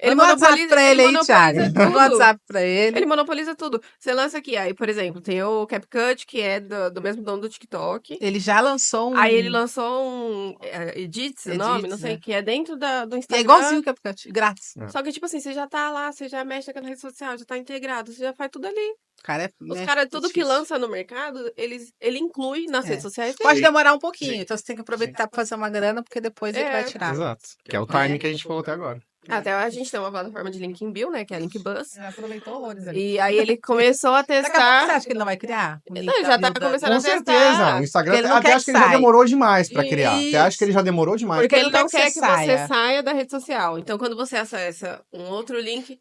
Manda um WhatsApp pra ele aí, Thiago. monopoliza Manda um tudo. WhatsApp pra ele. Ele monopoliza tudo. Você lança aqui, aí, por exemplo, tem o CapCut, que é do mesmo dono do TikTok. Ele já lançou um. Aí ele lançou um Edits, o nome, não Edits, sei, né? que é dentro do E Instagram. é igualzinho o CapCut, grátis. Só que, tipo assim, você já tá lá, você já mexe naquela rede social, já tá integrado, você já faz tudo ali. Cara, Os caras, tudo que lança no mercado, ele inclui nas É. redes sociais Pode dele. demorar um pouquinho, Sim. então você tem que aproveitar pra fazer uma grana, porque depois ele vai tirar. Exato. Que é o timing que a gente falou até agora. Até a gente tem uma plataforma de link in Bill, né, que é a Linkbus. Já aproveitou horrores ali. E aí ele começou a Daqui a pouco você testar... acha que ele não vai criar? O link Não, da já tá Build começando Com a testar. certeza. O Instagram, Porque ele não até quer acho que que ele já saia. demorou demais pra criar. Até acho Isso. que ele já demorou demais. Porque ele ele não não quer quer que que você saia. saia da rede social. Então, quando você acessa um outro link,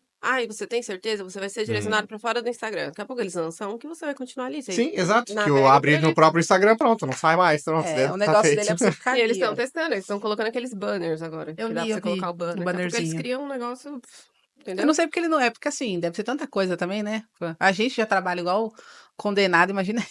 você tem certeza? Você vai ser direcionado pra fora do Instagram. Daqui a pouco eles lançam um que você vai continuar ali. Você Sim, exato. Que navega eu por abri ali. no próprio Instagram, pronto, não sai mais. Pronto, É, o tá negócio feito. dele é pra você ficar E eles ali, estão ó. testando, eles estão colocando aqueles banners agora. Eu que dá vi, pra você eu vi, colocar o banner. o Daqui a pouco eles bannerzinho. criam um negócio. Entendeu? Eu não sei porque ele não é, porque assim, deve ser tanta coisa também, né? A gente já trabalha igual condenado, imagina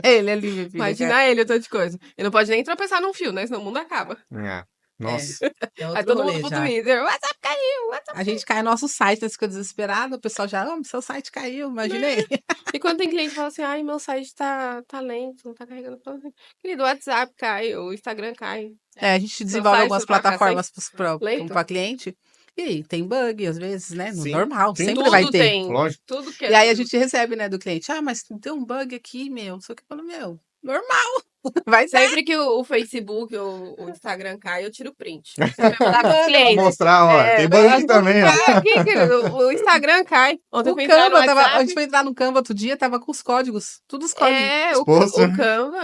ele ali, meu filho. Imagina ele, tanto de coisa. Ele não pode nem tropeçar num fio, né? Senão o mundo acaba. É. Nossa. É Aí outro todo rolê mundo pro já. Twitter. WhatsApp caiu, WhatsApp. A gente cai no nosso site, né? Fica desesperado, o pessoal já, seu site caiu, imagina aí. E quando tem cliente que fala assim, ai, meu site tá lento, não tá carregando. Fala assim, querido, o WhatsApp cai, o Instagram cai. É, a gente desenvolve site algumas não tá plataformas pra lento? cliente. E aí, tem bug às vezes, né? Sim, Normal, tem sempre Tudo vai ter. tem. Lógico. Tudo que E aí a gente recebe, né, do cliente, mas tem um bug aqui, meu, não sei o que. Eu falo, meu, normal, vai ser. Sempre que o Facebook ou o Instagram cai, eu tiro print. Você vai mandar pros Pra clientes. mostrar, ó, tem bug aqui também, ó. Aqui, querido, o Instagram cai. Ontem eu O fui entrar no Canva, a WhatsApp. gente foi entrar no Canva outro dia, tava com os códigos, tudo os códigos. Exposto. O Canva.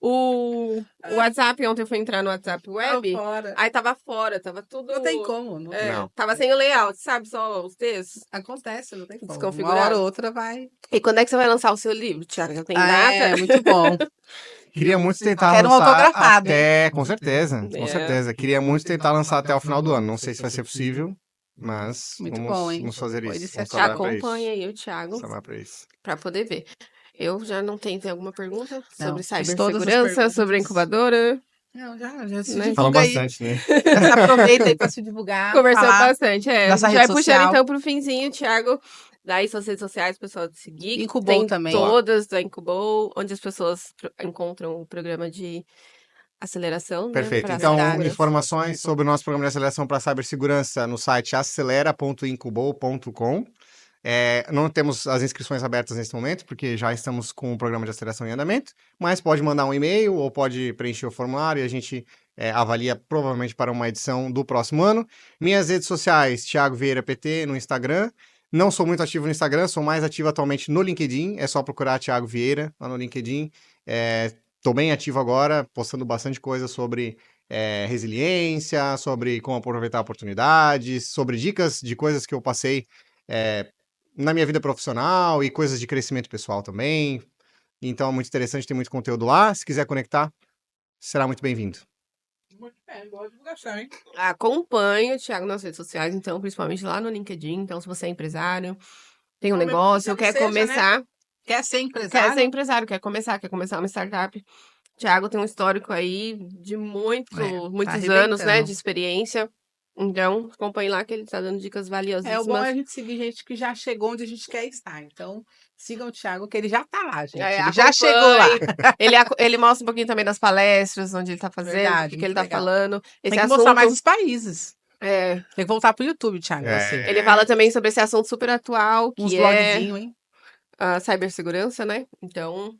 O WhatsApp, ontem eu fui entrar no WhatsApp Web, Fora. aí tava fora, tava tudo... Não tem como, não tem. Não. Tava sem o layout, sabe? Só os textos. Acontece, não tem como. Uma Desconfigurado. hora ou outra vai. E quando é que você vai lançar o seu livro, Thiago? Já tem data? É, muito bom. Queria muito tentar Quero um lançar autografado, até... Com certeza, com É. certeza. Queria muito tentar lançar até o final do ano. Não sei se vai ser possível, mas Muito bom, hein? vamos fazer Boa isso. iniciativa. Vamos trabalhar pra isso. Acompanha aí o Thiago Vamos trabalhar pra isso. pra poder ver. Eu já não tenho. Tem alguma pergunta sobre fiz todas as cibersegurança, perguntas. sobre a incubadora? Não, já se Né? Falam divulga aí. bastante, né? Você aproveita aí pra se divulgar. Conversamos falar. bastante. A nossa gente rede vai puxando social. então pro finzinho, Thiago. Daí suas redes sociais, pessoal, de seguir. Incubou Tem também. todas da Incubou, onde as pessoas encontram o programa de aceleração. Perfeito. Né, pra Então, cibersegurança. informações sobre o nosso programa de aceleração para cibersegurança no site acelera.incubou.com. Não temos as inscrições abertas nesse momento, porque já estamos com o programa de aceleração em andamento, mas pode mandar um e-mail ou pode preencher o formulário e a gente avalia provavelmente para uma edição do próximo ano. Minhas redes sociais, Thiago Vieira PT no Instagram. Não sou muito ativo no Instagram, sou mais ativo atualmente no LinkedIn, é só procurar Thiago Vieira lá no LinkedIn. Estou bem ativo agora, postando bastante coisa sobre resiliência, sobre como aproveitar oportunidades, sobre dicas de coisas que eu passei na minha vida profissional e coisas de crescimento pessoal também. Então é muito interessante, tem muito conteúdo lá. Se quiser conectar, será muito bem-vindo. Muito bem, boa divulgação, hein? Acompanhe o Thiago nas redes sociais, então, principalmente lá no LinkedIn. Então, se você é empresário, tem um Como negócio, que quer seja, começar, Quer ser quer empresário? ser empresário, quer começar uma startup. Thiago tem um histórico aí de muitos anos, né, arrebentando. de experiência. Então, acompanhe lá que ele tá dando dicas O valiosíssimas. bom é a gente seguir gente que já chegou onde a gente quer estar. Então, sigam o Thiago, que ele já tá lá, gente. Ele já acompanhe. chegou lá. Ele mostra um pouquinho também das palestras, onde ele tá fazendo, Verdade, o que ele muito tá legal. falando. Esse Tem que assunto, mostrar mais os países. é, Tem que voltar pro YouTube, Thiago. Você. ele fala também sobre esse assunto super atual, Uns que vlogzinhos, hein? a cibersegurança, né? Então,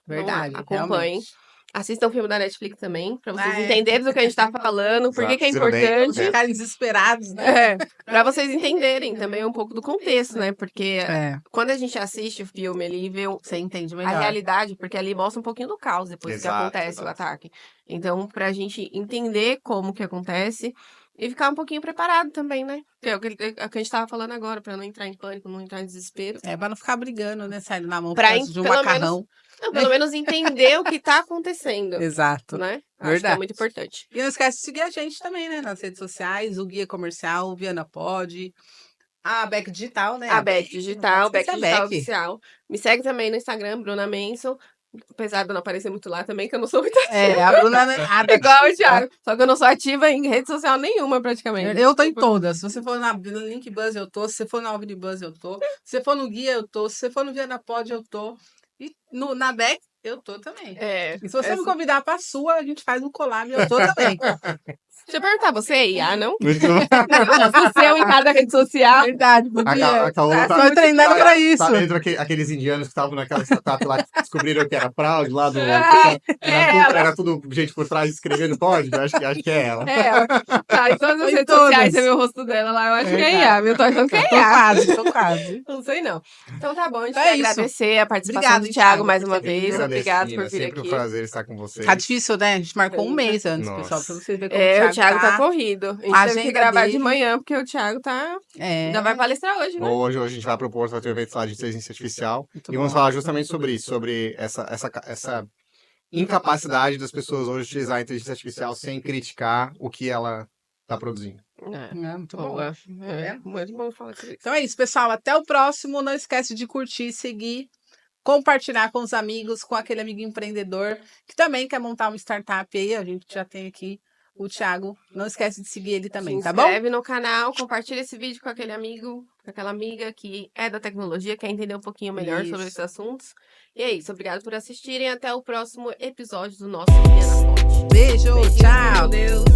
Verdade. vamos lá, acompanhem. Realmente. Assistam o filme da Netflix também, pra vocês Ah, é. entenderem do que a gente tá falando, por que que é Exato, Zero Day. importante. Ficarem desesperados, né? Pra vocês entenderem também um pouco do contexto, né? Porque É. quando a gente assiste o filme ali e vê Você entende a melhor. realidade, porque ali mostra um pouquinho do caos depois que Exato, acontece o exato. ataque. Então, pra gente entender como que acontece e ficar um pouquinho preparado também, né? Que é o que a gente tava falando agora, pra não entrar em pânico, não entrar em desespero. Pra não ficar brigando, né? Saindo na mão por Pra causa de um pelo macarrão. Não, pelo menos entender o que tá acontecendo, Exato. né? Acho que é Verdade. muito importante. E não esquece de seguir a gente também, né? Nas redes sociais, o Guia Comercial, o Viana Pod, a Beck Digital, né? A Beck Digital, Beck Essa é Digital Beck. Oficial. Me segue também no Instagram, Bruna Manson. Apesar de eu não aparecer muito lá também, que eu não sou muito ativa. A Bruna... Igual o Thiago. Só que eu não sou ativa em rede social nenhuma, praticamente. Eu tô em todas. Se você for no Linkbuzz, eu tô. Se você for na Omnibuzz, eu tô. Se você for no Guia, eu tô. Se você for no Viana Pod, eu tô. E na Beck, eu tô também. E se você me convidar pra sua, a gente faz um collab, eu tô também. Deixa eu perguntar, você é IA, não? Muito bom. Você é em cada rede social. Verdade, podia. A Caola Tô treinando pra isso. Tá dentro aqueles indianos que estavam naquela startup lá, que descobriram que era fraude lá do... Era tudo gente por trás escrevendo código, acho que é ela. Tá, em todas as Em redes todas. sociais você vê o rosto dela lá, eu acho que é IA, viu? Tô achando que é Tô IA. quase. Não sei não. Então tá bom, a gente É quer isso. agradecer a participação Obrigada, do Thiago Thiago, mais por uma ter vez. vindo. Obrigado por vir Sempre aqui. um prazer estar com vocês. Tá difícil, né? A gente marcou um mês antes, Nossa. pessoal, pra vocês verem como É, o Thiago tá corrido. A gente A teve que agenda gravar dele- de manhã, porque o Thiago tá... É. Já vai palestrar hoje, né? Hoje a gente vai propor outro evento lá de inteligência artificial Muito e vamos bom. falar justamente sobre isso, sobre essa incapacidade das pessoas hoje de utilizar a inteligência artificial sem criticar o que ela está produzindo. Muito bom. Boa. É, muito bom falar sobre isso. Então é isso, pessoal. Até o próximo. Não esquece de curtir, seguir, compartilhar com os amigos, com aquele amigo empreendedor que também quer montar uma startup aí. A gente já tem aqui o Thiago. Não esquece de seguir ele também, tá Se bom? inscreve no canal, compartilha esse vídeo com aquele amigo, com aquela amiga que é da tecnologia, quer entender um pouquinho melhor sobre Isso. esses assuntos. E é isso, obrigado por assistirem. Até o próximo episódio do nosso Viana Pod. Beijo, Beijinho, tchau. Deus.